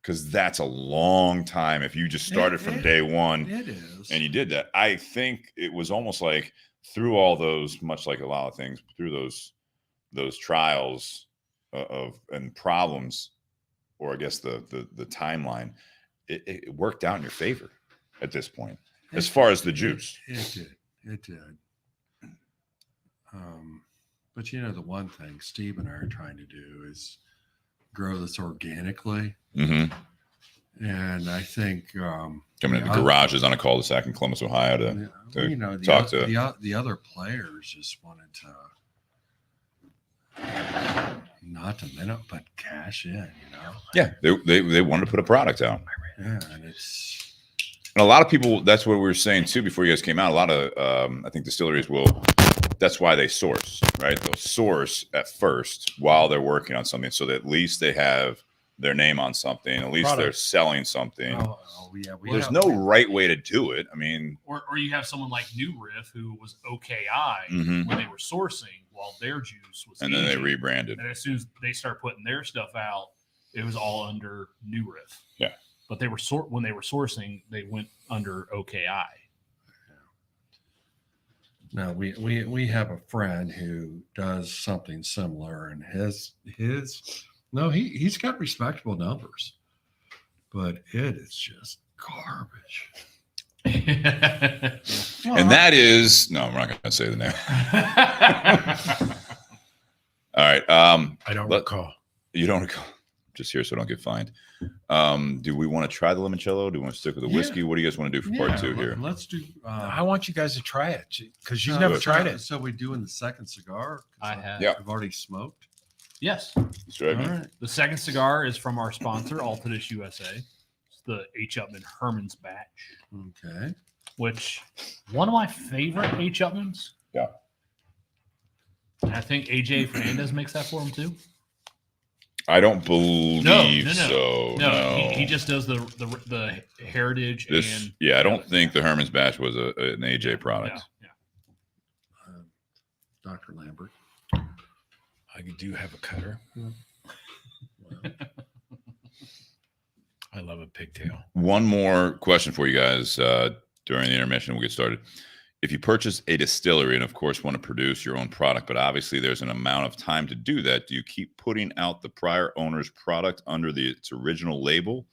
Speaker 1: Because that's a long time. If you just started from day one
Speaker 3: It is.
Speaker 1: and you did that, I think it was almost like through all those, much like a lot of things, through those trials of and problems, or I guess the timeline, it worked out in your favor at this point, as far as the juice.
Speaker 3: It did. But the one thing Steve and I are trying to do is grow this organically.
Speaker 1: Mm-hmm.
Speaker 3: And I think
Speaker 1: Coming in the garages on a cul-de-sac in Columbus, Ohio to talk to
Speaker 3: the other players just wanted to not to minute but cash in,
Speaker 1: Yeah, they wanted to put a product out.
Speaker 3: Yeah,
Speaker 1: and a lot of people, that's what we were saying too before you guys came out. A lot of I think distilleries that's why they source, right? They'll source at first while they're working on something, so that at least they have their name on something. At least they're selling something.
Speaker 3: Yeah.
Speaker 1: There's no right way to do it. I mean,
Speaker 2: or you have someone like New Riff who was OKI when they were sourcing while their juice was,
Speaker 1: and then they rebranded.
Speaker 2: And as soon as they start putting their stuff out, it was all under New Riff.
Speaker 1: Yeah,
Speaker 2: but they were when they were sourcing, they went under OKI.
Speaker 3: Now we have a friend who does something similar, and he's got respectable numbers, but it is just garbage.
Speaker 1: And that is I'm not going to say the name. All right.
Speaker 4: I don't recall.
Speaker 1: You don't recall. Just here so I don't get fined. Do we want to try the limoncello? Do we want to stick with the whiskey? What do you guys want to do for part 2 here?
Speaker 3: Let's do.
Speaker 4: I want you guys to try it because you've never tried it.
Speaker 3: So we doing the second cigar?
Speaker 2: I have.
Speaker 1: Yeah.
Speaker 3: I've already smoked.
Speaker 2: Yes.
Speaker 1: That's right.
Speaker 3: All right.
Speaker 2: The second cigar is from our sponsor, Altadis USA. It's the H. Upman Herman's batch.
Speaker 3: Okay.
Speaker 2: Which one of my favorite H. Upmans.
Speaker 1: Yeah.
Speaker 2: And I think AJ Fernandez makes that for him too.
Speaker 1: I don't believe so.
Speaker 2: No. He just does the heritage and
Speaker 1: I don't think the Herman's Batch was an AJ product.
Speaker 2: Yeah.
Speaker 3: Dr. Lambert.
Speaker 4: I do have a cutter. I love a pigtail.
Speaker 1: One more question for you guys during the intermission. We'll get started. If you purchase a distillery and, of course, want to produce your own product, but obviously there's an amount of time to do that, do you keep putting out the prior owner's product under its original label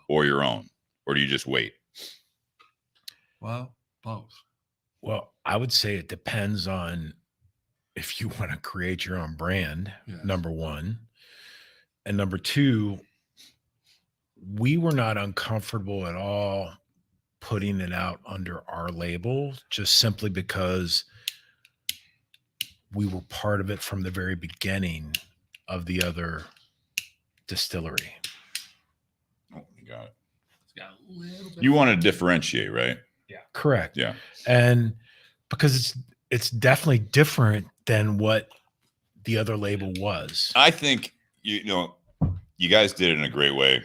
Speaker 1: or your own? Or do you just wait?
Speaker 3: Well, both.
Speaker 4: Well, I would say it depends on if you want to create your own brand, number one. And number two, we were not uncomfortable at all putting it out under our label, just simply because we were part of it from the very beginning of the other distillery.
Speaker 1: Oh, you got it.
Speaker 2: It's got a little bit.
Speaker 1: You want to differentiate, right?
Speaker 2: Yeah.
Speaker 4: Correct.
Speaker 1: Yeah.
Speaker 4: And because it's definitely different than what the other label was.
Speaker 1: I think, you guys did it in a great way.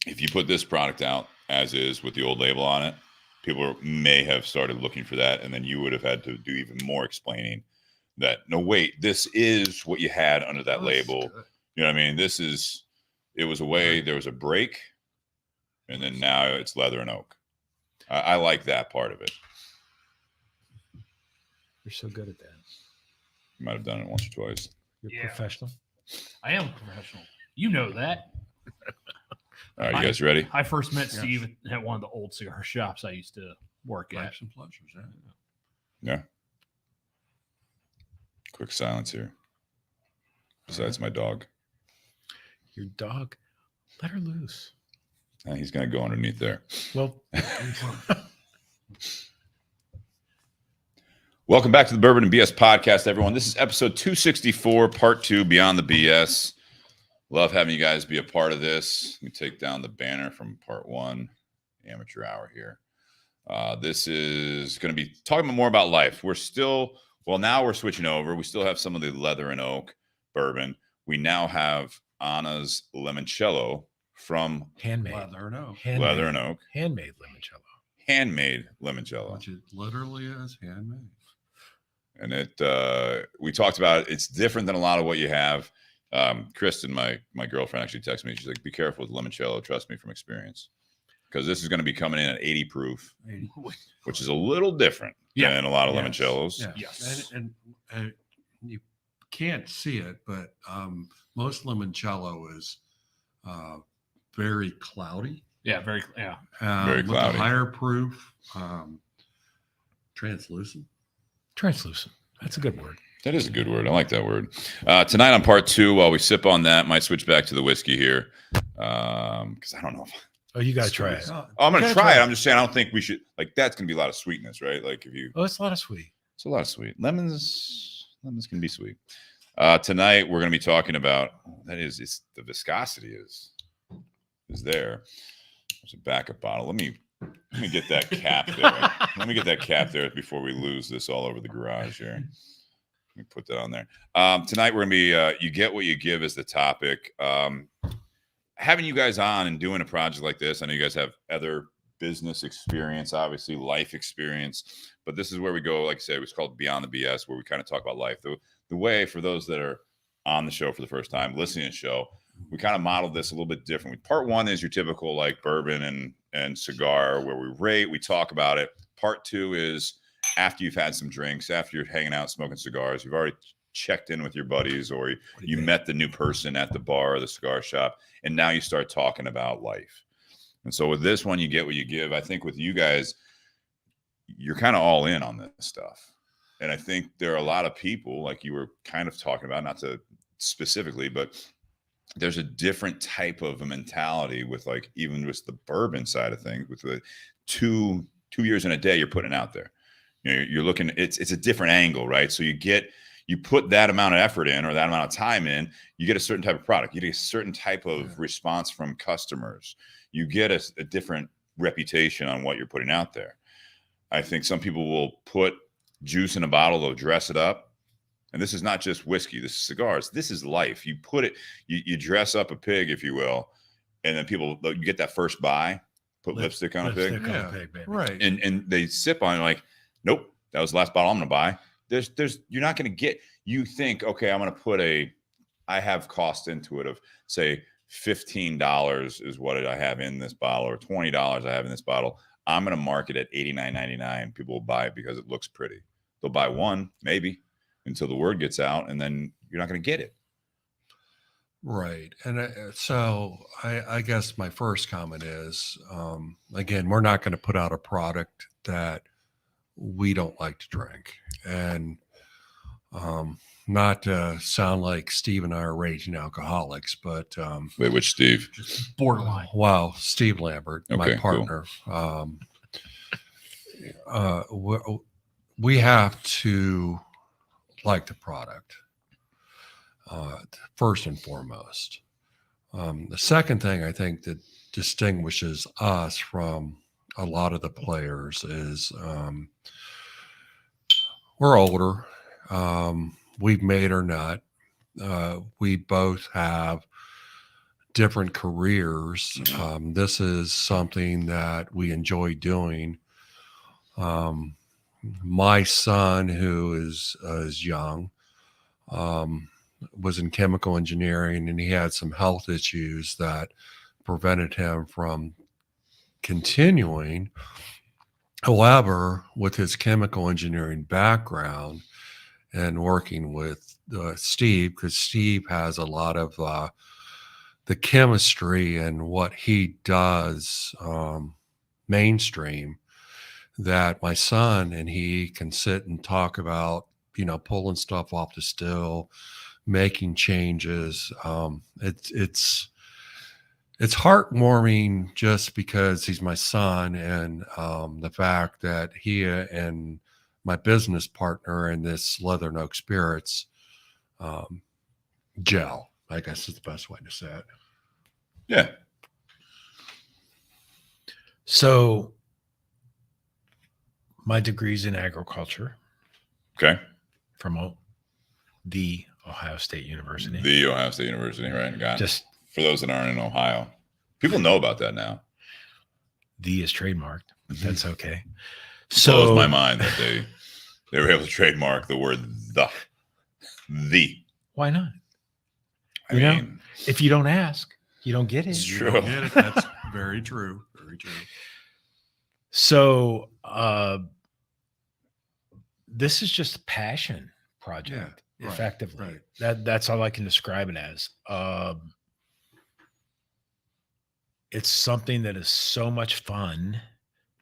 Speaker 1: If you put this product out as is with the old label on it, people may have started looking for that, and then you would have had to do even more explaining that, no, wait, this is what you had under that label.
Speaker 3: Good.
Speaker 1: You know what I mean? It was a way, there was a break, and then now it's leather and oak. I like that part of it.
Speaker 4: You're so good at that.
Speaker 1: You might have done it once or twice.
Speaker 4: You're professional.
Speaker 2: I am a professional. You know that.
Speaker 1: All right, you guys ready?
Speaker 2: I first met Steve at one of the old cigar shops I used to work at.
Speaker 3: Some pleasures,
Speaker 1: Yeah. Quick silence here. Besides my dog.
Speaker 4: Your dog, let her loose.
Speaker 1: He's going to go underneath there.
Speaker 4: Well,
Speaker 1: Welcome back to the Bourbon and BS podcast, everyone. This is episode 264, part 2, Beyond the BS. Love having you guys be a part of this. Let me take down the banner from part 1, amateur hour here. This is going to be talking more about life. Now we're switching over. We still have some of the Leather and Oak bourbon. We now have Anna's Limoncello from
Speaker 4: Handmade.
Speaker 3: Leather and Oak.
Speaker 1: Leather and Oak.
Speaker 4: Handmade limoncello.
Speaker 1: Handmade limoncello.
Speaker 3: Which it literally is handmade.
Speaker 1: And we talked about it. It's different than a lot of what you have. Kristen, my girlfriend, actually texted me. She's like, be careful with limoncello. Trust me from experience. Because this is going to be coming in at 80 proof,
Speaker 3: 80.
Speaker 1: which is a little different than a lot of limoncellos.
Speaker 3: Yes.
Speaker 2: Yes.
Speaker 3: And you can't see it, but most limoncello is very cloudy.
Speaker 2: Yeah, very yeah.
Speaker 1: Very
Speaker 3: with
Speaker 1: cloudy.
Speaker 3: a higher proof, translucent.
Speaker 4: Translucent. That's a good word.
Speaker 1: That is a good word. I like that word. Tonight on part 2, while we sip on that, might switch back to the whiskey here. Because I don't know.
Speaker 4: Oh, you got to try it.
Speaker 1: I'm going to
Speaker 4: gotta
Speaker 1: try
Speaker 4: try
Speaker 1: it.
Speaker 4: it.
Speaker 1: I'm just saying, I don't think we should, like, that's going to be a lot of sweetness, right? Like, if you,
Speaker 4: Oh, it's a lot of sweet.
Speaker 1: it's a lot of sweet. Lemons can be sweet. Tonight, we're going to be talking about, it's the viscosity is there. There's a backup bottle. Let me get that cap there. Let me get that cap there before we lose this all over the garage here. Let me put that on there. Tonight we're gonna be you get what you give is the topic. Having you guys on and doing a project like this, I know you guys have other business experience, obviously life experience, but this is where we go. Like I said, it was called Beyond the BS, where we kind of talk about life. The way for those that are on the show for the first time, listening to the show, we kind of modeled this a little bit different. Part 1 is your typical like bourbon and cigar, where we rate, we talk about it. Part 2 is after you've had some drinks, after you're hanging out smoking cigars, you've already checked in with your buddies, or you met the new person at the bar or the cigar shop, and now you start talking about life. And so with this one, you get what you give. I think with you guys, you're kind of all in on this stuff. And I think there are a lot of people, like you were kind of talking about, not to specifically, but there's a different type of a mentality with, like, even just the bourbon side of things, with the two years in a day you're putting it out there. You know, you're looking, it's a different angle, right? So you put that amount of effort in, or that amount of time in, you get a certain type of product. You get a certain type of response from customers. You get a different reputation on what you're putting out there. I think some people will put juice in a bottle, they'll dress it up. And this is not just whiskey. This is cigars. This is life. You put it, you dress up a pig, if you will, and then you get that first buy, put lipstick on a pig.
Speaker 4: Lipstick on a pig, baby.
Speaker 3: Right.
Speaker 1: And they sip on it like, nope, that was the last bottle I'm going to buy. You're not going to get, you think, okay, I'm going to put I have cost into it of, say, $15 is what I have in this bottle, or $20 I have in this bottle. I'm going to mark it at $89.99. People will buy it because it looks pretty. They'll buy one, maybe, until the word gets out, and then you're not going to get it.
Speaker 3: Right. And so I guess my first comment is, again, we're not going to put out a product that we don't like to drink. And not to sound like Steve and I are raging alcoholics, but
Speaker 1: Wait, which Steve?
Speaker 2: Just borderline.
Speaker 3: wow, Steve Lambert, my
Speaker 1: Okay, cool.
Speaker 3: partner. We have to like the product first and foremost. The second thing I think that distinguishes us from a lot of the players is we're older. We've made or not. We both have different careers. This is something that we enjoy doing. My son, who is young, was in chemical engineering, and he had some health issues that prevented him from continuing. However, with his chemical engineering background and working with Steve, because Steve has a lot of the chemistry and what he does mainstream, that my son and he can sit and talk about, pulling stuff off the still, making changes. it's heartwarming just because he's my son, and the fact that he and my business partner in this Leather and Oak Spirits gel, I guess is the best way to say it.
Speaker 1: Yeah.
Speaker 4: So my degree's in agriculture
Speaker 1: Okay.
Speaker 4: from the Ohio State University.
Speaker 1: The Ohio State University, right? Got it.
Speaker 4: Just
Speaker 1: For those that aren't in Ohio, people know about that now.
Speaker 4: the is trademarked. But that's okay.
Speaker 1: Blows
Speaker 4: So
Speaker 1: my mind that they were able to trademark the word the.
Speaker 4: why not?
Speaker 1: I
Speaker 4: You know?
Speaker 1: mean,
Speaker 4: If you don't ask, you don't get it.
Speaker 1: It's
Speaker 3: You
Speaker 1: true.
Speaker 3: don't get it. That's very true. Very true.
Speaker 4: So this is just a passion project,
Speaker 3: Yeah, right,
Speaker 4: effectively.
Speaker 3: right.
Speaker 4: That's all I can describe it as. It's something that is so much fun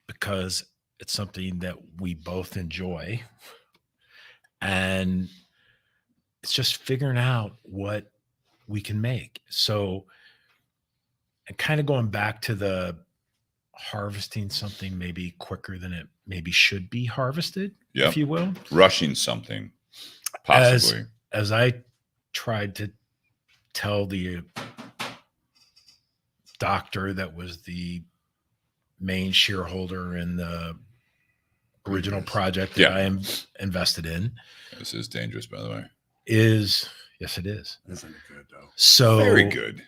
Speaker 4: because it's something that we both enjoy. And it's just figuring out what we can make. So, and kind of going back to the harvesting something maybe quicker than it maybe should be harvested,
Speaker 1: Yep.
Speaker 4: if you will.
Speaker 1: rushing something, possibly.
Speaker 4: As I tried to tell the doctor that was the main shareholder in the original project that
Speaker 1: Yeah.
Speaker 4: I am invested in,
Speaker 1: This is dangerous, by the way.
Speaker 4: is yes, it is.
Speaker 3: Isn't it good though?
Speaker 4: So
Speaker 1: Very good.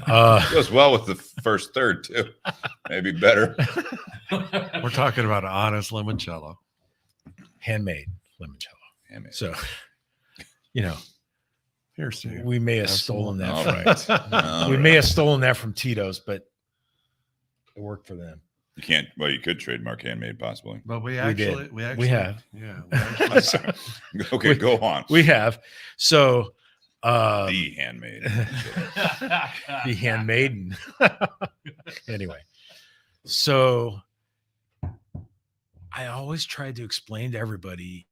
Speaker 1: Goes well with the first third too. Maybe better.
Speaker 3: We're talking about honest limoncello.
Speaker 4: handmade limoncello.
Speaker 1: Handmade.
Speaker 4: So, you know,
Speaker 3: Here's to you.
Speaker 4: we may have
Speaker 3: That's the
Speaker 4: stolen
Speaker 3: one.
Speaker 4: that.
Speaker 1: All
Speaker 4: from,
Speaker 1: right. All
Speaker 4: we
Speaker 1: right.
Speaker 4: may have stolen that from Tito's, but it worked for them.
Speaker 1: You can't. Well, you could trademark handmade, possibly.
Speaker 3: But we
Speaker 4: did.
Speaker 3: actually,
Speaker 4: We
Speaker 3: actually,
Speaker 4: have.
Speaker 3: Yeah. We actually,
Speaker 4: Sorry.
Speaker 1: Okay, go on.
Speaker 4: We have. So,
Speaker 1: The handmade.
Speaker 4: the handmaiden. Anyway, so I always tried to explain to everybody,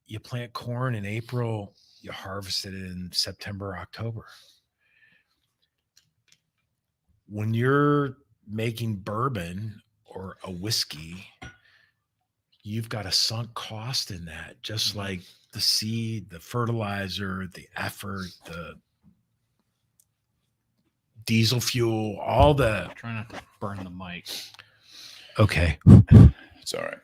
Speaker 4: you plant corn in April, you harvest it in September, October. When you're making bourbon or a whiskey, you've got a sunk cost in that, just like the seed, the fertilizer, the effort, the diesel fuel, all the.
Speaker 2: Try not to burn the mic.
Speaker 4: Okay.
Speaker 1: It's all right.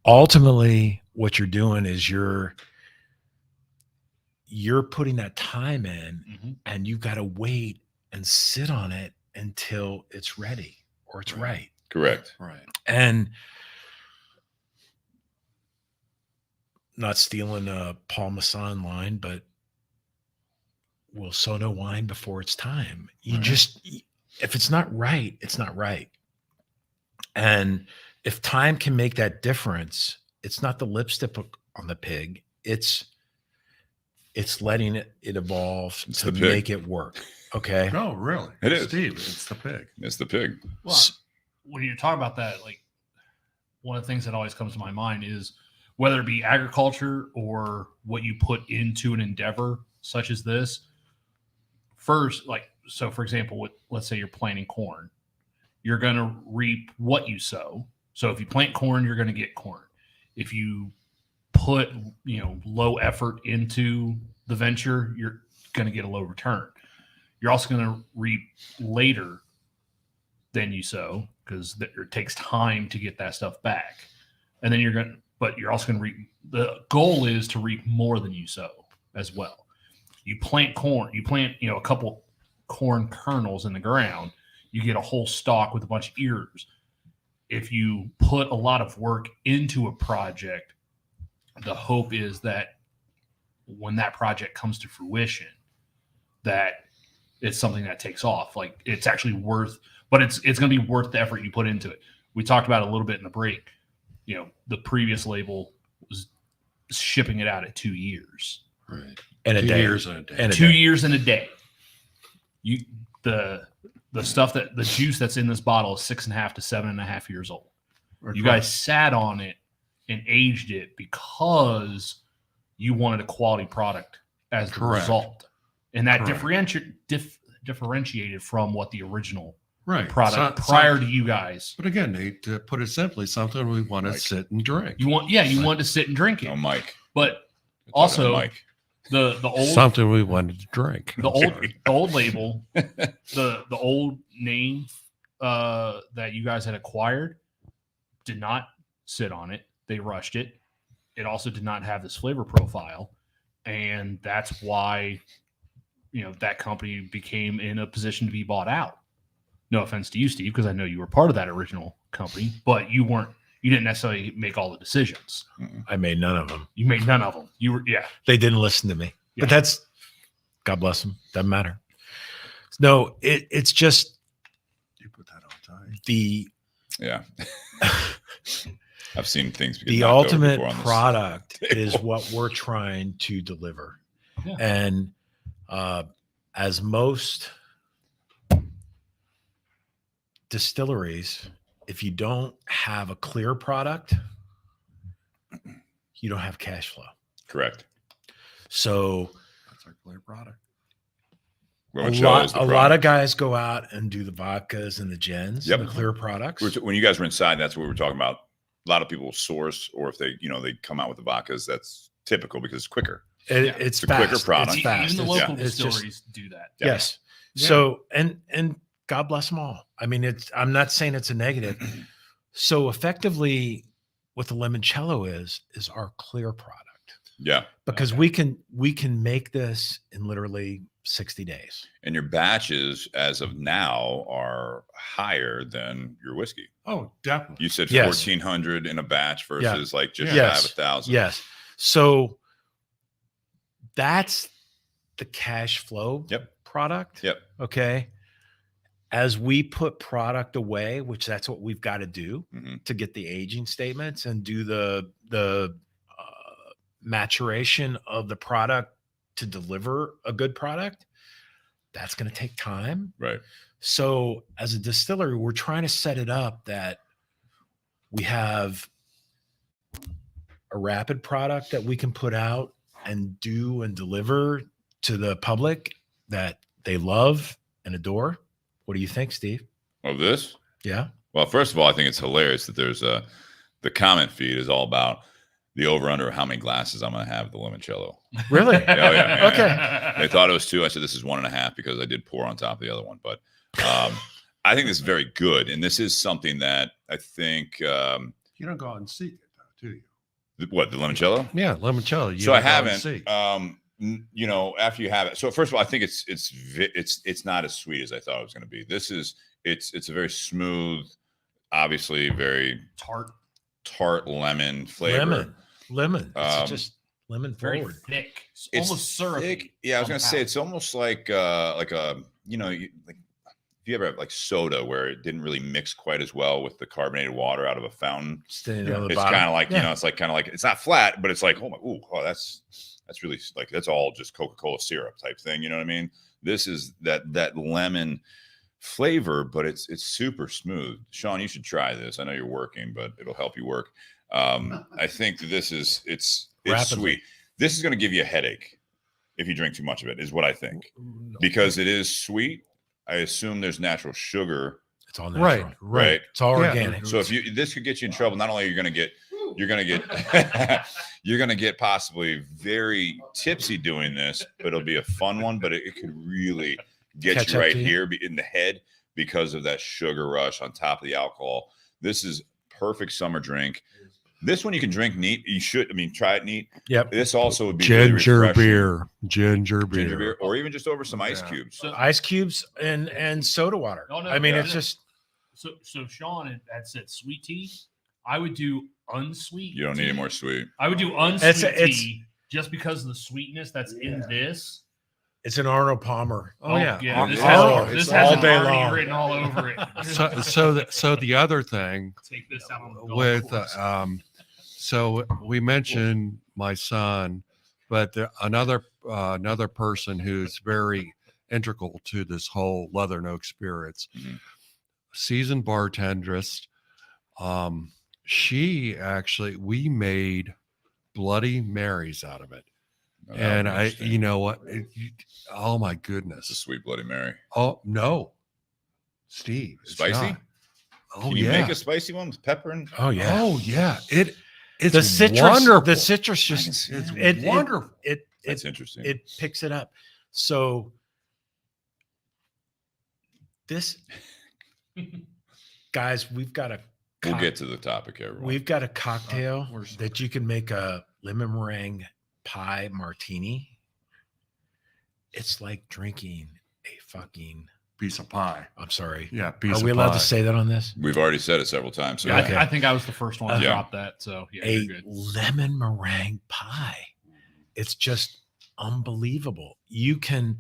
Speaker 4: Ultimately, what you're doing is you're putting that time in,
Speaker 2: Mhm.
Speaker 4: and you've got to wait and sit on it until it's ready or it's right.
Speaker 1: Correct.
Speaker 3: right.
Speaker 4: And not stealing a Paul Masson line, but we'll sow no wine before it's time. You
Speaker 1: Right.
Speaker 4: just, if it's not right, it's not right. And if time can make that difference, it's not the lipstick on the pig. It's letting it evolve
Speaker 1: It's
Speaker 4: to
Speaker 1: the pig.
Speaker 4: make it work. Okay.
Speaker 3: No, really.
Speaker 1: It is.
Speaker 3: Steve, it's the pig.
Speaker 1: It's the pig.
Speaker 2: Well, when you talk about that, like one of the things that always comes to my mind is whether it be agriculture or what you put into an endeavor such as this. First, like, so for example, let's say you're planting corn, you're going to reap what you sow. So if you plant corn, you're going to get corn. If you put, low effort into the venture, you're going to get a low return. You're also going to reap later than you sow because it takes time to get that stuff back. And then you're also going to reap. The goal is to reap more than you sow as well. You plant corn, a couple corn kernels in the ground, you get a whole stalk with a bunch of ears. If you put a lot of work into a project, the hope is that when that project comes to fruition, that it's something that takes off. Like it's actually worth, but it's going to be worth the effort you put into it. We talked about it a little bit in the break. The previous label was shipping it out at 2 years.
Speaker 3: Right.
Speaker 4: And a
Speaker 3: 2
Speaker 4: day.
Speaker 3: years and a day.
Speaker 4: And a
Speaker 2: 2
Speaker 4: day.
Speaker 2: years and a day. The stuff the juice that's in this bottle is 6.5 to 7.5 years old. You guys sat on it and aged it because you wanted a quality product as the
Speaker 3: Correct.
Speaker 2: result. And that
Speaker 3: Correct.
Speaker 2: differentiated from what the original
Speaker 3: Right.
Speaker 2: product prior to you guys.
Speaker 3: But again, to put it simply, something we want to
Speaker 1: Mike.
Speaker 3: sit and drink.
Speaker 2: You want to sit and drink it.
Speaker 1: No, Mike.
Speaker 2: But
Speaker 1: You're talking to
Speaker 2: also
Speaker 1: Mike.
Speaker 2: the old
Speaker 3: Something we wanted to drink.
Speaker 2: the old label, the old name that you guys had acquired did not sit on it. They rushed it. It also did not have this flavor profile, and that's why that company became in a position to be bought out. No offense to you, Steve, because I know you were part of that original company, but you didn't necessarily make all the decisions.
Speaker 4: I made none of them.
Speaker 2: You made none of them. You were
Speaker 4: They didn't listen to me.
Speaker 2: Yeah.
Speaker 4: But that's, God bless them. Doesn't matter. No, it's just
Speaker 3: You put that on time.
Speaker 4: the
Speaker 1: Yeah. I've seen things. get
Speaker 4: the
Speaker 1: knocked over
Speaker 4: ultimate
Speaker 1: before on this
Speaker 4: product is
Speaker 1: table.
Speaker 4: what we're trying to deliver.
Speaker 2: Yeah.
Speaker 4: And as most distilleries, if you don't have a clear product, you don't have cash flow.
Speaker 1: Correct.
Speaker 4: So
Speaker 3: That's our clear product.
Speaker 1: Limoncello is the
Speaker 4: a lot
Speaker 1: product.
Speaker 4: of guys go out and do the vodkas and the gins,
Speaker 1: Yep.
Speaker 4: and the clear products.
Speaker 1: When you guys were inside, that's what we were talking about. A lot of people source, or if they come out with the vodkas, that's typical because it's quicker.
Speaker 2: Yeah.
Speaker 4: It's
Speaker 1: It's a quicker
Speaker 4: fast.
Speaker 1: product.
Speaker 4: It's fast.
Speaker 2: even the
Speaker 4: It's-
Speaker 2: local
Speaker 4: it's just-
Speaker 2: distilleries do that.
Speaker 1: Yeah.
Speaker 4: Yes.
Speaker 2: Yeah.
Speaker 4: So and God bless them all. I mean, I'm not saying it's a negative. So effectively, what the limoncello is our clear product,
Speaker 1: Yeah.
Speaker 4: because we can make this in literally 60 days.
Speaker 1: And your batches, as of now, are higher than your whiskey.
Speaker 3: Oh, definitely.
Speaker 1: You said
Speaker 4: Yes.
Speaker 1: 1,400 in a batch versus like just
Speaker 4: Yes.
Speaker 1: shy of 1,000.
Speaker 4: Yes. So that's the cash flow
Speaker 1: Yep.
Speaker 4: product.
Speaker 1: Yep.
Speaker 4: Okay. As we put product away, which that's what we've got to do
Speaker 1: Mhm.
Speaker 4: to get the aging statements and do the maturation of the product to deliver a good product, that's going to take time.
Speaker 1: Right.
Speaker 4: So as a distillery, we're trying to set it up that we have a rapid product that we can put out and do and deliver to the public that they love and adore. What do you think, Steve?
Speaker 1: Of this?
Speaker 4: Yeah.
Speaker 1: Well, first of all, I think it's hilarious that there's the comment feed is all about the over under how many glasses I'm going to have of the limoncello.
Speaker 4: Really?
Speaker 1: Oh, yeah.
Speaker 4: Okay.
Speaker 1: They thought it was 2. I said this is 1.5 because I did pour on top of the other one. But I think this is very good, and this is something that I think.
Speaker 3: You don't go out and seek it, though, do you?
Speaker 1: What, the limoncello?
Speaker 3: Yeah, limoncello. You
Speaker 1: So I
Speaker 3: don't go out and
Speaker 1: haven't.
Speaker 3: seek.
Speaker 1: After you have it. So first of all, I think it's not as sweet as I thought it was going to be. It's a very smooth, obviously very tart lemon flavor.
Speaker 4: Lemon. It's
Speaker 1: Um,
Speaker 4: just lemon
Speaker 2: Very
Speaker 4: forward.
Speaker 2: thick,
Speaker 1: It's
Speaker 2: almost syrupy.
Speaker 1: thick. Yeah, I was
Speaker 2: on
Speaker 1: going
Speaker 2: the
Speaker 1: to say
Speaker 2: palate.
Speaker 1: it's almost like a like if you ever have like soda where it didn't really mix quite as well with the carbonated water out of a fountain.
Speaker 4: Standing on the
Speaker 1: It's
Speaker 4: bottom.
Speaker 1: kind of like
Speaker 4: Yeah.
Speaker 1: it's like it's not flat, but it's like that's really like that's all just Coca-Cola syrup type thing. You know what I mean? This is that lemon flavor, but it's super smooth. Sean, you should try this. I know you're working, but it'll help you work. I think this is it's
Speaker 4: Rapidly.
Speaker 1: sweet. This is going to give you a headache if you drink too much of it, is what I think, because it is sweet. I assume there's natural sugar.
Speaker 4: It's all natural.
Speaker 3: Right.
Speaker 1: Right.
Speaker 4: It's all
Speaker 3: Yeah.
Speaker 4: organic.
Speaker 1: So if this could get you in trouble, not only are you going to get you're going to get possibly very tipsy doing this, but it'll be a fun one. But it could really get
Speaker 4: Catch
Speaker 1: you
Speaker 4: up
Speaker 1: right
Speaker 4: to you.
Speaker 1: here in the head because of that sugar rush on top of the alcohol. This is perfect summer drink. This one you can drink neat. You should, try it neat.
Speaker 4: Yep.
Speaker 1: This also would be really
Speaker 3: Ginger
Speaker 1: refreshing.
Speaker 3: beer. Ginger beer.
Speaker 1: Ginger beer, or even just over some ice
Speaker 3: Yeah.
Speaker 1: cubes.
Speaker 2: So,
Speaker 4: Ice cubes and soda water.
Speaker 2: Oh, no,
Speaker 4: I mean,
Speaker 2: yeah.
Speaker 4: it's just
Speaker 2: so Sean had said sweet tea. I would do unsweet.
Speaker 1: You don't need
Speaker 2: tea.
Speaker 1: any more sweet.
Speaker 2: I would do unsweet
Speaker 4: It's-
Speaker 2: tea just because of the sweetness that's in this.
Speaker 4: it's an Arnold Palmer.
Speaker 3: Oh, yeah.
Speaker 2: yeah. This
Speaker 4: Oh,
Speaker 2: has,
Speaker 4: it's
Speaker 2: this has
Speaker 4: all
Speaker 2: an
Speaker 4: day
Speaker 2: Arnie
Speaker 4: long.
Speaker 2: written all over it.
Speaker 3: So the other thing
Speaker 2: Take this out on the golf
Speaker 3: with
Speaker 2: course.
Speaker 3: so we mentioned my son, but another person who's very integral to this whole Leather and Oak Spirits,
Speaker 1: Mhm.
Speaker 3: seasoned bartendress. We made Bloody Marys out of it.
Speaker 1: No, that
Speaker 3: And
Speaker 1: would be interesting.
Speaker 3: you know what? Oh my
Speaker 1: It's a
Speaker 3: goodness.
Speaker 1: sweet Bloody Mary.
Speaker 3: Oh no, Steve. it's
Speaker 1: Spicy?
Speaker 3: not. Oh
Speaker 1: Can you
Speaker 3: yeah.
Speaker 1: make a spicy one with pepper and?
Speaker 4: Oh yeah.
Speaker 3: Oh yeah. It's
Speaker 4: The citrus.
Speaker 3: wonderful.
Speaker 4: The citrus
Speaker 1: I can
Speaker 4: just
Speaker 1: see
Speaker 3: It's
Speaker 1: that.
Speaker 3: wonderful.
Speaker 1: That's interesting.
Speaker 4: it picks it up. So this, guys, we've got a
Speaker 1: We'll get to the topic, everyone.
Speaker 4: we've got a cocktail
Speaker 2: Where's-
Speaker 4: that you can make a lemon meringue pie martini. It's like drinking a fucking.
Speaker 3: piece of pie.
Speaker 4: I'm sorry.
Speaker 3: Yeah, piece
Speaker 4: Are
Speaker 3: of
Speaker 4: we allowed
Speaker 3: pie.
Speaker 4: to say that on this?
Speaker 1: We've already said it several times. So
Speaker 2: Yeah,
Speaker 4: Okay.
Speaker 2: I think I was the first one to
Speaker 1: Yeah.
Speaker 2: drop that. So yeah,
Speaker 4: A
Speaker 2: you're good.
Speaker 4: lemon meringue pie. It's just unbelievable. You can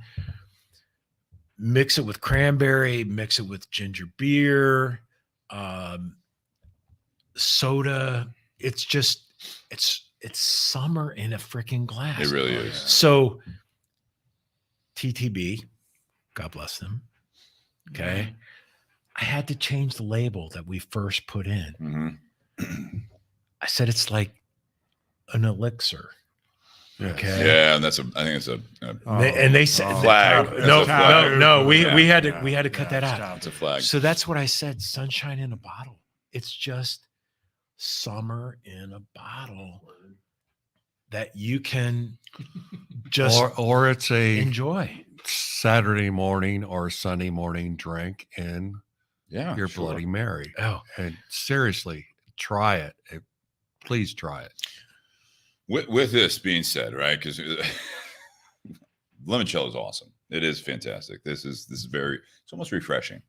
Speaker 4: mix it with cranberry, mix it with ginger beer, soda. It's just it's summer in a freaking glass.
Speaker 1: it really
Speaker 3: Oh,
Speaker 1: is.
Speaker 4: So TTB, God bless them. Okay. I had to change the label that we first put in.
Speaker 1: Mhm.
Speaker 4: I said it's like an elixir.
Speaker 3: Yes.
Speaker 4: Okay.
Speaker 1: Yeah, and I think it's a
Speaker 4: And they said
Speaker 1: Flag. That's
Speaker 4: No,
Speaker 1: a flag.
Speaker 4: no. We
Speaker 1: Yeah.
Speaker 4: we had to cut that out.
Speaker 1: it's a flag.
Speaker 4: So that's what I said. Sunshine in a bottle. It's just summer in a bottle that you can just
Speaker 3: or it's a
Speaker 4: enjoy.
Speaker 3: Saturday morning or Sunday morning drink in
Speaker 1: Yeah,
Speaker 3: your
Speaker 1: sure.
Speaker 3: Bloody Mary.
Speaker 4: Oh,
Speaker 3: And seriously, try it. Please try it.
Speaker 1: With this being said, right? Because limoncello is awesome. It is fantastic. This is very. It's almost refreshing.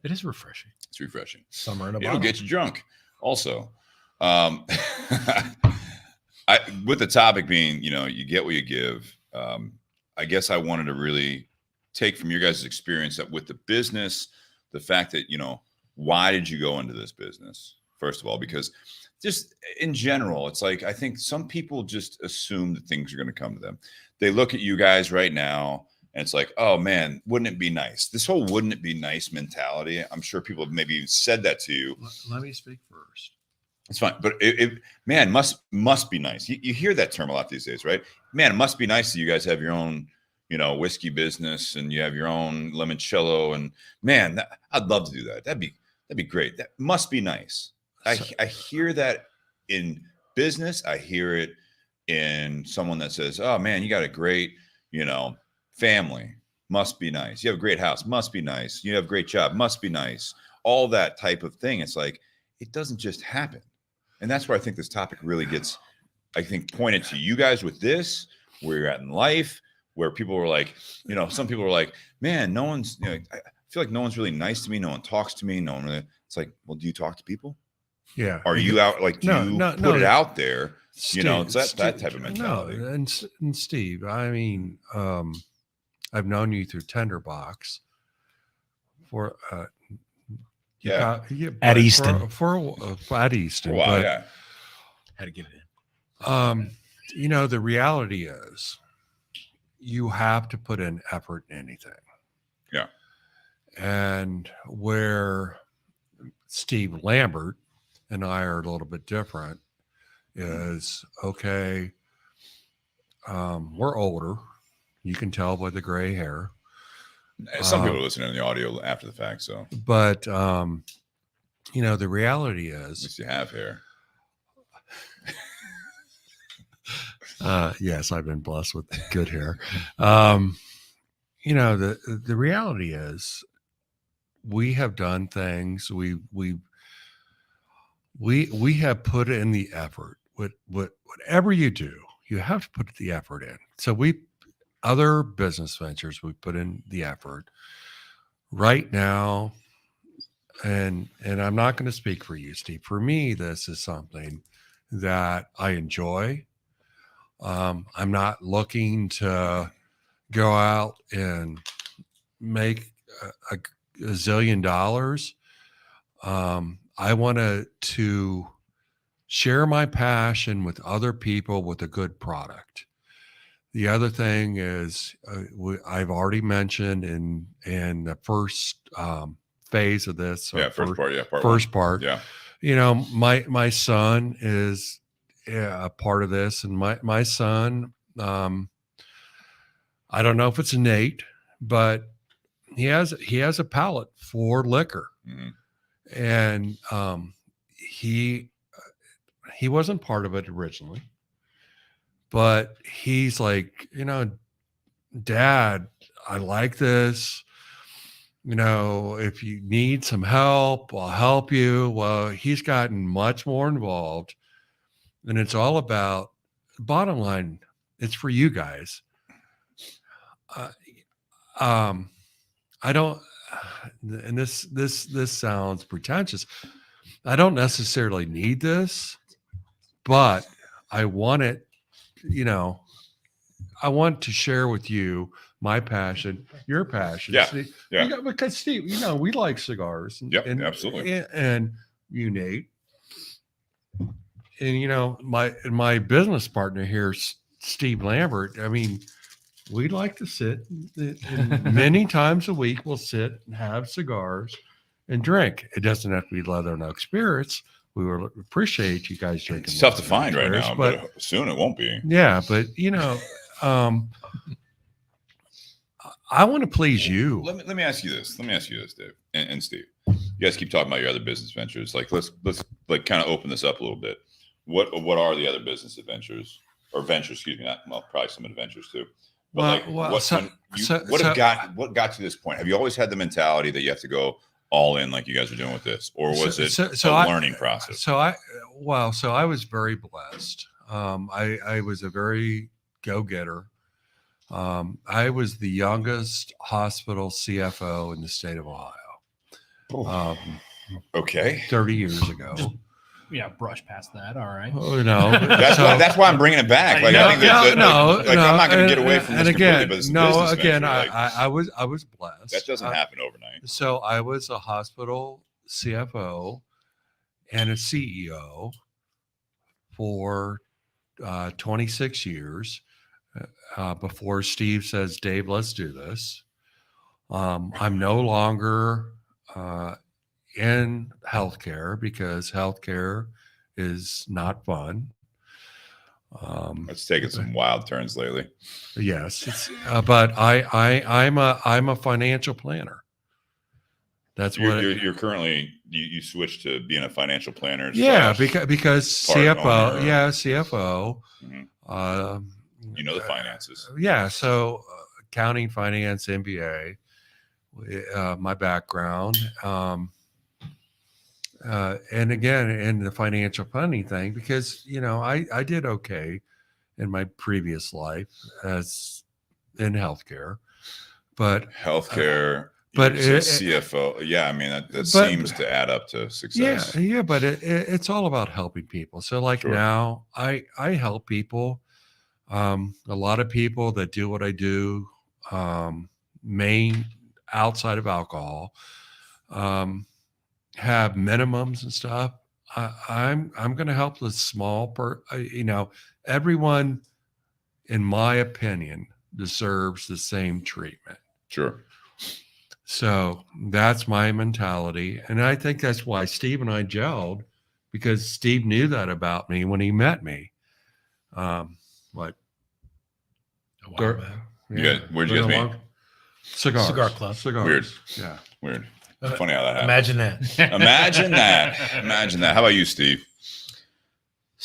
Speaker 4: it is refreshing.
Speaker 1: It's refreshing.
Speaker 4: Summer in a
Speaker 1: It'll
Speaker 4: bottle.
Speaker 1: get you drunk. Also, with the topic being, you get what you give. I guess I wanted to really take from your guys' experience that with the business, the fact that, why did you go into this business? First of all, because just in general, it's like, I think some people just assume that things are going to come to them. They look at you guys right now and it's like, oh man, wouldn't it be nice? This whole wouldn't it be nice mentality. I'm sure people have maybe said that to you.
Speaker 3: Let me speak first.
Speaker 1: It's fine, but it man must be nice. You hear that term a lot these days, right? Man, it must be nice that you guys have your own, whiskey business and you have your own limoncello. And man, I'd love to do that. That'd be great. That must be nice. I hear that in business. I hear it in someone that says, "Oh man, you got a great, family. Must be nice. You have a great house. Must be nice. You have a great job. Must be nice." All that type of thing. It's like it doesn't just happen. And that's where I think this topic really gets, I think, pointed to you guys with this, where you're at in life, where people were like, some people were like, man, no one's, I feel like no one's really nice to me. No one talks to me. No one really, it's like, well, do you talk to people?
Speaker 3: Yeah.
Speaker 1: Are you out, like, do you put it out there? It's that type of mentality.
Speaker 3: No, and Steve, I mean, I've known you through Tenderbox for,
Speaker 1: Yeah.
Speaker 4: At
Speaker 3: but
Speaker 4: Easton.
Speaker 3: at Easton.
Speaker 1: Wow,
Speaker 3: but,
Speaker 1: yeah.
Speaker 4: Had to get it in.
Speaker 3: The reality is you have to put in effort in anything.
Speaker 1: Yeah.
Speaker 3: And where Steve Lambert and I are a little bit different is, okay, we're older. You can tell by the gray hair.
Speaker 1: Some people listen to the audio after the fact, so
Speaker 3: But, the reality
Speaker 1: at
Speaker 3: is,
Speaker 1: least you have hair.
Speaker 3: yes, I've been blessed with good hair. The reality is we have done things. We have put in the effort. Whatever you do, you have to put the effort in. So other business ventures, we put in the effort right now. And I'm not going to speak for you, Steve. For me, this is something that I enjoy. I'm not looking to go out and make a zillion dollars. I want to share my passion with other people with a good product. The other thing is I've already mentioned in the first phase of this.
Speaker 1: First part. Yeah,
Speaker 3: First part.
Speaker 1: Yeah.
Speaker 3: My son is a part of this, and my son I don't know if it's innate, but he has a palate for liquor.
Speaker 1: Mhm.
Speaker 3: And he wasn't part of it originally, but he's like, Dad, I like this. If you need some help, I'll help you. Well, he's gotten much more involved, and it's all about, bottom line, it's for you guys. I don't, and this sounds pretentious. I don't necessarily need this, but I want it, I want to share with you my passion, your passion.
Speaker 1: Yeah.
Speaker 3: Steve.
Speaker 1: Yeah.
Speaker 3: Because Steve, we like cigars.
Speaker 1: Yep, absolutely.
Speaker 3: And you, Nate. And my business partner here, Steve Lambert. I mean, we like to sit, and many times a week we'll sit and have cigars and drink. It doesn't have to be Leather and Oak Spirits. We will appreciate you guys drinking.
Speaker 1: It's tough to
Speaker 3: Leather and
Speaker 1: find
Speaker 3: Oak
Speaker 1: right
Speaker 3: Spirits,
Speaker 1: now, but soon it won't be.
Speaker 3: yeah, but I want to please you.
Speaker 1: Let me ask you this. Dave and Steve. You guys keep talking about your other business ventures. Like let's like kind of open this up a little bit. What are the other business adventures or ventures? Excuse me. Probably some adventures too. But what got you to this point? Have you always had the mentality that you have to go all in like you guys are doing with this, or was it a learning process?
Speaker 3: So I was very blessed. I was a very go-getter. I was the youngest hospital CFO in the state of Ohio.
Speaker 1: Okay.
Speaker 3: 30 years ago.
Speaker 2: Yeah, brush past that. All right.
Speaker 3: Oh, no.
Speaker 1: That's why I'm bringing it back. Like I think I'm not going to get away from this completely, but it's a business venture.
Speaker 3: I was blessed.
Speaker 1: That doesn't happen overnight.
Speaker 3: So I was a hospital CFO and a CEO for 26 years before Steve says, Dave, let's do this. I'm no longer in healthcare because healthcare is not fun.
Speaker 1: It's taken some wild turns lately.
Speaker 3: Yes, but I'm a financial planner. That's what
Speaker 1: you're currently. You switched to being a financial planner.
Speaker 3: Yeah, because CFO. Yeah, CFO.
Speaker 1: Mm-hmm. The finances.
Speaker 3: Yeah, so accounting, finance, MBA. My background. And again, in the financial planning thing, because, I did okay in my previous life as in healthcare, but
Speaker 1: healthcare,
Speaker 3: but
Speaker 1: CFO. Yeah. I mean, that seems to add up to success.
Speaker 3: Yeah. But it's all about helping people. So like now I help people. A lot of people that do what I do, outside of alcohol, have minimums and stuff. I'm going to help the small everyone, in my opinion, deserves the same treatment.
Speaker 1: Sure.
Speaker 3: So that's my mentality. And I think that's why Steve and I gelled, because Steve knew that about me when he met me.
Speaker 1: Where'd you guys meet?
Speaker 3: Cigars.
Speaker 4: Cigar Club.
Speaker 3: Cigars.
Speaker 1: Weird.
Speaker 3: Yeah.
Speaker 1: Weird. Funny how that happens.
Speaker 4: Imagine that.
Speaker 1: Imagine that. How about you, Steve?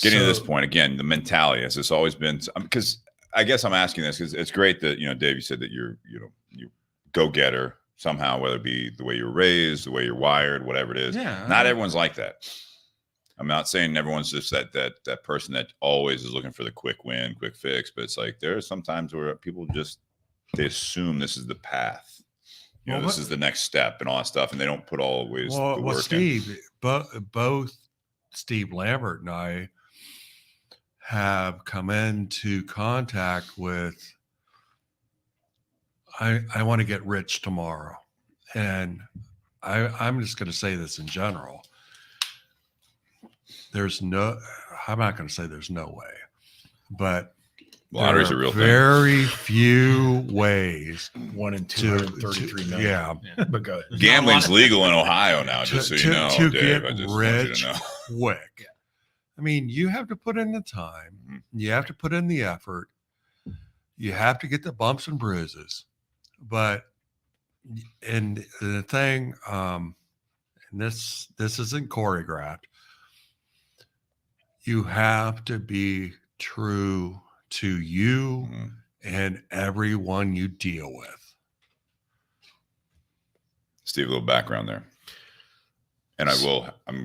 Speaker 1: Getting to this point again, the mentality has this always been, because I guess I'm asking this because it's great that, Dave, you said that you go-getter somehow, whether it be the way you're raised, the way you're wired, whatever it is.
Speaker 3: Yeah.
Speaker 1: Not everyone's like that. I'm not saying everyone's just that person that always is looking for the quick win, quick fix, but it's like there are some times where people they assume this is the path. This is the next step and all that stuff, and they don't put always the work
Speaker 3: Steve,
Speaker 1: in.
Speaker 3: Both Steve Lambert and I have come into contact with, I want to get rich tomorrow. And I'm just going to say this in general. I'm not going to say there's no way, but
Speaker 1: lottery's a real thing.
Speaker 3: Very few ways.
Speaker 4: 1 in 233 million.
Speaker 3: Yeah.
Speaker 4: But go ahead.
Speaker 1: Gambling's legal in Ohio now, just so you know,
Speaker 3: to
Speaker 1: Dave.
Speaker 3: get
Speaker 1: I just want you
Speaker 3: rich
Speaker 1: to know.
Speaker 3: quick. I mean, you have to put in the time. You have to put in the effort. you have to get the bumps and bruises, but and the thing, and this isn't choreographed. You have to be true to you and everyone you deal with.
Speaker 1: Steve, a little background there. And I'm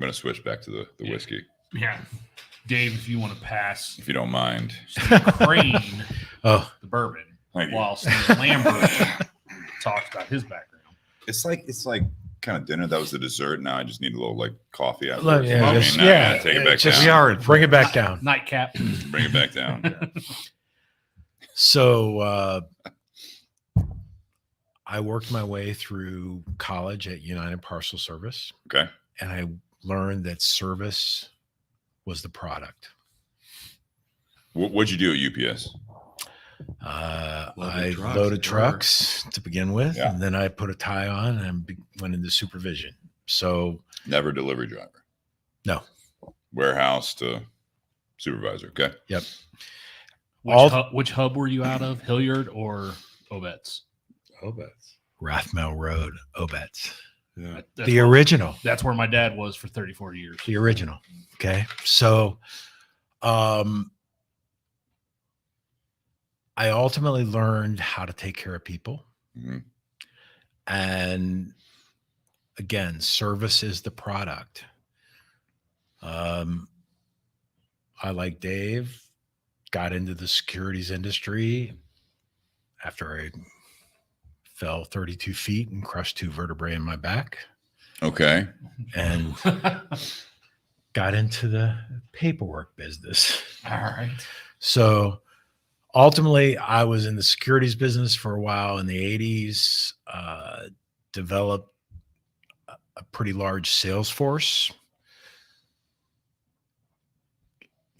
Speaker 1: going to switch back to the whiskey.
Speaker 2: Yeah. Dave, if you want to pass
Speaker 1: If you don't mind.
Speaker 2: Steve Crane
Speaker 4: Oh,
Speaker 2: the bourbon
Speaker 1: Thank you.
Speaker 2: while Steve Lambert talks about his background.
Speaker 1: It's like kind of dinner. That was the dessert. Now I just need a little like coffee
Speaker 4: Look,
Speaker 1: afterwards.
Speaker 4: yeah,
Speaker 1: I mean,
Speaker 4: just-
Speaker 1: now
Speaker 4: yeah,
Speaker 1: I gotta take it back
Speaker 4: just-
Speaker 1: down.
Speaker 3: We are in
Speaker 4: bring it back down.
Speaker 2: Nightcap.
Speaker 1: Bring it back down.
Speaker 4: So I worked my way through college at United Parcel Service,
Speaker 1: Okay.
Speaker 4: and I learned that service was the product.
Speaker 1: What'd you do at UPS?
Speaker 4: I
Speaker 3: trucks,
Speaker 4: loaded
Speaker 3: or-
Speaker 4: trucks to begin with,
Speaker 1: Yeah.
Speaker 4: and then I put a tie on and went into supervision. So
Speaker 1: Never delivery driver.
Speaker 4: no,
Speaker 1: Warehouse to supervisor. Okay.
Speaker 4: yep.
Speaker 2: Which hub were you out of? Hilliard or Obetz?
Speaker 4: Rathmel Road, Obetz,
Speaker 3: Yeah.
Speaker 2: That's
Speaker 4: the
Speaker 2: where-
Speaker 4: original.
Speaker 2: That's where my dad was for 34 years.
Speaker 4: The original. Okay. So I ultimately learned how to take care of people.
Speaker 1: Mhm.
Speaker 4: And again, service is the product. I, like Dave, got into the securities industry after I fell 32 feet and crushed 2 vertebrae in my back,
Speaker 1: Okay.
Speaker 4: and got into the paperwork business.
Speaker 2: All right.
Speaker 4: So ultimately, I was in the securities business for a while in the 80s, developed a pretty large sales force,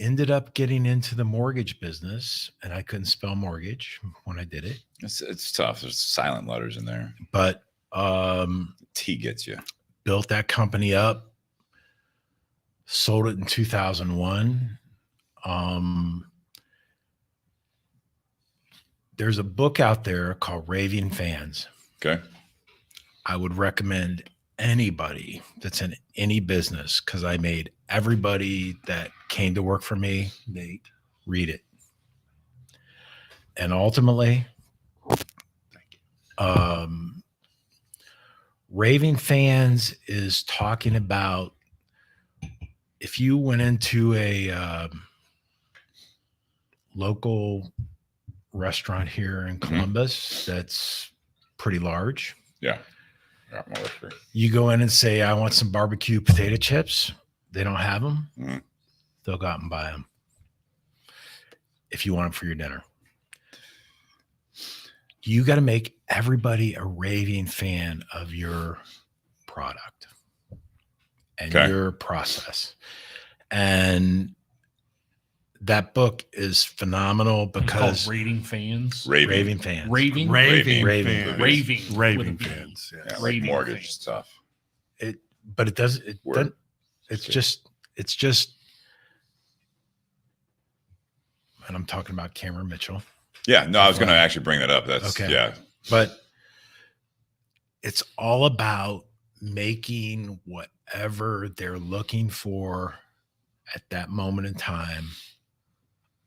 Speaker 4: ended up getting into the mortgage business, and I couldn't spell mortgage when I did it.
Speaker 1: It's tough. There's silent letters in there.
Speaker 4: But
Speaker 1: T gets you.
Speaker 4: built that company up, sold it in 2001. There's a book out there called Raving Fans.
Speaker 1: Okay.
Speaker 4: I would recommend anybody that's in any business, because I made everybody that came to work for me, Nate, read it. And ultimately, Raving Fans is talking about if you went into a local restaurant here in Columbus that's pretty large.
Speaker 1: Yeah. Yeah, more history.
Speaker 4: You go in and say, I want some barbecue potato chips. They don't have them.
Speaker 1: Mhm.
Speaker 4: They'll go out and buy them if you want them for your dinner. You got to make everybody a raving fan of your product and
Speaker 1: Okay.
Speaker 4: your process. And that book is phenomenal
Speaker 2: It's called
Speaker 4: because
Speaker 2: Rating Fans.
Speaker 1: Raving.
Speaker 4: fans.
Speaker 2: Raving.
Speaker 1: Raving.
Speaker 4: Raving.
Speaker 3: fans.
Speaker 2: Raving. with a
Speaker 3: Raving
Speaker 2: V.
Speaker 3: fans.
Speaker 1: Yeah,
Speaker 3: Yes.
Speaker 1: like
Speaker 2: Raving
Speaker 1: mortgage
Speaker 2: fans.
Speaker 1: stuff.
Speaker 4: But it does it
Speaker 1: Word.
Speaker 4: doesn't, it's just and I'm talking about Cameron Mitchell,
Speaker 1: Yeah. No, I was going to actually bring that up. That's
Speaker 4: Okay.
Speaker 1: yeah.
Speaker 4: but it's all about making whatever they're looking for at that moment in time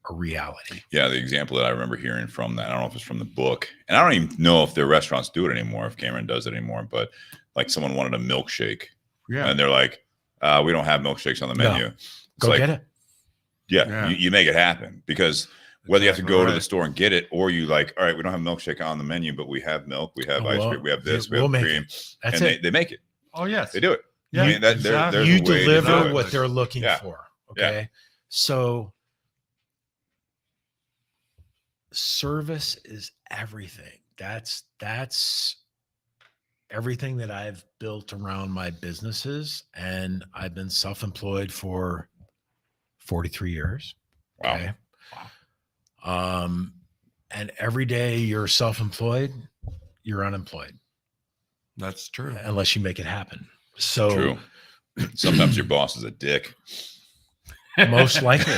Speaker 4: a reality.
Speaker 1: Yeah, the example that I remember hearing from that, I don't know if it's from the book, and I don't even know if their restaurants do it anymore, if Cameron does it anymore, but like someone wanted a milkshake,
Speaker 3: Yeah.
Speaker 1: and they're like, we don't have milkshakes on the
Speaker 4: No.
Speaker 1: menu. It's
Speaker 4: Go
Speaker 1: like,
Speaker 4: get it.
Speaker 1: Yeah,
Speaker 3: Yeah.
Speaker 1: You make it happen, because whether you have to
Speaker 3: Exactly
Speaker 1: go to the
Speaker 3: right.
Speaker 1: store and get it, or you like, all right, we don't have milkshake on the menu, but we have milk, we have
Speaker 4: Oh,
Speaker 1: ice
Speaker 4: well,
Speaker 1: cream, we have this, we
Speaker 4: we'll
Speaker 1: have
Speaker 4: make
Speaker 1: cream,
Speaker 4: That's
Speaker 1: and
Speaker 4: it.
Speaker 1: they make it.
Speaker 3: Oh, yes.
Speaker 1: They do it.
Speaker 3: Yeah.
Speaker 1: I mean, there's
Speaker 3: exactly.
Speaker 1: a
Speaker 4: You
Speaker 1: way to do
Speaker 4: deliver
Speaker 1: it.
Speaker 4: what they're looking
Speaker 1: Yeah.
Speaker 4: for.
Speaker 1: Yeah.
Speaker 4: Okay. So service is everything. That's everything that I've built around my businesses, and I've been self-employed for 43 years.
Speaker 1: Wow.
Speaker 4: Okay. And every day you're self-employed, you're unemployed
Speaker 3: That's true.
Speaker 4: unless you make it happen. So
Speaker 1: True. Sometimes your boss is a dick.
Speaker 4: most likely,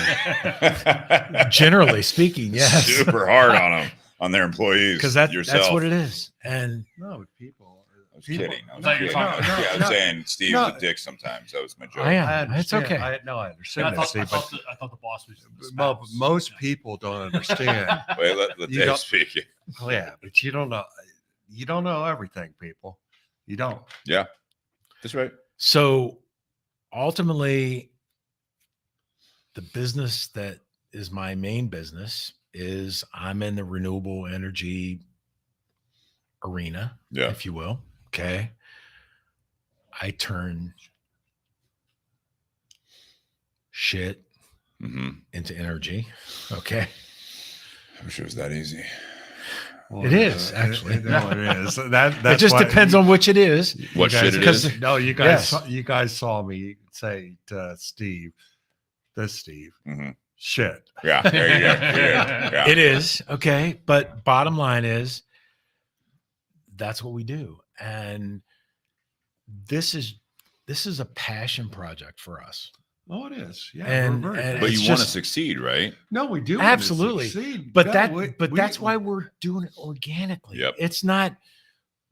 Speaker 4: generally speaking, yes.
Speaker 1: Super hard on him. on their employees.
Speaker 4: because
Speaker 1: that's
Speaker 4: that's what it is. And
Speaker 3: No, people.
Speaker 1: I was
Speaker 3: people-
Speaker 1: kidding. I was
Speaker 2: No, you're
Speaker 1: kidding.
Speaker 2: talking-
Speaker 1: I was saying Steve's
Speaker 3: no.
Speaker 1: a dick sometimes. That was my joke.
Speaker 4: I am.
Speaker 3: I
Speaker 4: It's
Speaker 3: understand.
Speaker 4: okay.
Speaker 3: I understand
Speaker 2: I
Speaker 3: that,
Speaker 2: thought,
Speaker 3: Steve, but
Speaker 2: I thought the boss was the
Speaker 3: mo-
Speaker 2: spouse.
Speaker 3: most
Speaker 2: Yeah.
Speaker 3: people don't understand.
Speaker 1: Wait, let
Speaker 3: You
Speaker 1: Dave
Speaker 3: don't-
Speaker 1: speak.
Speaker 3: Oh, yeah, but you don't know. You don't know everything, people. You don't.
Speaker 1: Yeah, that's right.
Speaker 4: so ultimately, the business that is my main business is I'm in the renewable energy arena,
Speaker 1: Yeah.
Speaker 4: if you will. Okay. I turn shit
Speaker 1: hmm
Speaker 4: into energy. Okay.
Speaker 1: I wish it was that easy.
Speaker 3: Well,
Speaker 4: It is, actually.
Speaker 3: No, it is.
Speaker 4: It
Speaker 3: That's
Speaker 4: just
Speaker 3: why
Speaker 4: depends on which it is.
Speaker 3: you
Speaker 1: What
Speaker 3: guys-
Speaker 1: shit it is?
Speaker 3: No, you guys.
Speaker 4: Yes.
Speaker 3: You guys saw me say to Steve,
Speaker 1: hmm
Speaker 3: shit.
Speaker 1: Yeah, there you go. Yeah.
Speaker 4: It is. Okay. But bottom line is that's what we do. And this is a passion project for us.
Speaker 3: Oh, it is. Yeah,
Speaker 4: And-
Speaker 3: we're very
Speaker 4: and
Speaker 1: But
Speaker 4: it's
Speaker 1: you want to
Speaker 4: just-
Speaker 1: succeed, right?
Speaker 3: no, we do want to
Speaker 4: Absolutely.
Speaker 3: succeed.
Speaker 4: But
Speaker 3: No,
Speaker 4: that's why we're doing it organically.
Speaker 1: Yep.
Speaker 4: It's not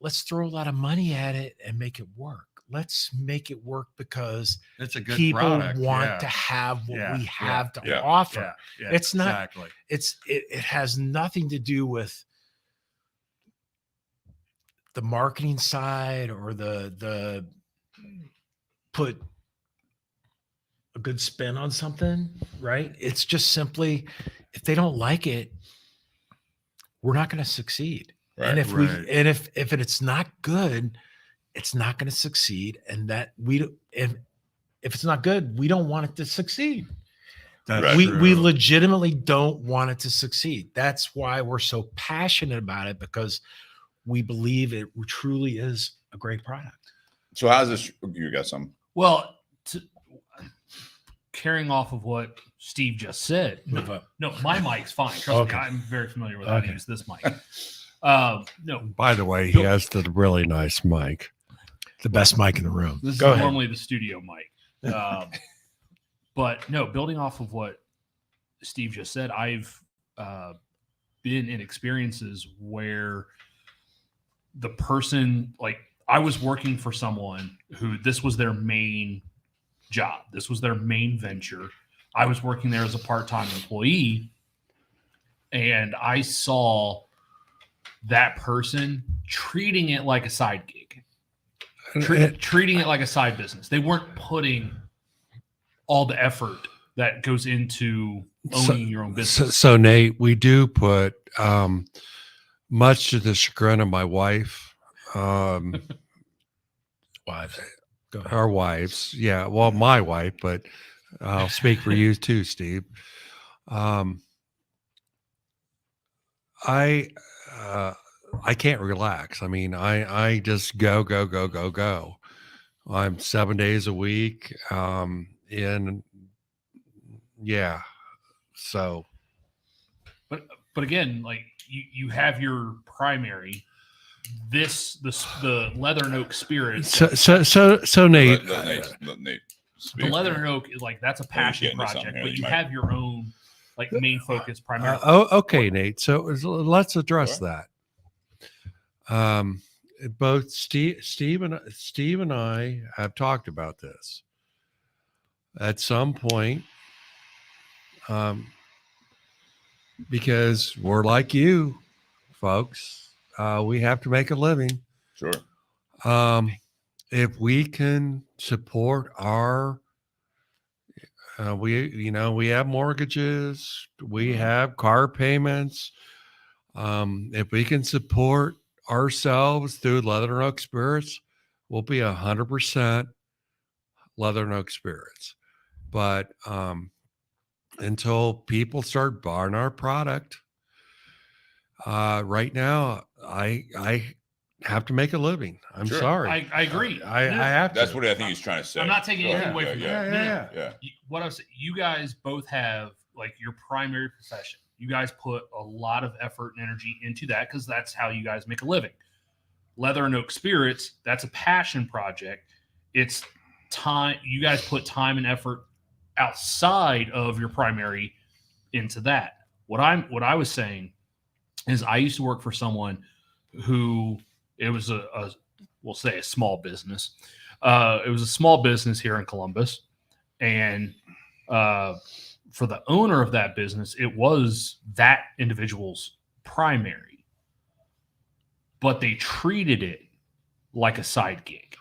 Speaker 4: let's throw a lot of money at it and make it work. Let's make it work because
Speaker 3: it's a good
Speaker 4: people
Speaker 3: product.
Speaker 4: want
Speaker 3: yeah.
Speaker 4: to have what
Speaker 3: Yeah,
Speaker 4: we have to
Speaker 1: yeah,
Speaker 4: offer.
Speaker 3: Yeah,
Speaker 4: It's not-
Speaker 3: exactly.
Speaker 4: It has nothing to do with the marketing side or the put a good spin on something, right? It's just simply if they don't like it, we're not going to succeed. And
Speaker 1: Right.
Speaker 4: if
Speaker 3: Right.
Speaker 4: if it's not good, it's not going to succeed. And that if it's not good, we don't want it to succeed.
Speaker 3: That's
Speaker 1: Right.
Speaker 4: We
Speaker 3: true.
Speaker 4: legitimately don't want it to succeed. That's why we're so passionate about it, because we believe it truly is a great product.
Speaker 1: So how's this? You got some?
Speaker 2: Well, carrying off of what Steve just said.
Speaker 4: Move up.
Speaker 2: No, my mic's fine. Trust
Speaker 4: Okay.
Speaker 2: me, I'm very familiar with how to
Speaker 4: Okay.
Speaker 2: use this mic. No,
Speaker 3: By the way, he has the really nice mic.
Speaker 4: The best mic in the room.
Speaker 2: this
Speaker 4: Go
Speaker 2: is
Speaker 4: ahead.
Speaker 2: normally the studio mic. But no, building off of what Steve just said, I've been in experiences where the person, like, I was working for someone who this was their main job. This was their main venture. I was working there as a part-time employee, and I saw that person treating it like a side gig, treating it like a side business. They weren't putting all the effort that goes into owning your own business.
Speaker 3: So Nate, we do put, much to the chagrin of my wife,
Speaker 4: Wives. Go ahead.
Speaker 3: our wives. Yeah. Well, my wife, but I'll speak for you too, Steve. I can't relax. I mean, I just go. I'm 7 days a week. So
Speaker 2: But again, like you have your primary, the Leather and Oak Spirit.
Speaker 3: so Nate,
Speaker 1: Let Nate
Speaker 2: The
Speaker 1: speak.
Speaker 2: Leather and Oak is like, that's a passion
Speaker 1: getting to something
Speaker 2: project,
Speaker 1: here
Speaker 2: but
Speaker 1: that
Speaker 2: you
Speaker 1: you might-
Speaker 2: have your own like main focus primarily.
Speaker 3: okay, Nate. So let's address that. Both Steve and I have talked about this at some point, because we're like you, folks. We have to make a living.
Speaker 1: Sure.
Speaker 3: If we can support our, we have mortgages, we have car payments. If we can support ourselves through Leather and Oak Spirits, we'll be 100% Leather and Oak Spirits. But until people start buying our product, right now, I have to make a living. I'm
Speaker 1: Sure.
Speaker 3: sorry.
Speaker 2: I agree.
Speaker 3: I
Speaker 2: No,
Speaker 3: have to.
Speaker 1: That's what I think he's trying to say.
Speaker 2: I'm not taking anything
Speaker 1: Yeah,
Speaker 2: away
Speaker 1: yeah,
Speaker 2: from
Speaker 1: yeah,
Speaker 2: that. No, no.
Speaker 3: yeah.
Speaker 1: yeah.
Speaker 2: What I was saying, you guys both have like your primary profession. You guys put a lot of effort and energy into that because that's how you guys make a living. Leather and Oak Spirits, that's a passion project. It's time. You guys put time and effort outside of your primary into that. What I was saying is I used to work for someone who it was we'll say a small business. It was a small business here in Columbus, and for the owner of that business, it was that individual's primary, but they treated it like a side gig.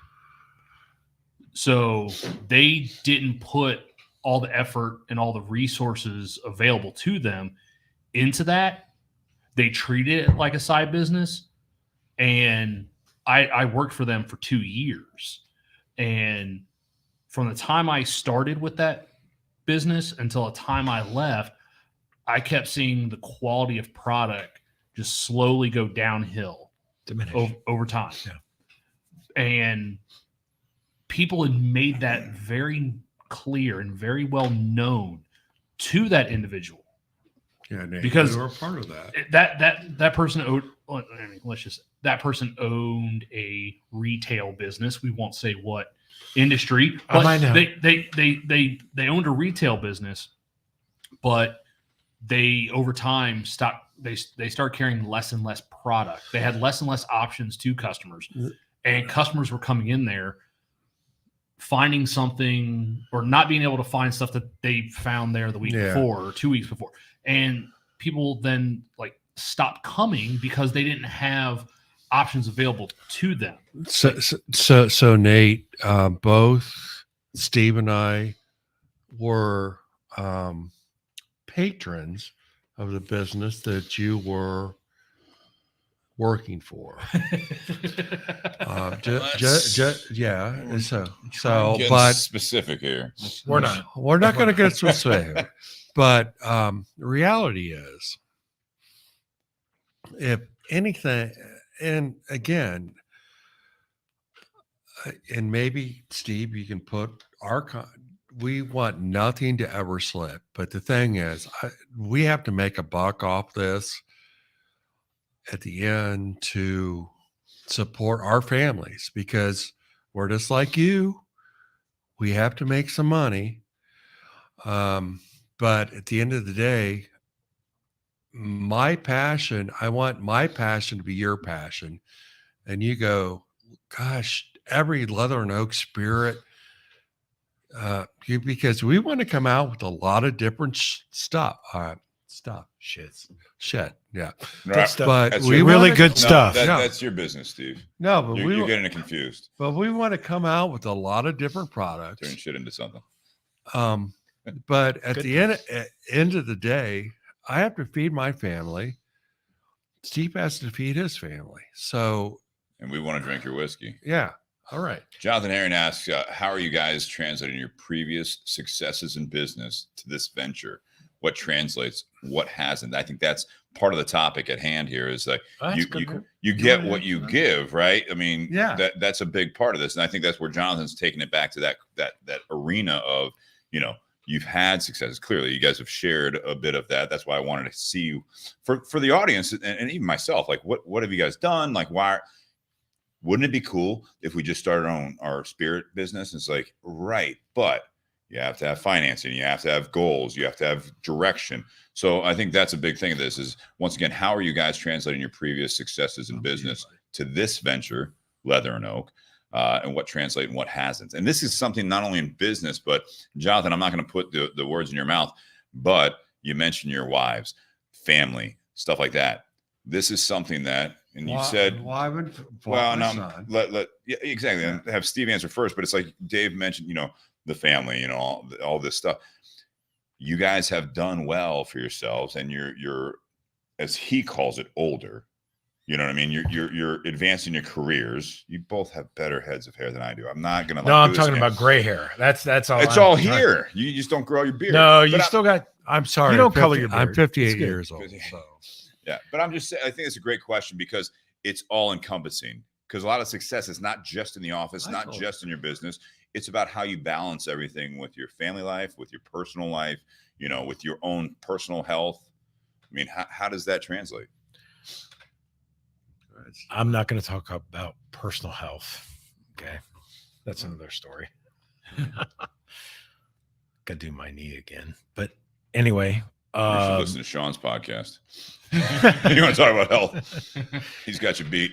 Speaker 2: So they didn't put all the effort and all the resources available to them into that. They treated it like a side business. And I worked for them for 2 years. And from the time I started with that business until the time I left, I kept seeing the quality of product just slowly go downhill over time. Yeah. And people had made that very clear and very well known to that individual.
Speaker 3: Yeah, Nate,
Speaker 2: because
Speaker 3: we were part of that.
Speaker 2: That person owed. I mean, that person owned a retail business. We won't say what industry. But
Speaker 4: I know.
Speaker 2: They owned a retail business, but they over time stopped. They started carrying less and less product. They had less and less options to customers, and customers were coming in there finding something or not being able to find stuff that they found there the week before or 2 weeks before. And people then like stopped coming because they didn't have options available to them.
Speaker 3: So Nate, both Steve and I were patrons of the business that you were working for. Yeah. So,
Speaker 1: Getting
Speaker 3: but
Speaker 1: specific here.
Speaker 4: We're not.
Speaker 3: We're not going to get specific. But the reality is, if anything, and again, and maybe Steve, you can put we want nothing to ever slip. But the thing is, we have to make a buck off this at the end to support our families, because we're just like you. We have to make some money. But at the end of the day, my passion, I want my passion to be your passion. And you go, gosh, every Leather and Oak Spirit, because we want to come out with a lot of different stuff. Shit. Yeah.
Speaker 1: Right.
Speaker 3: But
Speaker 1: That's
Speaker 3: we
Speaker 1: your-
Speaker 4: really
Speaker 3: wanna-
Speaker 4: good stuff.
Speaker 1: That's your business, Steve.
Speaker 3: No, but
Speaker 1: You're getting it confused.
Speaker 3: But we want to come out with a lot of different products.
Speaker 1: Turn shit into something.
Speaker 3: But at the end of the day, I have to feed my family. Steve has to feed his family. So,
Speaker 1: And we want to drink your whiskey.
Speaker 3: yeah. All right.
Speaker 1: Jonathan Herring asks, how are you guys translating your previous successes in business to this venture? What translates, what hasn't? I think that's part of the topic at hand here is like you get what you give, right? I mean, that's a big part of this. And I think that's where Jonathan's taking it back to that arena of, you've had successes. Clearly, you guys have shared a bit of that. That's why I wanted to see you for the audience and even myself. Like, what have you guys done? Like, why wouldn't it be cool if we just started our spirit business? It's like, right, but you have to have financing, you have to have goals, you have to have direction. So I think that's a big thing of this is, once again, how are you guys translating your previous successes in business to this venture, Leather and Oak? And what translates and what hasn't. And this is something not only in business, but Jonathan, I'm not going to put the words in your mouth, but you mentioned your wives, family, stuff like that. This is something that, and you said, exactly. And have Steve answer first, but it's like Dave mentioned, the family, all this stuff. You guys have done well for yourselves, and you're, as he calls it, older. You know what I mean? You're advancing your careers. You both have better heads of hair than I do. I'm not gonna.
Speaker 4: No, I'm talking about gray hair. That's all.
Speaker 1: It's all here. You just don't grow your beard.
Speaker 4: No, you still got.
Speaker 3: I'm sorry.
Speaker 4: You don't color your beard.
Speaker 3: I'm 58 years old. So.
Speaker 1: Yeah, but I'm just saying. I think it's a great question because it's all encompassing. Because a lot of success is not just in the office, not just in your business. It's about how you balance everything with your family life, with your personal life. With your own personal health. I mean, how does that translate?
Speaker 4: I'm not going to talk about personal health. Okay. That's another story. Got to do my knee again. But anyway,
Speaker 1: You should listen to Sean's podcast. You want to talk about health? He's got you beat.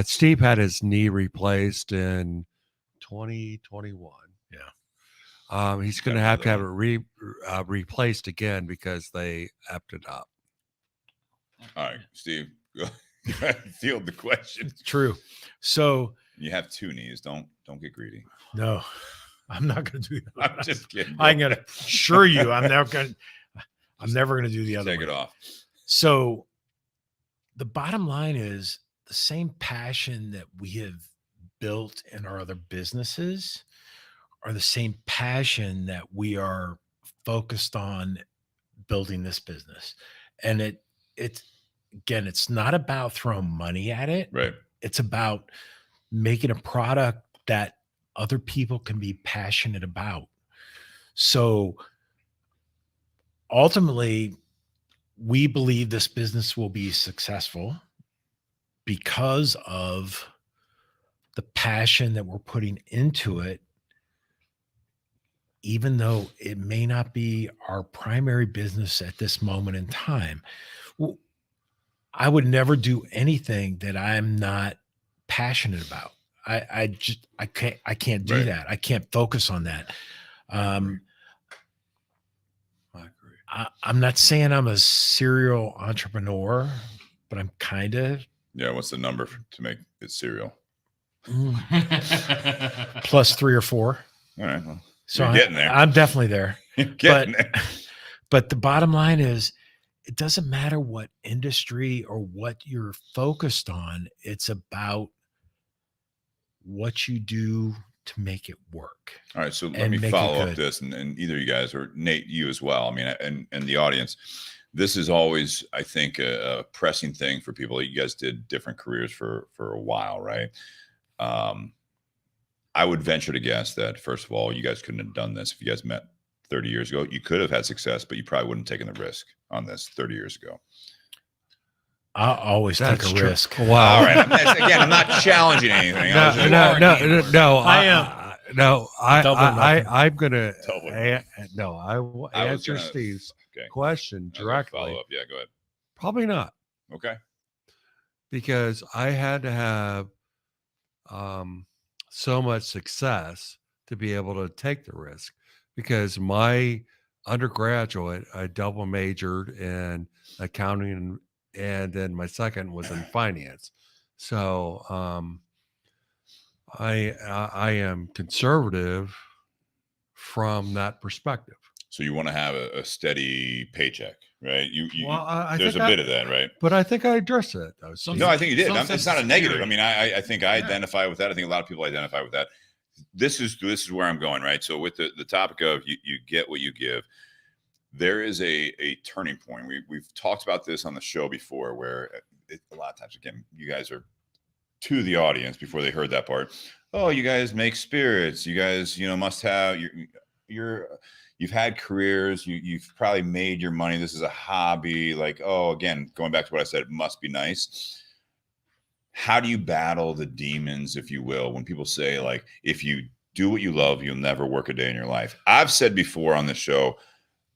Speaker 3: Steve had his knee replaced in 2021.
Speaker 4: Yeah.
Speaker 3: He's going to have it replaced again because they upped it up.
Speaker 1: All right, Steve, go field the question.
Speaker 4: True. So
Speaker 1: you have two knees. Don't get greedy.
Speaker 4: no, I'm not going to do that.
Speaker 1: I'm just kidding.
Speaker 4: I'm going to assure you, I'm never going to do the other
Speaker 1: Take
Speaker 4: one.
Speaker 1: it off.
Speaker 4: So the bottom line is the same passion that we have built in our other businesses are the same passion that we are focused on building this business. And it's not about throwing money at it.
Speaker 1: Right.
Speaker 4: It's about making a product that other people can be passionate about. So ultimately, we believe this business will be successful because of the passion that we're putting into it, even though it may not be our primary business at this moment in time. Well, I would never do anything that I'm not passionate about. I can't do
Speaker 1: Right.
Speaker 4: that. I can't focus on that.
Speaker 3: I agree.
Speaker 4: I'm not saying I'm a serial entrepreneur, but I'm kind of
Speaker 1: Yeah. What's the number to make it serial?
Speaker 4: plus 3 or 4.
Speaker 1: All right. Well,
Speaker 4: So
Speaker 1: you're getting there.
Speaker 4: I'm definitely there.
Speaker 1: You're getting there.
Speaker 4: But the bottom line is, it doesn't matter what industry or what you're focused on. It's about what you do to make it work.
Speaker 1: All right, so let
Speaker 4: and
Speaker 1: me
Speaker 4: make it
Speaker 1: follow up
Speaker 4: good.
Speaker 1: this, and either you guys or Nate, you as well. I mean, and the audience, this is always, I think, a pressing thing for people. You guys did different careers for a while, right? I would venture to guess that, first of all, you guys couldn't have done this if you guys met 30 years ago. You could have had success, but you probably wouldn't have taken the risk on this 30 years ago.
Speaker 4: I always take
Speaker 3: That's
Speaker 4: a
Speaker 3: true.
Speaker 4: risk.
Speaker 3: Wow.
Speaker 1: All right. Again, I'm not challenging anything. I was just-
Speaker 3: No.
Speaker 4: I am. Doubling nothing.
Speaker 3: I'm gonna.
Speaker 1: Doubling
Speaker 3: I will
Speaker 1: I was
Speaker 3: answer
Speaker 1: gonna-
Speaker 3: Steve's
Speaker 1: Okay.
Speaker 3: question
Speaker 1: I was gonna follow
Speaker 3: directly.
Speaker 1: up. Yeah, go ahead.
Speaker 3: Probably not,
Speaker 1: Okay.
Speaker 3: because I had to have so much success to be able to take the risk. Because my undergraduate, I double majored in accounting, and then my second was in finance. So I am conservative from that perspective.
Speaker 1: So you want to have a steady paycheck, right? You
Speaker 3: Well, I
Speaker 1: there's a
Speaker 3: think
Speaker 1: bit of that, right?
Speaker 3: but I think I addressed it. Though, Steve.
Speaker 1: No, I think you did.
Speaker 2: Some
Speaker 1: It's
Speaker 2: sense
Speaker 1: not a
Speaker 2: of
Speaker 1: negative. I
Speaker 2: security.
Speaker 1: mean, I think I identify with that. I think a lot of people identify with that. This is where I'm going, right? So with the topic of you get what you give, there is a turning point. We've talked about this on the show before, where a lot of times, again, you guys are to the audience before they heard that part. Oh, you guys make spirits. You guys, must have you've had careers. You've probably made your money. This is a hobby. Like, oh, again, going back to what I said, it must be nice. How do you battle the demons, if you will, when people say, like, if you do what you love, you'll never work a day in your life? I've said before on this show,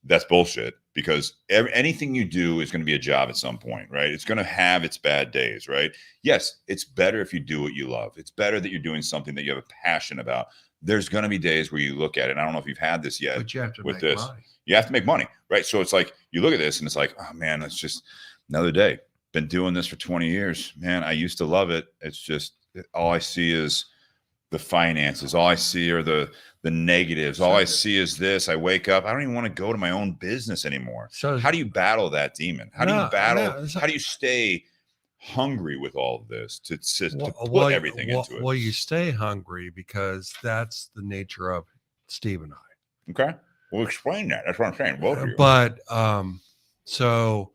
Speaker 1: that's bullshit, because anything you do is going to be a job at some point, right? It's going to have its bad days, right? Yes, it's better if you do what you love. It's better that you're doing something that you have a passion about. There's going to be days where you look at it, and I don't know if you've had this yet.
Speaker 3: But you have to
Speaker 1: with
Speaker 3: make
Speaker 1: this.
Speaker 3: money.
Speaker 1: You have to make money, right? So it's like you look at this and it's like, oh man, it's just another day. Been doing this for 20 years, man. I used to love it. It's just all I see is the finances. All I see are the negatives. All I see is this. I wake up. I don't even want to go to my own business anymore.
Speaker 3: So
Speaker 1: How do you battle that demon? How do you
Speaker 3: No,
Speaker 1: battle?
Speaker 3: no,
Speaker 1: How do you stay hungry with all of this to put
Speaker 3: well,
Speaker 1: everything into it?
Speaker 3: Well, you stay hungry because that's the nature of Steve and I.
Speaker 1: Okay. Well, explain that. That's what I'm saying. Both of you.
Speaker 3: But so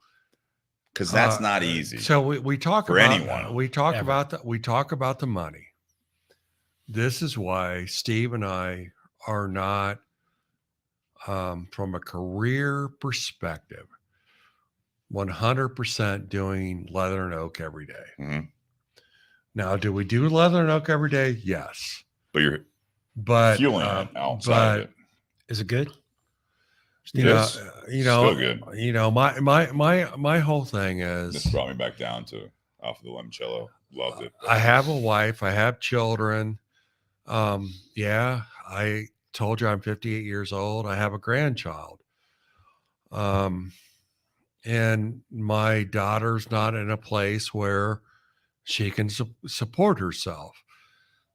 Speaker 1: Because that's not easy.
Speaker 3: So we talk
Speaker 1: for
Speaker 3: about
Speaker 1: anyone.
Speaker 3: we talk
Speaker 4: Ever.
Speaker 3: about the money. This is why Steve and I are not, from a career perspective, 100% doing leather and oak every day.
Speaker 1: Mhm.
Speaker 3: Now, do we do leather and oak every day? Yes,
Speaker 1: But you're
Speaker 3: but
Speaker 1: fueling it outside of it.
Speaker 4: Is it good?
Speaker 3: You know,
Speaker 1: Yes. Still good.
Speaker 3: My whole thing
Speaker 1: This
Speaker 3: is
Speaker 1: brought me back down to off of the limoncello. Loved it.
Speaker 3: I have a wife, I have children. Yeah, I told you I'm 58 years old. I have a grandchild. And my daughter's not in a place where she can support herself.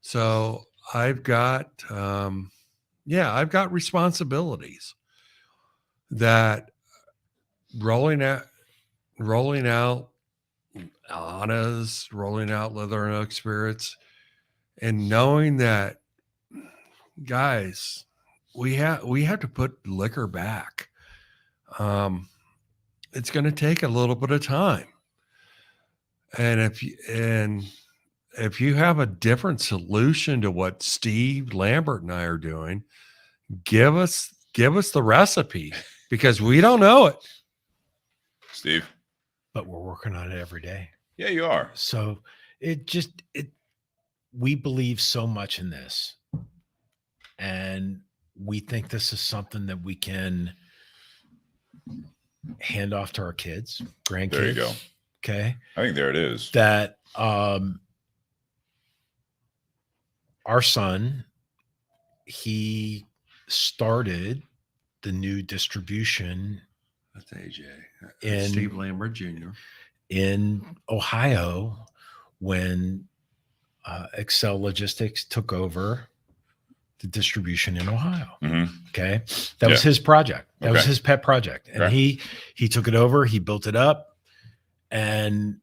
Speaker 3: So I've got, I've got responsibilities that rolling out Anna's, rolling out Leather and Oak Spirits, and knowing that, guys, we have to put liquor back. It's going to take a little bit of time, and if you have a different solution to what Steve Lambert and I are doing, give us the recipe, because we don't know it.
Speaker 1: Steve.
Speaker 4: But we're working on it every day.
Speaker 1: Yeah, you are.
Speaker 4: So we believe so much in this, and we think this is something that we can hand off to our kids, grandkids.
Speaker 1: There you go.
Speaker 4: Okay.
Speaker 1: I think there it is.
Speaker 4: That our son, he started the new distribution.
Speaker 3: That's AJ.
Speaker 4: In
Speaker 3: Steve Lambert Jr.
Speaker 4: in Ohio when Excel Logistics took over the distribution in Ohio.
Speaker 1: Mhm.
Speaker 4: Okay. That was his project. That was
Speaker 1: Okay.
Speaker 4: his pet project. And
Speaker 1: Okay.
Speaker 4: he took it over, he built it up, and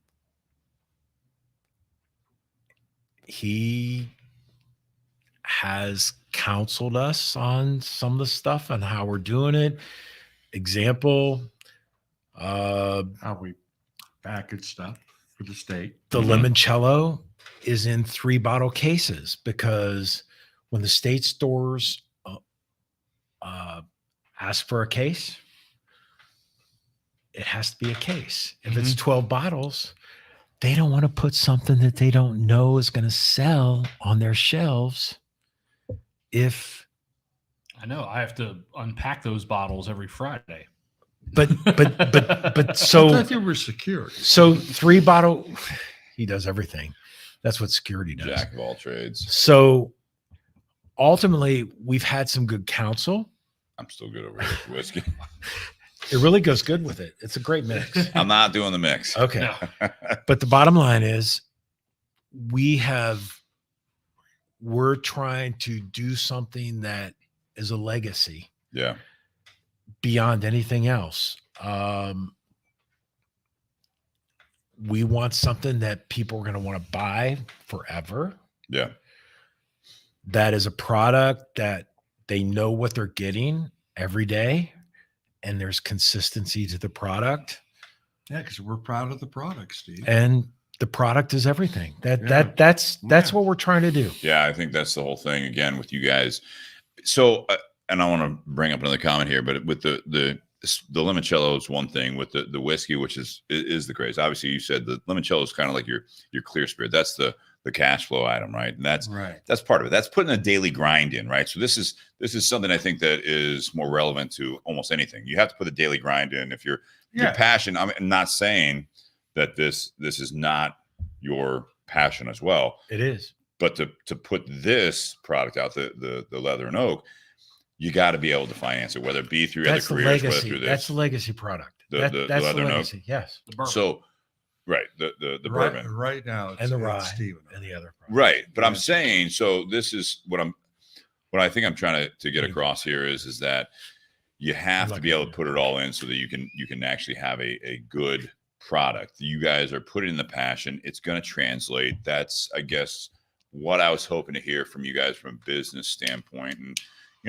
Speaker 4: he has counseled us on some of the stuff and how we're doing it. Example,
Speaker 3: How we package stuff for the state.
Speaker 4: the
Speaker 1: Mhm.
Speaker 4: limoncello is in 3-bottle cases, because when the state stores ask for a case, it has to be a case. If it's 12 bottles, they don't want to put something that they don't know is going to sell on their shelves. If
Speaker 2: I know I have to unpack those bottles every Friday.
Speaker 4: but
Speaker 3: I
Speaker 4: so
Speaker 3: thought you were security.
Speaker 4: 3-bottle, he does everything. That's what security does.
Speaker 1: Jack of all trades.
Speaker 4: So ultimately, we've had some good counsel.
Speaker 1: I'm still good over here with whiskey.
Speaker 4: It really goes good with it. It's a great mix.
Speaker 1: I'm not doing the mix.
Speaker 4: Okay.
Speaker 2: No.
Speaker 4: But the bottom line is we're trying to do something that is a legacy
Speaker 1: Yeah.
Speaker 4: beyond anything else. We want something that people are going to want to buy forever.
Speaker 1: Yeah.
Speaker 4: That is a product that they know what they're getting every day, and there's consistency to the product.
Speaker 3: Yeah, because we're proud of the product, Steve.
Speaker 4: And the product is everything.
Speaker 3: Yeah.
Speaker 4: That's
Speaker 3: Yeah.
Speaker 4: what we're trying to do.
Speaker 1: Yeah. I think that's the whole thing again with you guys. So, and I want to bring up another comment here, but with the limoncello is one thing, with the whiskey, which is the craze. Obviously, you said the limoncello is kind of like your clear spirit. That's the cash flow item, right? And that's part of it. That's putting a daily grind in, right? So this is something I think that is more relevant to almost anything. You have to put a daily grind in. If your passion, I'm not saying that this is not your passion as well.
Speaker 4: It is.
Speaker 1: But to put this product out, the Leather and Oak, you got to be able to finance it, whether it be through
Speaker 4: That's
Speaker 1: other
Speaker 4: the
Speaker 1: careers, whether
Speaker 4: legacy.
Speaker 1: through this.
Speaker 4: That's the legacy product.
Speaker 1: The
Speaker 4: That's
Speaker 1: Leather
Speaker 4: the
Speaker 1: and Oak.
Speaker 4: legacy. Yes.
Speaker 2: The bourbon.
Speaker 1: So, right, the bourbon,
Speaker 3: Right now, it's,
Speaker 4: And the
Speaker 3: it's
Speaker 4: rye
Speaker 3: Steve
Speaker 4: and the other product.
Speaker 1: right. But I'm
Speaker 3: Yeah.
Speaker 1: saying, so this is what I think I'm trying to get across here is that you have to be able to put it all in so that you can actually have a good product. You guys are putting in the passion. It's going to translate. That's, I guess, what I was hoping to hear from you guys from a business standpoint. And,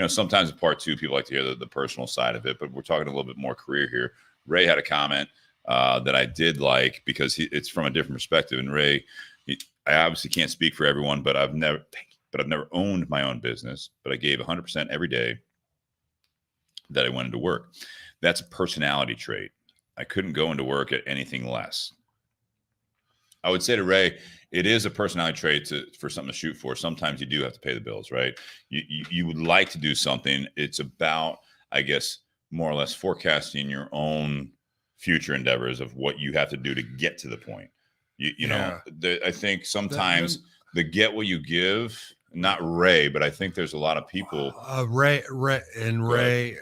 Speaker 1: sometimes in part two, people like to hear the personal side of it, but we're talking a little bit more career here. Ray had a comment that I did like, because it's from a different perspective. And Ray, I obviously can't speak for everyone, but I've never owned my own business, but I gave 100% every day that I went into work. That's a personality trait. I couldn't go into work at anything less. I would say to Ray, it is a personality trait for something to shoot for. Sometimes you do have to pay the bills, right? You would like to do something. It's about, I guess, more or less forecasting your own future endeavors of what you have to do to get to the point. You know, I think sometimes the get what you give, not Ray, but I think there's a lot of people.
Speaker 3: Ray,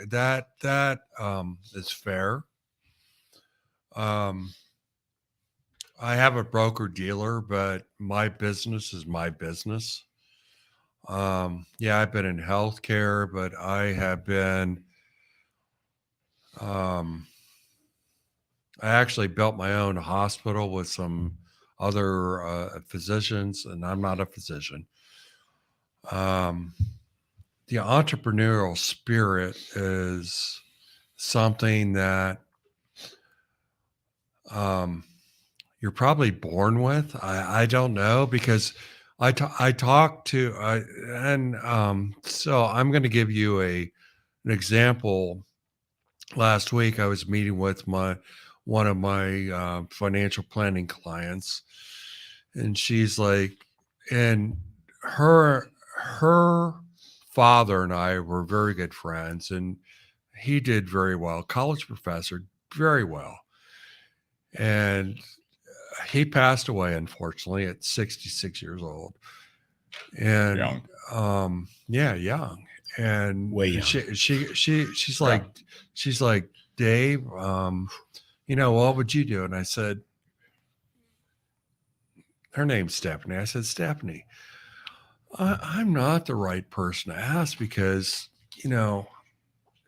Speaker 3: that is fair. I have a broker dealer, but my business is my business. Yeah, I've been in healthcare, but I have been, I actually built my own hospital with some other physicians, and I'm not a physician. The entrepreneurial spirit is something that you're probably born with. I don't know, because I talk to, so I'm going to give you an example. Last week, I was meeting with one of my financial planning clients, and she's like, and her father and I were very good friends, and he did very well, college professor, very well. And he passed away, unfortunately, at 66 years old. And
Speaker 1: Young.
Speaker 3: Yeah, young. And
Speaker 4: Way young.
Speaker 3: She's like, Dave, you know, what would you do? And I said, her name's Stephanie. I said, Stephanie, I'm not the right person to ask, because, you know,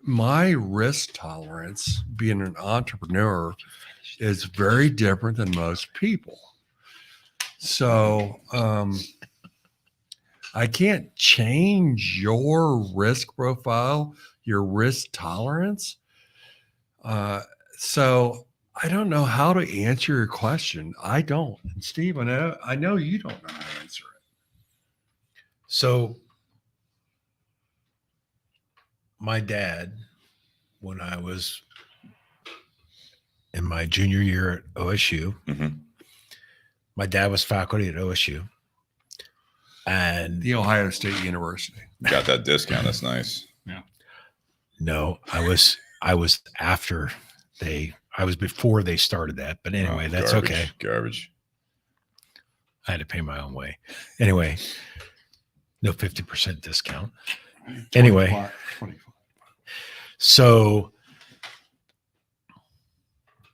Speaker 3: my risk tolerance being an entrepreneur is very different than most people. So I can't change your risk profile, your risk tolerance. So I don't know how to answer your question. I don't. And Steve, I know you don't know how to answer it.
Speaker 4: So my dad, when I was in my junior year at OSU, my dad was faculty at OSU. And
Speaker 3: The Ohio State University.
Speaker 1: Got that discount. That's nice.
Speaker 4: no, I was after I was before they started that. But anyway, that's
Speaker 1: garbage,
Speaker 4: okay.
Speaker 1: Garbage.
Speaker 4: I had to pay my own way. Anyway, no 50% discount. Anyway,
Speaker 3: 25.
Speaker 4: so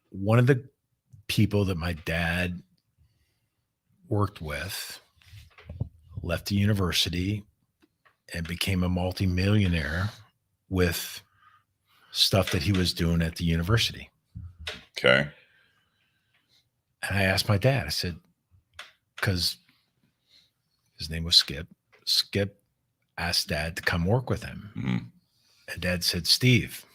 Speaker 4: one of the people that my dad worked with left the university and became a multimillionaire with stuff that he was doing at the university.
Speaker 1: Okay.
Speaker 4: And I asked my dad, I said, because his name was Skip. Skip asked Dad to come work with him.
Speaker 1: Mm-hmm.
Speaker 4: And Dad said, Steve,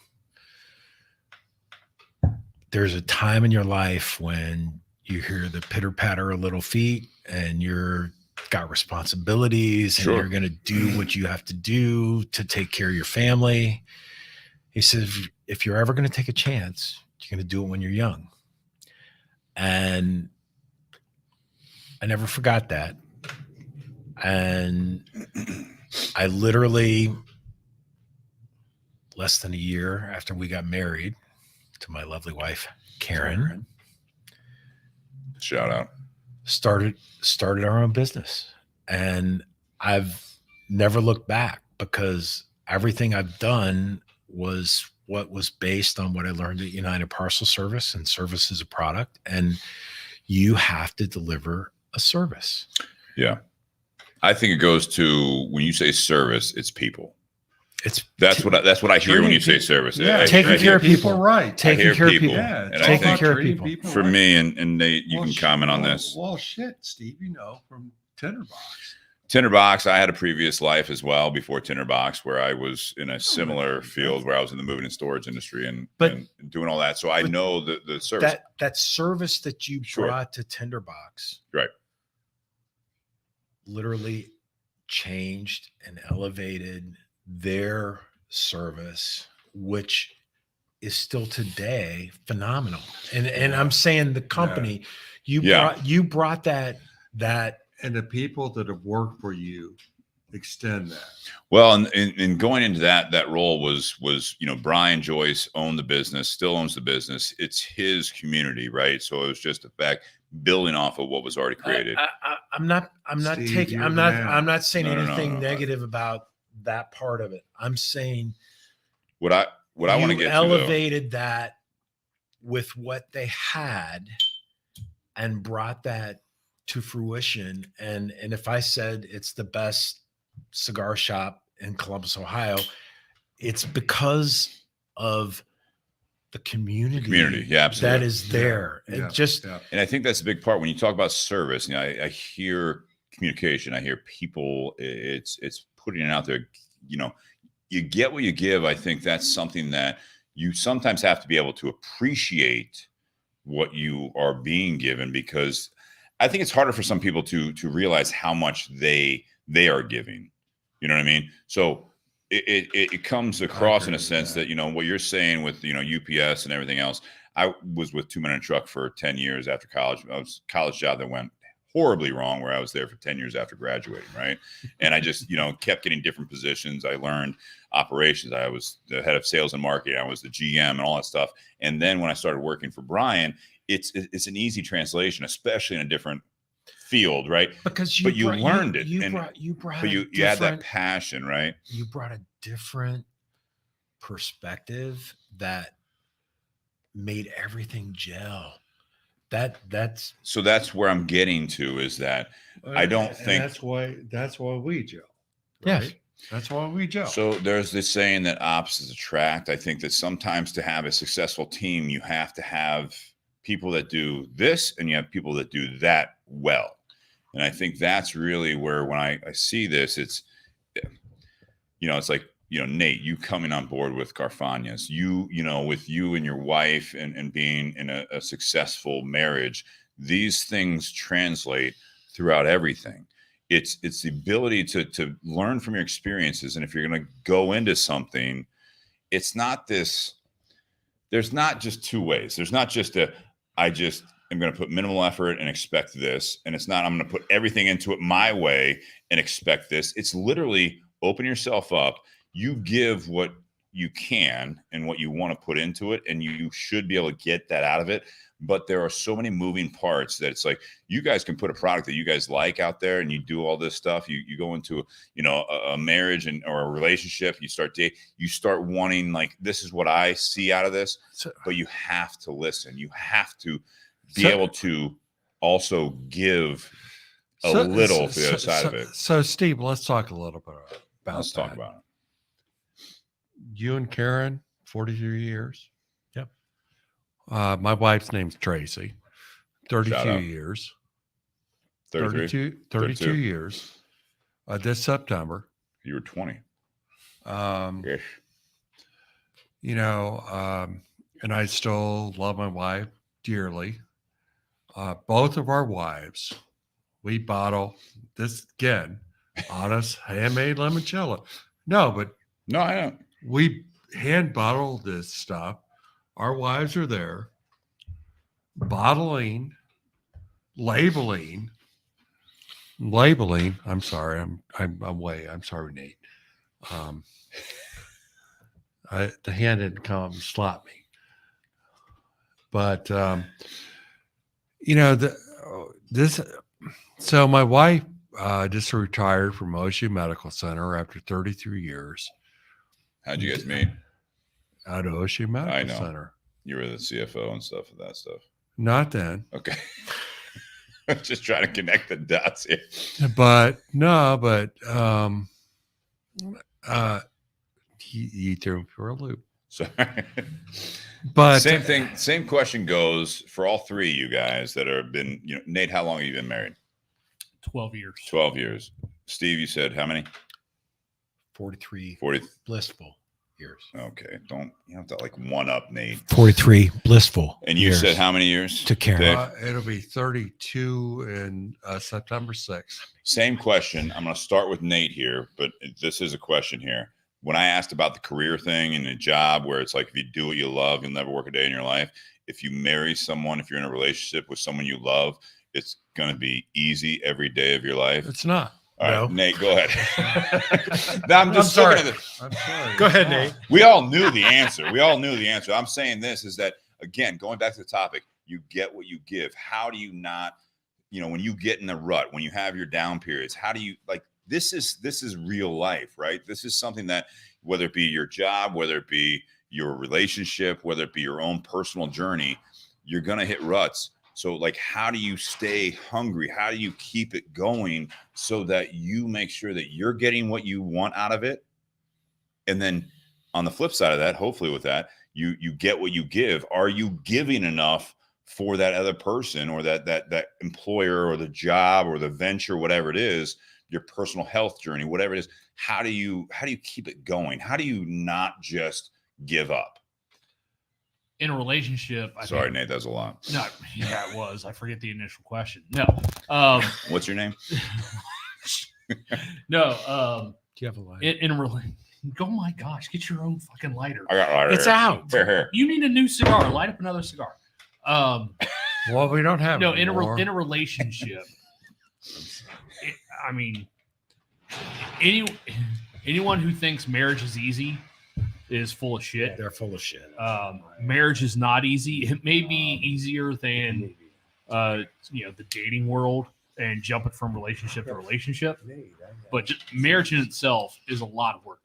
Speaker 4: there's a time in your life when you hear the pitter patter of little feet and you're got responsibilities and you're going to do what you have to do to take care of your family. He says, if you're ever going to take a chance, you're going to do it when you're young. And I never forgot that. And I literally, less than a year after we got married to my lovely wife, Karen,
Speaker 1: shout out,
Speaker 4: started our own business. And I've never looked back, because everything I've done was what was based on what I learned at United Parcel Service, and service is a product, and you have to deliver a service.
Speaker 1: Yeah. I think it goes to, when you say service, it's people. That's what I hear when you say service.
Speaker 3: Yeah,
Speaker 4: taking care of people,
Speaker 3: right?
Speaker 4: Taking care of people.
Speaker 3: Yeah,
Speaker 1: And I
Speaker 4: taking
Speaker 1: think
Speaker 4: care of people.
Speaker 1: for me, and Nate, you can comment on this.
Speaker 3: Well, shit, Steve, you know, from Tinderbox.
Speaker 1: Tinderbox, I had a previous life as well before Tinderbox, where I was in a similar field where I was in the moving and storage industry and doing all that. So I know the service.
Speaker 4: That service that you brought to Tinderbox,
Speaker 1: right,
Speaker 4: literally changed and elevated their service, which is still today phenomenal. And I'm saying the company, you brought that.
Speaker 3: And the people that have worked for you extend that.
Speaker 1: Well, and going into that role was Brian Joyce owned the business, still owns the business. It's his community, right? So it was just a fact building off of what was already created.
Speaker 4: I'm not
Speaker 3: Steve,
Speaker 4: taking.
Speaker 3: you're
Speaker 4: I'm
Speaker 3: the
Speaker 4: not.
Speaker 3: man.
Speaker 4: I'm not saying
Speaker 1: No,
Speaker 4: anything
Speaker 1: no.
Speaker 4: negative about that part of it. I'm saying
Speaker 1: What I want to
Speaker 4: you
Speaker 1: get
Speaker 4: elevated that with what they had and brought that to fruition. And if I said it's the best cigar shop in Columbus, Ohio, it's because of the community,
Speaker 1: yeah, absolutely.
Speaker 4: that is there.
Speaker 3: Yeah,
Speaker 4: It just
Speaker 3: yeah.
Speaker 1: And I think that's a big part when you talk about service. I hear communication. I hear people. It's putting it out there. You get what you give. I think that's something that you sometimes have to be able to appreciate what you are being given, because I think it's harder for some people to realize how much they are giving. You know what I mean? So it comes across in a sense that, what you're saying with, UPS and everything else. I was with 2 Men in a Truck for 10 years after college. I was a college job that went horribly wrong, where I was there for 10 years after graduating. Right. And I just, kept getting different positions. I learned operations. I was the head of sales and marketing. I was the GM and all that stuff. And then when I started working for Brian, it's an easy translation, especially in a different field, right?
Speaker 4: because
Speaker 1: But you learned it,
Speaker 4: You
Speaker 1: and-
Speaker 4: brought
Speaker 1: But you had that passion, right?
Speaker 4: you brought a different perspective that made everything gel. That's
Speaker 1: So that's where I'm getting to, is that I don't
Speaker 3: And
Speaker 1: think-
Speaker 3: that's why we gel.
Speaker 4: Yes.
Speaker 3: Right? That's why we gel.
Speaker 1: so. There's this saying that opposites attract. I think that sometimes to have a successful team, you have to have people that do this and you have people that do that well. And I think that's really where, when I see this, it's, it's like, Nate, you coming on board with Garfanias, with you and your wife and being in a successful marriage, these things translate throughout everything. It's the ability to learn from your experiences. And if you're going to go into something, it's not this, there's not just two ways. There's not just I'm going to put minimal effort and expect this. And it's not, I'm going to put everything into it my way and expect this. It's literally open yourself up. You give what you can and what you want to put into it, and you should be able to get that out of it. But there are so many moving parts that it's like, you guys can put a product that you guys like out there and you do all this stuff. You go into, a marriage or a relationship, you start wanting, like, this is what I see out of this, but you have to listen. You have to be able to also give a little to the other side of it.
Speaker 3: So, Steve, let's talk a little bit about
Speaker 1: Let's
Speaker 3: that.
Speaker 1: talk about it.
Speaker 3: You and Karen, 43 years.
Speaker 4: Yep.
Speaker 3: My wife's name's Tracy.
Speaker 1: Shout
Speaker 3: 32
Speaker 1: out.
Speaker 3: years.
Speaker 1: 33.
Speaker 3: 32 years. This September.
Speaker 1: You were 20.
Speaker 3: Yes. And I still love my wife dearly. Both of our wives, we bottle this again, honest handmade limoncello. No, but
Speaker 1: No, I don't.
Speaker 3: we hand bottle this stuff. Our wives are there, bottling, labeling. I'm sorry. I'm sorry, Nate. The hand didn't come and slap me. But so my wife just retired from OSU Medical Center after 33 years
Speaker 1: How'd you guys meet?
Speaker 3: at OSU Medical
Speaker 1: I know.
Speaker 3: Center.
Speaker 1: You were the CFO and stuff of that stuff.
Speaker 3: Not then,
Speaker 1: Okay. Just trying to connect the dots here.
Speaker 3: but he threw him for a loop.
Speaker 1: Sorry.
Speaker 3: But
Speaker 1: Same thing. Same question goes for all three of you guys that have been, Nate, how long have you been married?
Speaker 2: 12 years.
Speaker 1: 12 years. Steve, you said how many?
Speaker 4: 43
Speaker 1: 40.
Speaker 4: blissful years.
Speaker 1: Okay. You have to like one up Nate.
Speaker 4: 43 blissful.
Speaker 1: And you
Speaker 4: years
Speaker 1: said how many years?
Speaker 4: to Karen.
Speaker 1: Dave?
Speaker 3: it'll be 32 in September 6th.
Speaker 1: Same question. I'm going to start with Nate here, but this is a question here. When I asked about the career thing and the job, where it's like, if you do what you love, you'll never work a day in your life. If you marry someone, if you're in a relationship with someone you love, it's going to be easy every day of your life.
Speaker 3: It's not.
Speaker 1: All right,
Speaker 4: No.
Speaker 1: Nate, go ahead. Now, I'm just
Speaker 4: sorry.
Speaker 1: looking at the,
Speaker 3: I'm sorry.
Speaker 4: Go ahead, Nate.
Speaker 1: we all knew the answer. I'm saying this is that, again, going back to the topic, you get what you give. How do you not, when you get in the rut, when you have your down periods, how do you this is real life, right? This is something that, whether it be your job, whether it be your relationship, whether it be your own personal journey, you're going to hit ruts. So how do you stay hungry? How do you keep it going so that you make sure that you're getting what you want out of it? And then on the flip side of that, hopefully with that, you get what you give. Are you giving enough for that other person, or that employer, or the job, or the venture, whatever it is, your personal health journey, whatever it is? How do you keep it going? How do you not just give up?
Speaker 2: In a relationship,
Speaker 1: Sorry, Nate, that was a lot.
Speaker 2: No, yeah, it was. I forget the initial question. No,
Speaker 1: What's your name?
Speaker 2: no.
Speaker 4: Do you have a line?
Speaker 2: In a relationship, oh my gosh, get your own fucking lighter.
Speaker 1: I got a lighter.
Speaker 4: It's out.
Speaker 1: Here.
Speaker 2: You need a new cigar. Light up another cigar.
Speaker 3: Well, we don't have
Speaker 2: No,
Speaker 3: any
Speaker 2: in
Speaker 3: more.
Speaker 2: a relationship, anyone who thinks marriage is easy is full of shit.
Speaker 4: They're full of shit.
Speaker 2: Marriage is not easy. It may be easier than the dating world and jumping from relationship to relationship, but just marriage in itself is a lot of work.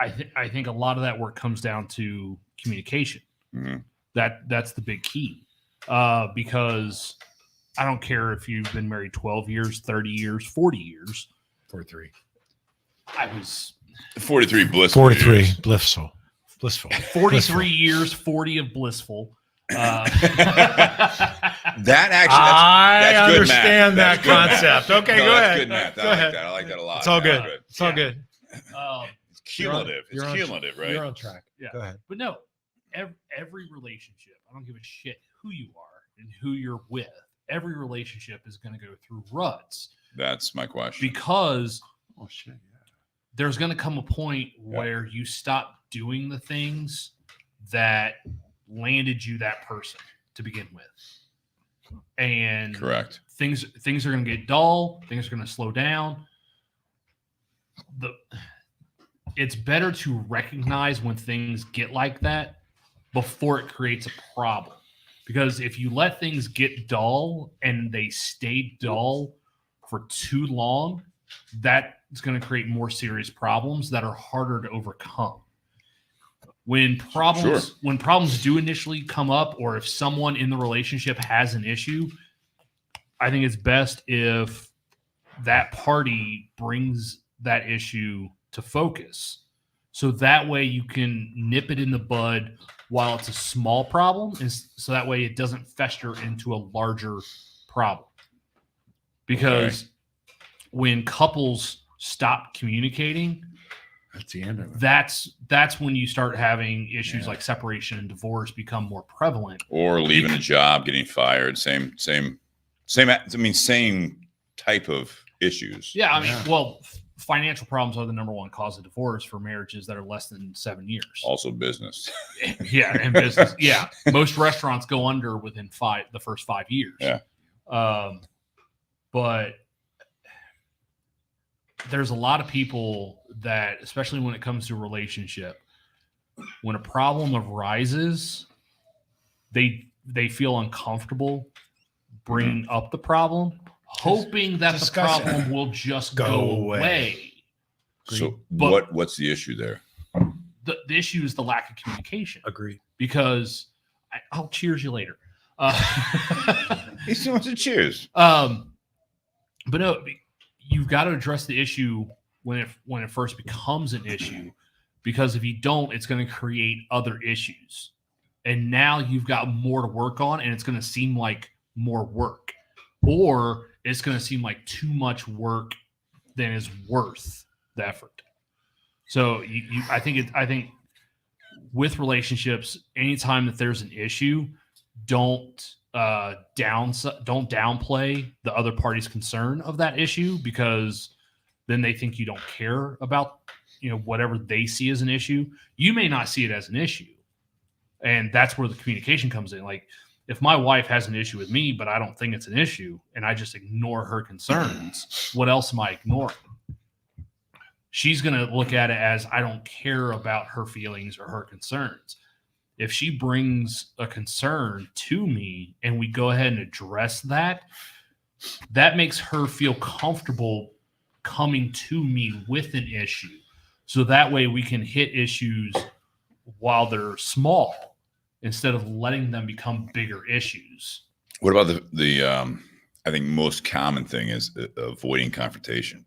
Speaker 2: I think a lot of that work comes down to communication.
Speaker 1: Mm-hmm.
Speaker 2: That's the big key, because I don't care if you've been married 12 years, 30 years, 40 years.
Speaker 4: 43.
Speaker 2: I was
Speaker 1: 43 blissful.
Speaker 4: 43.
Speaker 1: years.
Speaker 4: Blissful.
Speaker 2: 43 years, 40 of blissful.
Speaker 1: That actually,
Speaker 4: I
Speaker 1: that's good
Speaker 4: understand
Speaker 1: math.
Speaker 4: that
Speaker 1: That's good math.
Speaker 4: concept. Okay,
Speaker 1: No,
Speaker 4: go
Speaker 1: that's
Speaker 4: ahead.
Speaker 1: good math.
Speaker 4: Go
Speaker 1: I like
Speaker 4: ahead.
Speaker 1: that. I like that a lot.
Speaker 4: It's all
Speaker 1: That's
Speaker 4: good. It's all good.
Speaker 1: It's cumulative. It's cumulative, right?
Speaker 4: You're on track.
Speaker 2: Yeah.
Speaker 4: Go ahead.
Speaker 2: But no, every relationship, I don't give a shit who you are and who you're with. Every relationship is going to go through ruts,
Speaker 1: That's my question.
Speaker 2: because
Speaker 3: Oh shit! Yeah.
Speaker 2: there's going to come a point where you stop doing the things that landed you that person to begin with. And
Speaker 1: Correct.
Speaker 2: things are going to get dull. Things are going to slow down. It's better to recognize when things get like that before it creates a problem. Because if you let things get dull and they stay dull for too long, that's going to create more serious problems that are harder to overcome. When problems do initially come up, or if someone in the relationship has an issue, I think it's best if that party brings that issue to focus. So that way you can nip it in the bud while it's a small problem, and so that way it doesn't fester into a larger problem. Because when couples stop communicating,
Speaker 3: That's the end of it.
Speaker 2: that's when you start having issues like separation and divorce become more prevalent.
Speaker 1: Or leaving a job, getting fired. Same type of issues.
Speaker 2: Yeah, I mean, well, financial problems are the number one cause of divorce for marriages that are less than 7 years.
Speaker 1: Also business.
Speaker 2: Yeah, and business. Yeah, most restaurants go under within the first 5 years.
Speaker 1: Yeah.
Speaker 2: But there's a lot of people that, especially when it comes to a relationship, when a problem arises, they feel uncomfortable bringing up the problem, hoping that the
Speaker 4: Discuss it.
Speaker 2: problem will just
Speaker 4: Go
Speaker 2: go
Speaker 4: away.
Speaker 2: away.
Speaker 1: So
Speaker 2: But-
Speaker 1: what's the issue there?
Speaker 2: The issue is the lack of communication,
Speaker 4: Agree.
Speaker 2: because I'll cheers you later.
Speaker 1: He still wants to cheers.
Speaker 2: But no, you've got to address the issue when it first becomes an issue, because if you don't, it's going to create other issues, and now you've got more to work on, and it's going to seem like more work, or it's going to seem like too much work than is worth the effort. So I think with relationships, anytime that there's an issue, don't downplay the other party's concern of that issue, because then they think you don't care about whatever they see as an issue. You may not see it as an issue, and that's where the communication comes in. Like, If my wife has an issue with me, but I don't think it's an issue, and I just ignore her concerns, what else am I ignoring? She's going to look at it as I don't care about her feelings or her concerns. If she brings a concern to me and we go ahead and address that, that makes her feel comfortable coming to me with an issue. So that way we can hit issues while they're small instead of letting them become bigger issues.
Speaker 1: What about the I think most common thing is avoiding confrontation.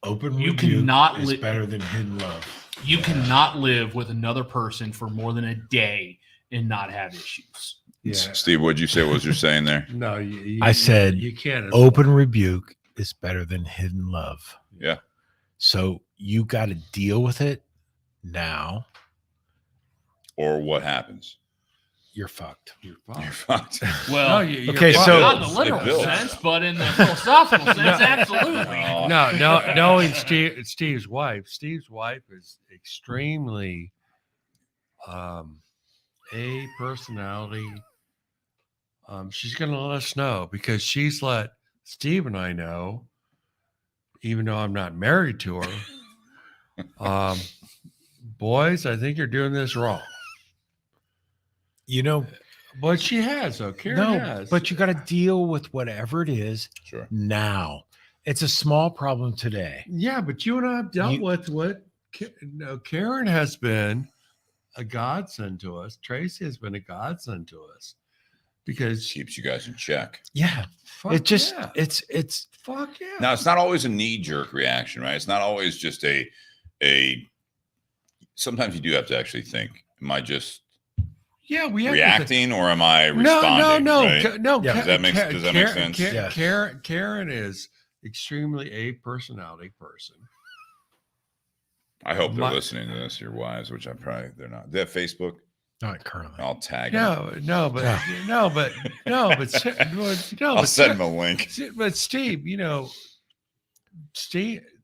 Speaker 4: Open
Speaker 2: You
Speaker 4: rebuke
Speaker 2: cannot
Speaker 4: is better than hidden love.
Speaker 2: You cannot live with another person for more than a day and not have issues.
Speaker 3: Yeah.
Speaker 1: Steve, what'd you say? What was you saying there?
Speaker 3: No,
Speaker 4: I said
Speaker 3: you can't.
Speaker 4: open rebuke is better than hidden love.
Speaker 1: Yeah.
Speaker 4: So you got to deal with it now.
Speaker 1: Or what happens?
Speaker 4: You're fucked.
Speaker 3: You're
Speaker 1: You're
Speaker 3: fine.
Speaker 1: fucked.
Speaker 2: Well,
Speaker 4: Okay, so-
Speaker 2: not in the literal
Speaker 1: It builds.
Speaker 2: sense, but in the philosophical sense, absolutely.
Speaker 1: Oh.
Speaker 3: No, knowing Steve's wife. Steve's wife is extremely a personality. She's gonna let us know because she's let Steve and I know, even though I'm not married to her. Boys, I think you're doing this wrong.
Speaker 4: You know,
Speaker 3: But she has, though. Karen
Speaker 4: no,
Speaker 3: has.
Speaker 4: but you got to deal with whatever it is
Speaker 1: Sure.
Speaker 4: now. It's a small problem today.
Speaker 3: Yeah, but you and I have dealt
Speaker 4: You-
Speaker 3: with what Karen has been a godsend to us. Tracy has been a godsend to us because
Speaker 1: Keeps you guys in check.
Speaker 4: Yeah.
Speaker 3: fuck
Speaker 4: It just,
Speaker 3: yeah.
Speaker 4: it's,
Speaker 3: Fuck yeah.
Speaker 1: Now, it's not always a knee-jerk reaction, right? It's not always just a sometimes you do have to actually think, am I just
Speaker 3: yeah, we have to think-
Speaker 1: reacting or am I responding?
Speaker 3: No,
Speaker 1: right?
Speaker 3: no.
Speaker 4: Yeah.
Speaker 1: Does that make sense?
Speaker 4: Yes.
Speaker 3: Karen is extremely a personality person.
Speaker 1: I hope they're
Speaker 3: My-
Speaker 1: listening to this, your wives, which they're not. They have Facebook.
Speaker 4: not currently.
Speaker 1: I'll tag them.
Speaker 3: No, but
Speaker 1: I'll send them a link.
Speaker 3: But Steve,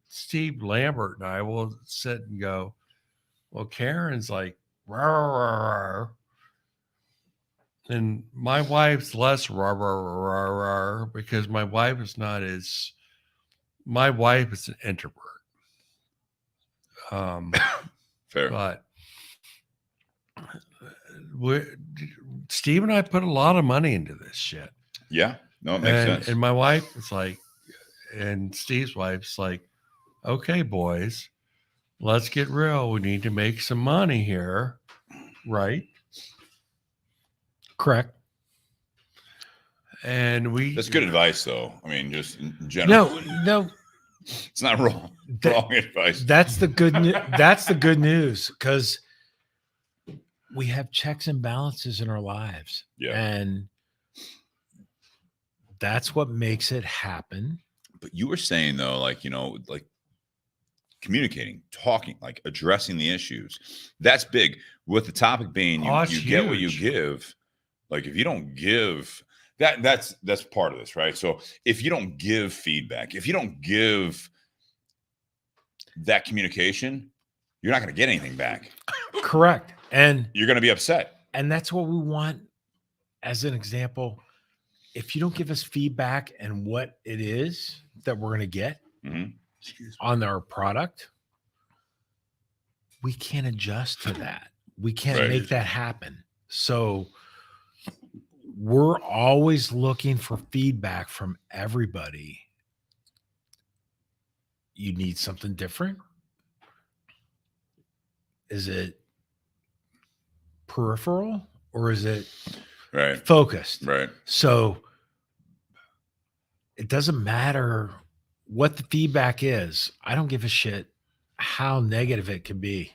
Speaker 3: Steve Lambert and I will sit and go, well, Karen's like, rah, rah, rah, rah. And my wife's less rah, rah, rah, rah, rah, because my wife is an introvert.
Speaker 1: Fair.
Speaker 3: But Steve and I put a lot of money into this shit.
Speaker 1: Yeah. No, it makes sense.
Speaker 3: And my wife is like, and Steve's wife's like, okay, boys, let's get real. We need to make some money here. Right.
Speaker 4: Correct.
Speaker 3: And
Speaker 1: That's good advice, though. I mean, just in general.
Speaker 4: No,
Speaker 1: It's not wrong.
Speaker 4: That-
Speaker 1: Wrong advice.
Speaker 4: that's the good news. That's the good news because we have checks and balances in our lives.
Speaker 1: Yeah.
Speaker 4: And that's what makes it happen.
Speaker 1: But you were saying though, like communicating, talking, like addressing the issues. That's big. With the topic being
Speaker 3: Oh, it's
Speaker 1: you get what you
Speaker 3: huge.
Speaker 1: give. Like if you don't give that's part of this, right? So if you don't give feedback, if you don't give that communication, you're not going to get anything back.
Speaker 4: Correct. And
Speaker 1: You're going to be upset.
Speaker 4: that's what we want as an example. If you don't give us feedback and what it is that we're going to get
Speaker 1: Mhm.
Speaker 4: on our product, we can't adjust to that. We can't
Speaker 1: Right.
Speaker 4: make that happen. So we're always looking for feedback from everybody. You need something different? Is it peripheral or is it
Speaker 1: Right.
Speaker 4: focused?
Speaker 1: Right.
Speaker 4: So it doesn't matter what the feedback is. I don't give a shit how negative it can be.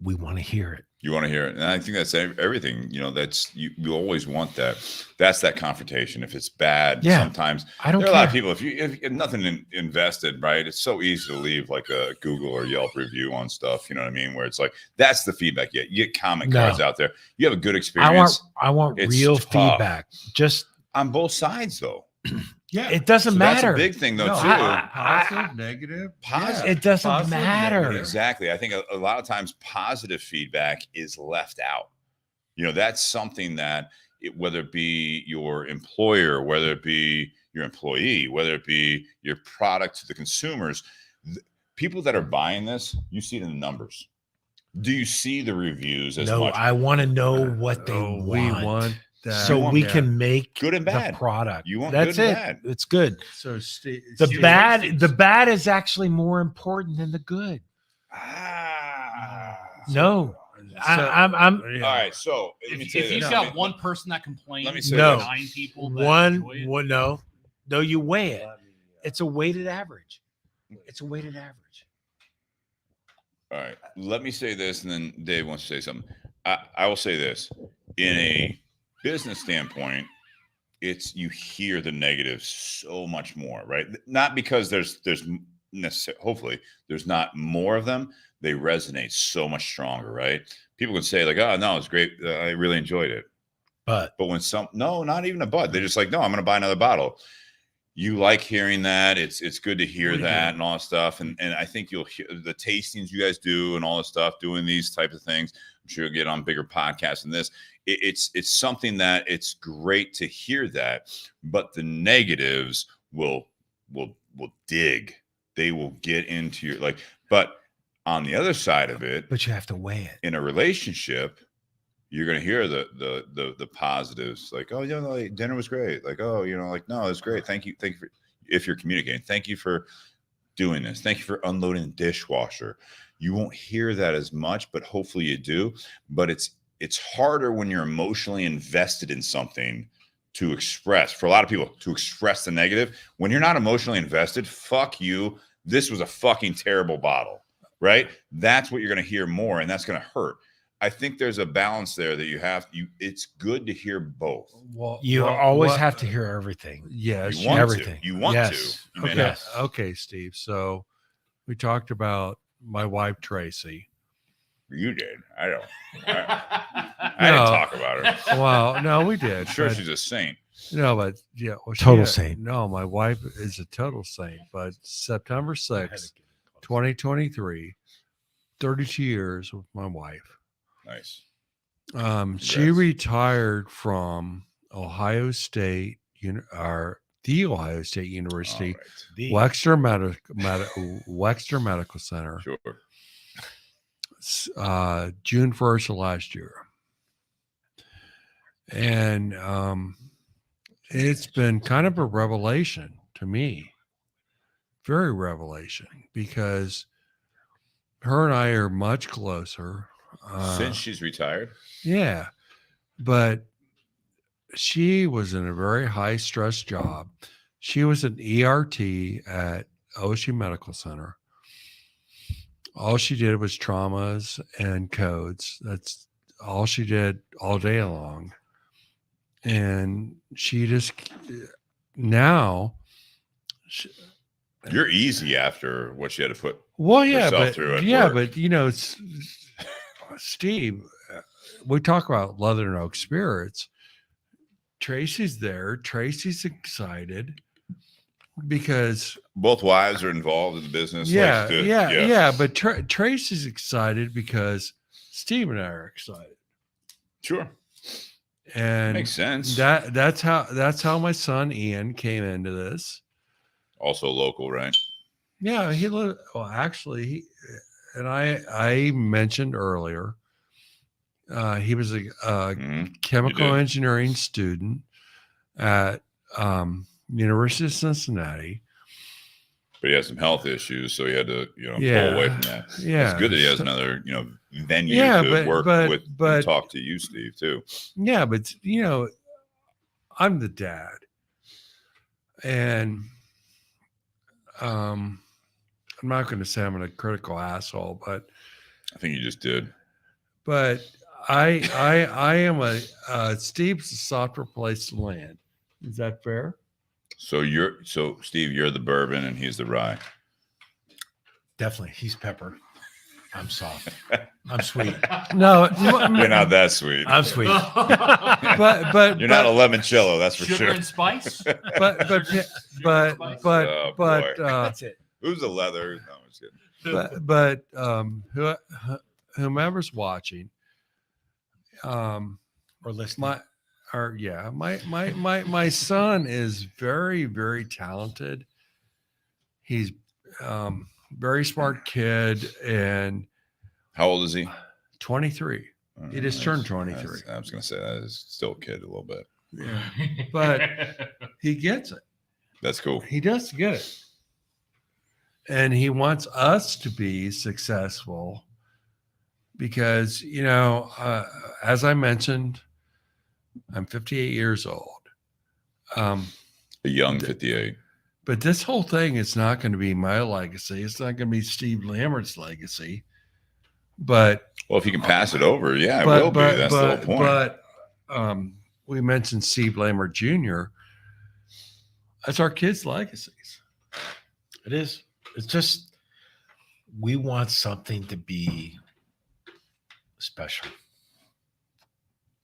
Speaker 4: We want to hear it.
Speaker 1: You want to hear it. And I think that's everything, that's you always want that. That's that confrontation. If it's bad,
Speaker 4: Yeah.
Speaker 1: sometimes
Speaker 4: I don't
Speaker 1: there are a
Speaker 4: care.
Speaker 1: lot of people, if you have nothing invested, right? It's so easy to leave like a Google or Yelp review on stuff. You know what I mean? Where it's like, that's the feedback. You get comment
Speaker 4: No.
Speaker 1: cards out there. You have a good experience
Speaker 4: I want
Speaker 1: It's
Speaker 4: real
Speaker 1: tough.
Speaker 4: feedback. Just
Speaker 1: on both sides though.
Speaker 3: Yeah.
Speaker 4: It doesn't
Speaker 1: So
Speaker 4: matter.
Speaker 1: that's a big thing, though,
Speaker 3: No,
Speaker 1: too.
Speaker 3: positive, negative.
Speaker 1: Positive.
Speaker 4: It doesn't
Speaker 3: Positive,
Speaker 4: matter.
Speaker 3: negative.
Speaker 1: Exactly. I think a lot of times positive feedback is left out. That's something that whether it be your employer, whether it be your employee, whether it be your product to the consumers, people that are buying this, you see it in the numbers. Do you see the reviews as
Speaker 4: No,
Speaker 1: much?
Speaker 4: I want to know what they want.
Speaker 3: We want that.
Speaker 4: So
Speaker 1: want
Speaker 4: we
Speaker 3: that.
Speaker 4: can make
Speaker 1: Good and bad.
Speaker 4: the product.
Speaker 1: You want
Speaker 4: That's
Speaker 1: good and
Speaker 4: it.
Speaker 1: bad.
Speaker 4: It's good.
Speaker 3: So Steve,
Speaker 4: The
Speaker 3: Steve-
Speaker 4: bad is actually more important than the good. No, I'm
Speaker 3: yeah.
Speaker 1: All right. So let me
Speaker 2: If
Speaker 1: tell you
Speaker 2: you've
Speaker 1: this.
Speaker 2: got one person that complains,
Speaker 1: let me say
Speaker 4: No.
Speaker 1: this.
Speaker 2: 9 people that enjoy it.
Speaker 4: no, you weigh it. It's a weighted average. It's a weighted average.
Speaker 1: All right. Let me say this, and then Dave wants to say something. I will say this. In a business standpoint, you hear the negatives so much more, right? Not because there's necessarily, hopefully there's not more of them. They resonate so much stronger, right? People can say like, "Oh no, it's great. I really enjoyed it."
Speaker 4: But
Speaker 1: when not even a but. They're just like, "No, I'm going to buy another bottle." You like hearing that. It's good to hear that and all that stuff. And I think you'll hear the tastings you guys do and all this stuff, doing these types of things. I'm sure you'll get on bigger podcasts than this. It's something that it's great to hear that, but the negatives will dig. They will get into your but on the other side of it,
Speaker 4: you have to weigh it.
Speaker 1: in a relationship, you're going to hear the positives, like, "Oh, dinner was great." Like, "Oh, no, it's great. Thank you for," if you're communicating, "Thank you for doing this. Thank you for unloading the dishwasher." You won't hear that as much, but hopefully you do. But it's harder when you're emotionally invested in something to express. For a lot of people, to express the negative. When you're not emotionally invested, fuck you. This was a fucking terrible bottle, right? That's what you're going to hear more, and that's going to hurt. I think there's a balance there that it's good to hear both.
Speaker 3: Well,
Speaker 4: You always have to hear everything.
Speaker 3: Yes.
Speaker 1: You want
Speaker 4: everything.
Speaker 1: to. You want
Speaker 4: Yes.
Speaker 1: to. You may
Speaker 3: Okay.
Speaker 1: not.
Speaker 3: Okay, Steve. So we talked about my wife, Tracy.
Speaker 1: You did. I don't. I
Speaker 3: No.
Speaker 1: didn't talk about her.
Speaker 3: Well, no, we did.
Speaker 1: I'm sure
Speaker 3: but-
Speaker 1: she's a saint.
Speaker 3: No, but yeah. Well,
Speaker 4: Total saint.
Speaker 3: No, my wife is a total saint. But September 6th, 2023, 32 years with my wife.
Speaker 1: Nice.
Speaker 3: She
Speaker 1: Congrats.
Speaker 3: retired from Ohio State, the Ohio State University,
Speaker 1: All
Speaker 3: Wexner Wexner Medical Center,
Speaker 1: right. Sure.
Speaker 3: June 1st of last year. And it's been kind of a revelation to me, very revelation, because her and I are much closer.
Speaker 1: Since she's retired.
Speaker 3: Yeah, but she was in a very high stress job. She was an ERT at OSU Medical Center. All she did was traumas and codes. That's all she did all day long. And she just
Speaker 1: You're easy after what she had to put.
Speaker 3: well, yeah,
Speaker 1: herself
Speaker 3: but
Speaker 1: through at
Speaker 3: yeah,
Speaker 1: work.
Speaker 3: but it's Steve. We talk about Leather and Oak Spirits. Tracy's there. Tracy's excited because
Speaker 1: Both wives are involved in the business.
Speaker 3: yeah. But Tracy's excited because Steve and I are excited,
Speaker 1: Sure.
Speaker 3: and
Speaker 1: Makes sense.
Speaker 3: that's how my son Ian came into this.
Speaker 1: Also local, right?
Speaker 3: Yeah, he lived. Well, actually, and I mentioned earlier, he was a
Speaker 1: Mhm.
Speaker 3: chemical
Speaker 1: did.
Speaker 3: engineering student at University of Cincinnati.
Speaker 1: But he has some health issues, so he had to,
Speaker 3: Yeah.
Speaker 1: pull away from that.
Speaker 3: Yeah,
Speaker 1: It's good that he has
Speaker 3: so-
Speaker 1: another, venue
Speaker 3: Yeah,
Speaker 1: to work with
Speaker 3: but
Speaker 1: and talk to you, Steve, too.
Speaker 3: yeah, but I'm the dad, and I'm not going to say I'm a critical asshole, but
Speaker 1: I think you just did.
Speaker 3: I am Steve's a softer place to land. Is that fair?
Speaker 1: So Steve, you're the bourbon and he's the rye.
Speaker 4: Definitely. He's pepper. I'm soft. I'm sweet.
Speaker 3: No,
Speaker 1: You're not that sweet.
Speaker 4: I'm sweet.
Speaker 3: but
Speaker 1: You're not a limoncello, that's for
Speaker 2: Sugar
Speaker 1: sure.
Speaker 2: and spice.
Speaker 3: but
Speaker 1: Oh, boy.
Speaker 4: That's it.
Speaker 1: Who's a leather? No, I'm just kidding.
Speaker 3: but whomever's watching,
Speaker 4: Or listening.
Speaker 3: my son is very, very talented. He's very smart kid, and
Speaker 1: How old is he?
Speaker 3: 23. He just turned 23.
Speaker 1: I was going to say that is still a kid a little bit.
Speaker 3: Yeah, but he gets it.
Speaker 1: That's cool.
Speaker 3: He does get it, and he wants us to be successful because as I mentioned, I'm 58 years old.
Speaker 1: A young 58.
Speaker 3: But this whole thing is not going to be my legacy. It's not going to be Steve Lambert's legacy. But
Speaker 1: Well, if you can pass it over, yeah, it will be. That's the whole point.
Speaker 3: But we mentioned Steve Lambert Jr. That's our kids' legacies.
Speaker 4: It is. It's just we want something to be special.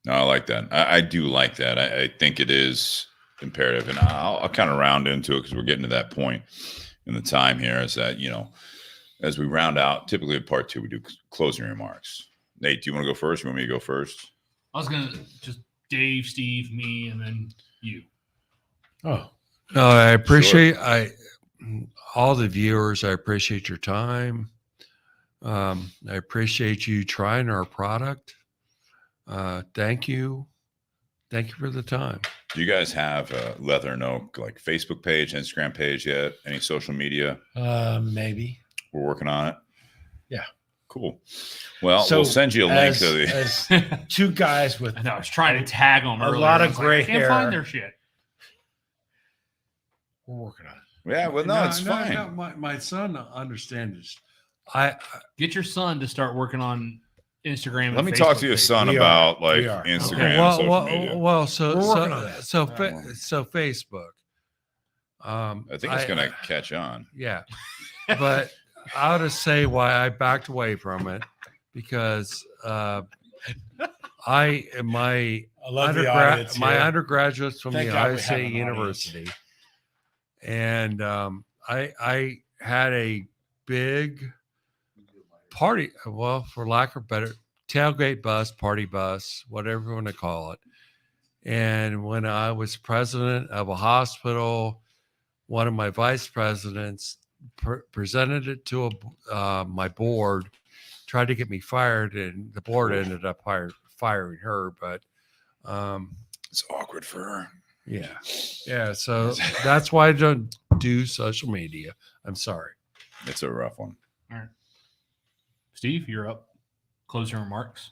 Speaker 1: No, I like that. I do like that. I think it is imperative, and I'll kind of round into it because we're getting to that point in the time here. Is that as we round out, typically in part 2, we do closing remarks. Nate, do you want to go first? You want me to go first?
Speaker 2: I was gonna just Dave, Steve, me, and then you.
Speaker 4: Oh,
Speaker 3: No, I appreciate all the viewers. I appreciate your time. I appreciate you trying our product. Thank you. Thank you for the time.
Speaker 1: Do you guys have a Leather and Oak Facebook page, Instagram page yet? Any social media?
Speaker 4: maybe.
Speaker 1: We're working on it.
Speaker 4: Yeah.
Speaker 1: Cool. Well,
Speaker 4: So
Speaker 1: we'll send you a link to the.
Speaker 4: as two guys with
Speaker 2: I know I was trying to tag them.
Speaker 4: A
Speaker 2: earlier.
Speaker 4: lot
Speaker 2: I
Speaker 4: of
Speaker 2: was like,
Speaker 4: gray
Speaker 2: I can't
Speaker 4: hair.
Speaker 2: find their shit.
Speaker 4: we're working on it.
Speaker 1: Yeah, well, no, it's fine.
Speaker 3: No, my son understands.
Speaker 2: Get your son to start working on Instagram.
Speaker 1: Let
Speaker 2: and
Speaker 1: me talk
Speaker 2: Facebook
Speaker 1: to your
Speaker 2: page.
Speaker 1: son
Speaker 4: We
Speaker 1: about
Speaker 4: are. We
Speaker 1: like
Speaker 4: are.
Speaker 1: Instagram,
Speaker 3: well,
Speaker 1: and social
Speaker 3: well,
Speaker 1: media.
Speaker 3: well, so
Speaker 4: We're working on that.
Speaker 3: so
Speaker 1: Alright.
Speaker 3: so Facebook.
Speaker 1: I think it's going to catch on.
Speaker 3: Yeah, but I ought to say why I backed away from it because my
Speaker 4: I love the audience.
Speaker 3: my
Speaker 4: here.
Speaker 3: undergraduates from
Speaker 4: Thank
Speaker 3: the
Speaker 4: God
Speaker 3: Ohio
Speaker 4: we have
Speaker 3: State
Speaker 4: an audience.
Speaker 3: University, and I had a big party. Well, for lack of better, tailgate bus, party bus, whatever you want to call it. And when I was president of a hospital, one of my vice presidents presented it to my board, tried to get me fired, and the board ended up firing her. But
Speaker 1: It's awkward for her.
Speaker 3: yeah. So that's why I don't do social media. I'm sorry.
Speaker 1: It's a rough one.
Speaker 2: All right, Steve, you're up. Closing remarks.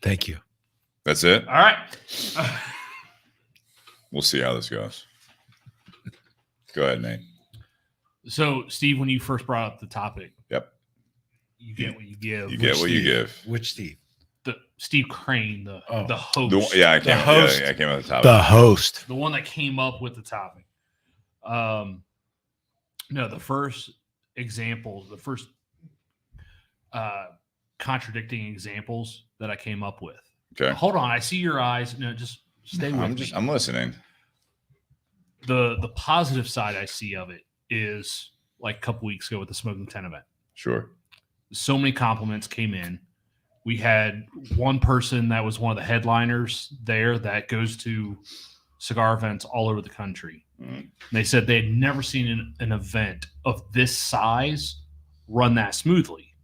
Speaker 4: Thank you.
Speaker 1: That's it.
Speaker 2: All right.
Speaker 1: We'll see how this goes. Go ahead, Nate.
Speaker 2: So, Steve, when you first brought up the topic,
Speaker 1: Yep.
Speaker 2: you get what you give.
Speaker 1: You get what you
Speaker 4: Steve?
Speaker 1: give.
Speaker 4: Which Steve?
Speaker 2: The Steve Crane, the
Speaker 4: Oh.
Speaker 2: host,
Speaker 1: I came.
Speaker 4: host.
Speaker 1: I came up with the topic.
Speaker 4: The host.
Speaker 2: the one that came up with the topic. No, the first example, the first contradicting examples that I came up with.
Speaker 1: Okay.
Speaker 2: Hold on, I see your eyes. No, just stay with me.
Speaker 1: I'm listening.
Speaker 2: The positive side I see of it is like a couple weeks ago with the Smoking 10 event.
Speaker 1: Sure.
Speaker 2: So many compliments came in. We had one person that was one of the headliners there that goes to cigar events all over the country. And they said they had never seen an event of this size run that smoothly.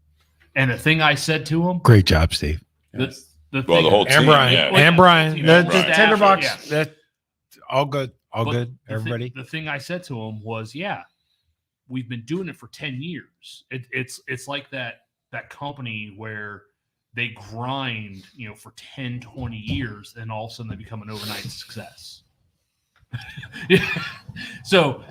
Speaker 2: And the thing I said to him,
Speaker 4: Great job, Steve.
Speaker 2: the
Speaker 1: Well,
Speaker 2: thing,
Speaker 1: the whole
Speaker 4: And
Speaker 1: team.
Speaker 4: Brian.
Speaker 1: Yeah.
Speaker 2: Well,
Speaker 4: And Brian.
Speaker 2: team,
Speaker 4: The
Speaker 1: Brian.
Speaker 4: tinderbox.
Speaker 2: Yeah.
Speaker 4: That all good. All
Speaker 2: but
Speaker 4: good.
Speaker 2: the thi-
Speaker 4: Everybody.
Speaker 2: the thing I said to him was, yeah, we've been doing it for 10 years. It's like that company where they grind, for 10, 20 years, and all of a sudden they become an overnight success. Yeah. So,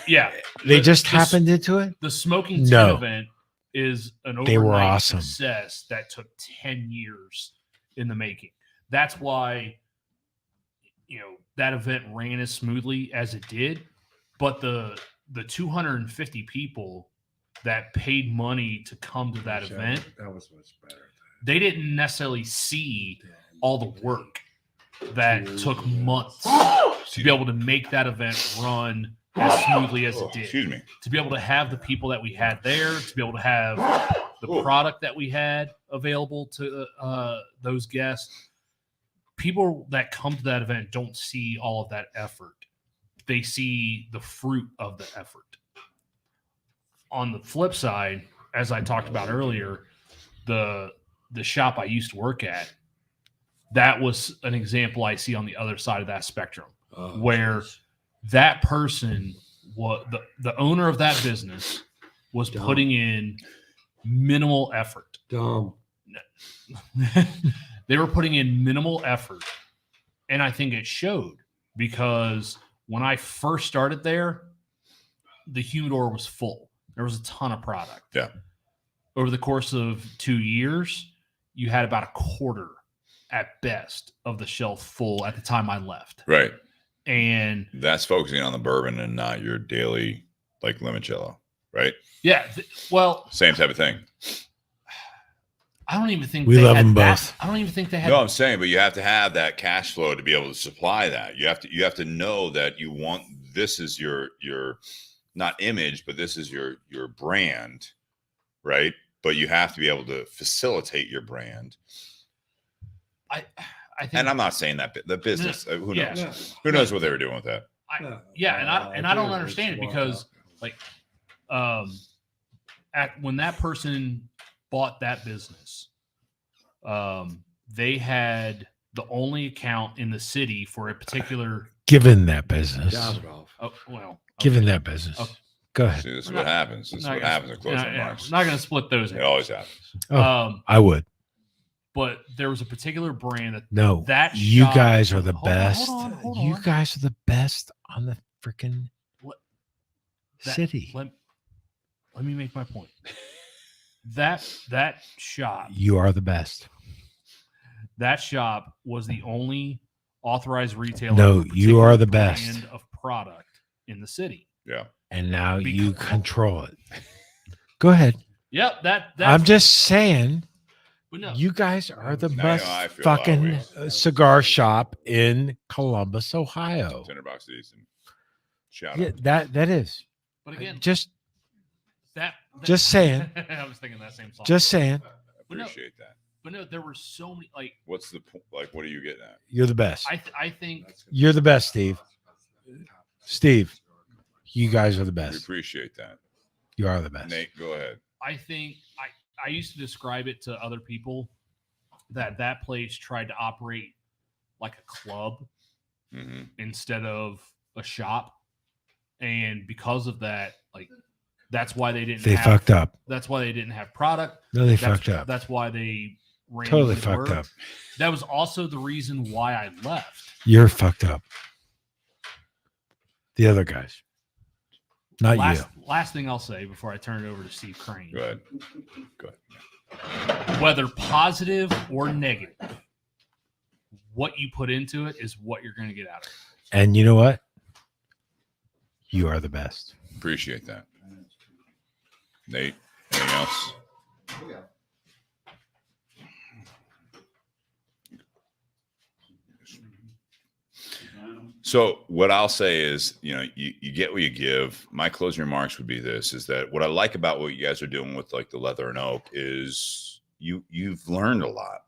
Speaker 2: yeah,
Speaker 4: They just
Speaker 2: the-
Speaker 4: happened into it.
Speaker 2: The Smoking 10
Speaker 4: No.
Speaker 2: event is an overnight
Speaker 4: They were awesome.
Speaker 2: success that took 10 years in the making. That's why, that event ran as smoothly as it did. But the 250 people that paid money to come to that event,
Speaker 3: That was much better.
Speaker 2: they didn't necessarily see all the work that took months to be able to make that event run as smoothly as it did.
Speaker 1: Excuse me.
Speaker 2: To be able to have the people that we had there, to be able to have the product that we had available to those guests. People that come to that event don't see all of that effort. They see the fruit of the effort. On the flip side, as I talked about earlier, the shop I used to work at, that was an example I see on the other side of that spectrum, where that person, the owner of that business, was putting in minimal effort.
Speaker 3: Dumb.
Speaker 2: They were putting in minimal effort, and I think it showed, because when I first started there, the humidor was full. There was a ton of product.
Speaker 1: Yeah.
Speaker 2: Over the course of 2 years, you had about a quarter at best of the shelf full at the time I left.
Speaker 1: Right.
Speaker 2: And
Speaker 1: That's focusing on the bourbon and not your daily like limoncello, right?
Speaker 2: yeah, well,
Speaker 1: Same type of thing.
Speaker 2: I don't even think
Speaker 4: We
Speaker 2: they
Speaker 4: love
Speaker 2: had
Speaker 4: them
Speaker 2: that.
Speaker 4: both.
Speaker 2: I don't even think they had.
Speaker 1: No, I'm saying, but you have to have that cash flow to be able to supply that. You have to know that you want, this is your not image, but this is your brand, right? But you have to be able to facilitate your brand.
Speaker 2: I think,
Speaker 1: And I'm not saying that the business, who
Speaker 2: Yeah.
Speaker 1: knows? Who knows what they were doing with that?
Speaker 2: I don't understand it, because like when that person bought that business, they had the only account in the city for a particular
Speaker 4: Given that business. Given that business.
Speaker 2: Okay.
Speaker 4: Go ahead.
Speaker 1: See, this is what happens. This is what happens at closing remarks.
Speaker 2: Not going to split those.
Speaker 1: It always happens.
Speaker 4: I would.
Speaker 2: But there was a particular brand that
Speaker 4: No,
Speaker 2: that
Speaker 4: you
Speaker 2: shop-
Speaker 4: guys are the
Speaker 2: Hold on,
Speaker 4: best.
Speaker 2: hold
Speaker 4: You
Speaker 2: on.
Speaker 4: guys are the best on the freaking
Speaker 2: That-
Speaker 4: city.
Speaker 2: Let me make my point. That shop,
Speaker 4: You are the best.
Speaker 2: that shop was the only authorized retailer.
Speaker 4: No,
Speaker 2: of a
Speaker 4: you are
Speaker 2: particular
Speaker 4: the best.
Speaker 2: brand of product in the city.
Speaker 1: Yeah.
Speaker 4: And now you
Speaker 2: Because-
Speaker 4: control it. Go ahead.
Speaker 2: Yep, that's
Speaker 4: I'm just saying,
Speaker 2: but no,
Speaker 4: you guys are the
Speaker 1: Now,
Speaker 4: best
Speaker 1: I feel
Speaker 4: fucking
Speaker 1: always-
Speaker 4: cigar shop in Columbus, Ohio.
Speaker 1: Tinderbox Easton. Shout
Speaker 4: Yeah,
Speaker 1: out.
Speaker 4: that is.
Speaker 2: but again,
Speaker 4: Just
Speaker 2: that
Speaker 4: just saying.
Speaker 2: I was thinking that same song.
Speaker 4: just saying,
Speaker 1: I appreciate that.
Speaker 2: But no, there were so many. Like
Speaker 1: What's the like? What are you getting at?
Speaker 4: you're the best.
Speaker 2: I think
Speaker 4: You're the best, Steve. Steve, you guys are the
Speaker 1: We
Speaker 4: best.
Speaker 1: appreciate that.
Speaker 4: You are the best.
Speaker 1: Nate, go ahead.
Speaker 2: I think I used to describe it to other people that place tried to operate like a club
Speaker 1: Hmm.
Speaker 2: instead of a shop, and because of that, like that's why they didn't.
Speaker 4: They
Speaker 2: have,
Speaker 4: fucked up.
Speaker 2: That's why they didn't have product.
Speaker 4: No, they
Speaker 2: That's,
Speaker 4: fucked up.
Speaker 2: That's why they ran
Speaker 4: Totally
Speaker 2: into
Speaker 4: fucked
Speaker 2: work.
Speaker 4: up.
Speaker 2: That was also the reason why I left.
Speaker 4: You're fucked up. The other guys, not
Speaker 2: Last thing I'll say before I turn it over to Steve Crane.
Speaker 1: Go ahead. Go ahead.
Speaker 2: Whether positive or negative, what you put into it is what you're going to get out of it.
Speaker 4: And you know what? You are the best.
Speaker 1: Appreciate that. Nate, anything else? So what I'll say is, you get what you give. My closing remarks would be this, is that what I like about what you guys are doing with like the leather and oak is you've learned a lot.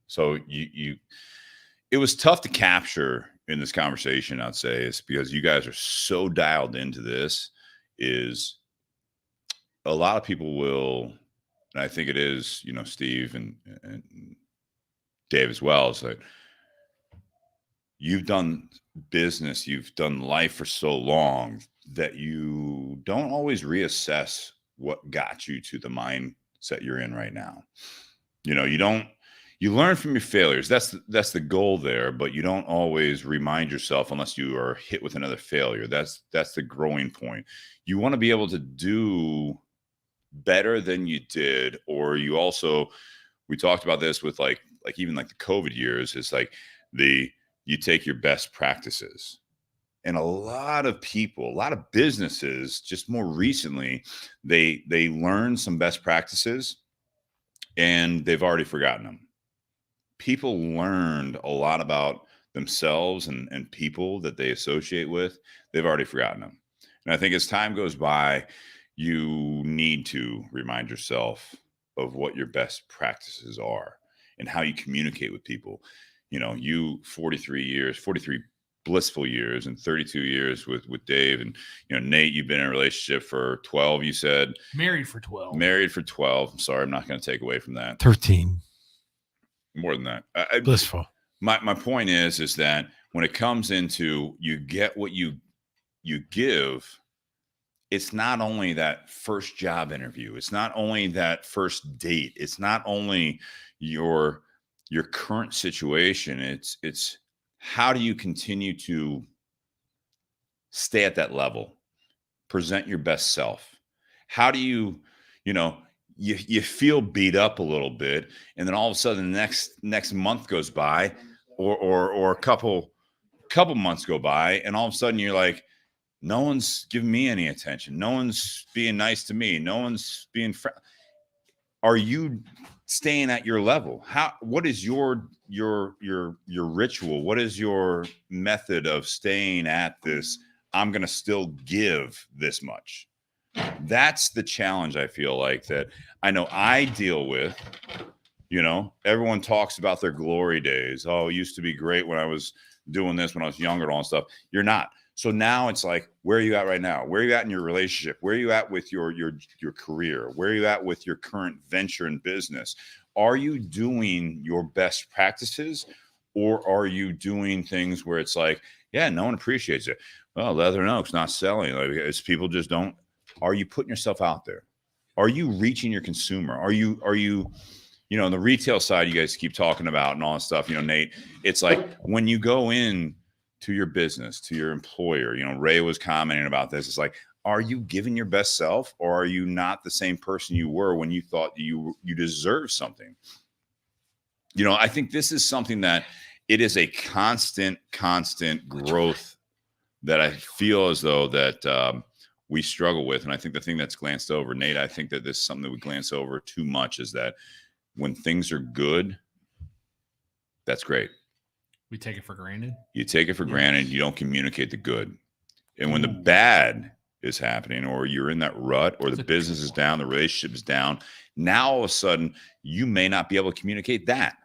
Speaker 1: So it was tough to capture in this conversation, I'd say, is because you guys are so dialed into this. Is a lot of people will, and I think it is, Steve and Dave as well, is like, you've done business, you've done life for so long that you don't always reassess what got you to the mindset you're in right now. You learn from your failures. That's the goal there, but you don't always remind yourself unless you are hit with another failure. That's the growing point. You want to be able to do better than you did, or you also, we talked about this with like even like the COVID years, it's like you take your best practices And a lot of people, a lot of businesses, just more recently, they learn some best practices and they've already forgotten them. People learned a lot about themselves and people that they associate with. They've already forgotten them. And I think as time goes by, you need to remind yourself of what your best practices are and how you communicate with people. You know, you 43 blissful years and 32 years with Dave, and Nate, you've been in a relationship for 12, you said.
Speaker 2: Married for 12.
Speaker 1: I'm sorry, I'm not going to take away from that.
Speaker 4: 13.
Speaker 1: More than that.
Speaker 4: Blissful.
Speaker 1: My point is that when it comes into you get what you give, it's not only that first job interview, it's not only that first date, it's not only your current situation, it's how do you continue to stay at that level, present your best self? How do you feel beat up a little bit, and then all of a sudden the next month goes by, or a couple months go by, and all of a sudden you're like, no one's giving me any attention, no one's being nice to me, no one's being are you staying at your level? What is your ritual? What is your method of staying at this? I'm going to still give this much. That's the challenge I feel like that I know I deal with. Everyone talks about their glory days. Oh, it used to be great when I was doing this, when I was younger and all that stuff. You're not. So now it's like, where are you at right now? Where are you at in your relationship? Where are you at with your career? Where are you at with your current venture in business? Are you doing your best practices, or are you doing things where it's like, yeah, no one appreciates it? Well, Leather and Oak's not selling. Like, it's people just don't. Are you putting yourself out there? Are you reaching your consumer? Are you on the retail side, you guys keep talking about and all that stuff, Nate, it's like when you go in to your business, to your employer, Ray was commenting about this. It's like, are you giving your best self, or are you not the same person you were when you thought you deserved something? I think this is something that it is a constant growth that I feel as though that we struggle with. And I think the thing that's glanced over, Nate, I think that this is something that we glance over too much, is that when things are good, that's great.
Speaker 2: We take it for granted.
Speaker 1: You take it for granted. You don't communicate the good. And when the bad is happening, or you're in that rut, or the business is down, the relationship is down, now all of a sudden you may not be able to communicate that.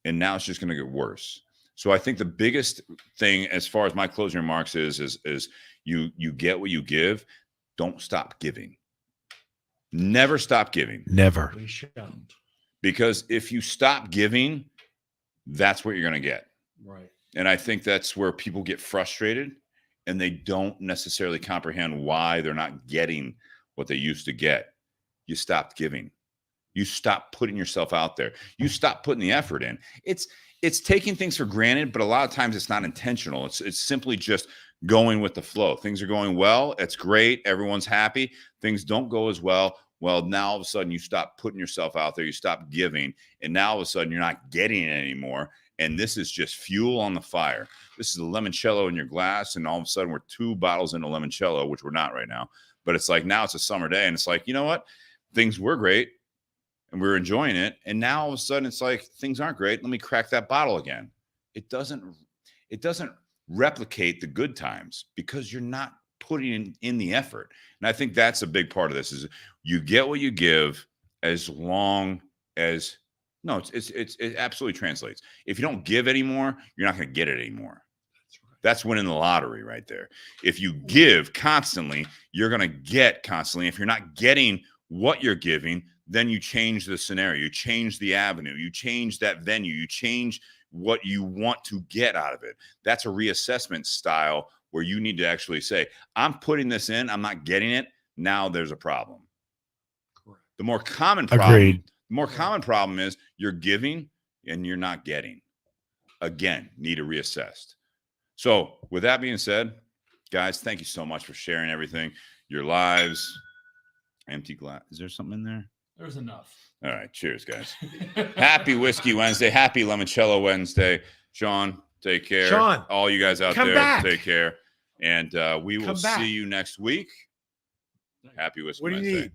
Speaker 1: And now it's just going to get worse. So I think the biggest thing as far as my closing remarks is you get what you give. Don't stop giving. Never stop giving.
Speaker 4: Never.
Speaker 2: We shouldn't.
Speaker 1: Because if you stop giving, that's what you're going to get.
Speaker 2: Right.
Speaker 1: And I think that's where people get frustrated, and they don't necessarily comprehend why they're not getting what they used to get. You stopped giving. You stop putting yourself out there. You stop putting the effort in. It's taking things for granted, but a lot of times it's not intentional. It's simply just going with the flow. Things are going well. It's great. Everyone's happy. Things don't go as well. Well, now all of a sudden you stop putting yourself out there. You stop giving. And now all of a sudden you're not getting it anymore. And this is just fuel on the fire. This is a limoncello in your glass. And all of a sudden we're 2 bottles into limoncello, which we're not right now. But it's like, now it's a summer day. And it's like, you know what? Things were great and we were enjoying it. And now all of a sudden it's like, things aren't great. Let me crack that bottle again. It doesn't replicate the good times because you're not putting in the effort. And I think that's a big part of this is you get what you give, as long as it absolutely translates. If you don't give anymore, you're not going to get it anymore. That's winning the lottery right there. If you give constantly, you're going to get constantly. If you're not getting what you're giving, then you change the scenario, you change the avenue, you change that venue, you change what you want to get out of it. That's a reassessment style where you need to actually say, I'm putting this in, I'm not getting it. Now there's a problem. Correct. The more common problem is you're giving and you're not getting. Again, need to reassess. So with that being said, guys, thank you so much for sharing everything, your lives. Empty glass. Is there something in there?
Speaker 2: There's enough.
Speaker 1: All right. Cheers, guys. Happy Whiskey Wednesday. Happy Limoncello Wednesday. Sean, Take care.
Speaker 4: Sean,
Speaker 1: all you guys out
Speaker 4: come
Speaker 1: there,
Speaker 4: back.
Speaker 1: take care. And we will
Speaker 4: Come back.
Speaker 1: see you next week. Happy Whiskey
Speaker 4: What do you
Speaker 1: Wednesday.
Speaker 4: need?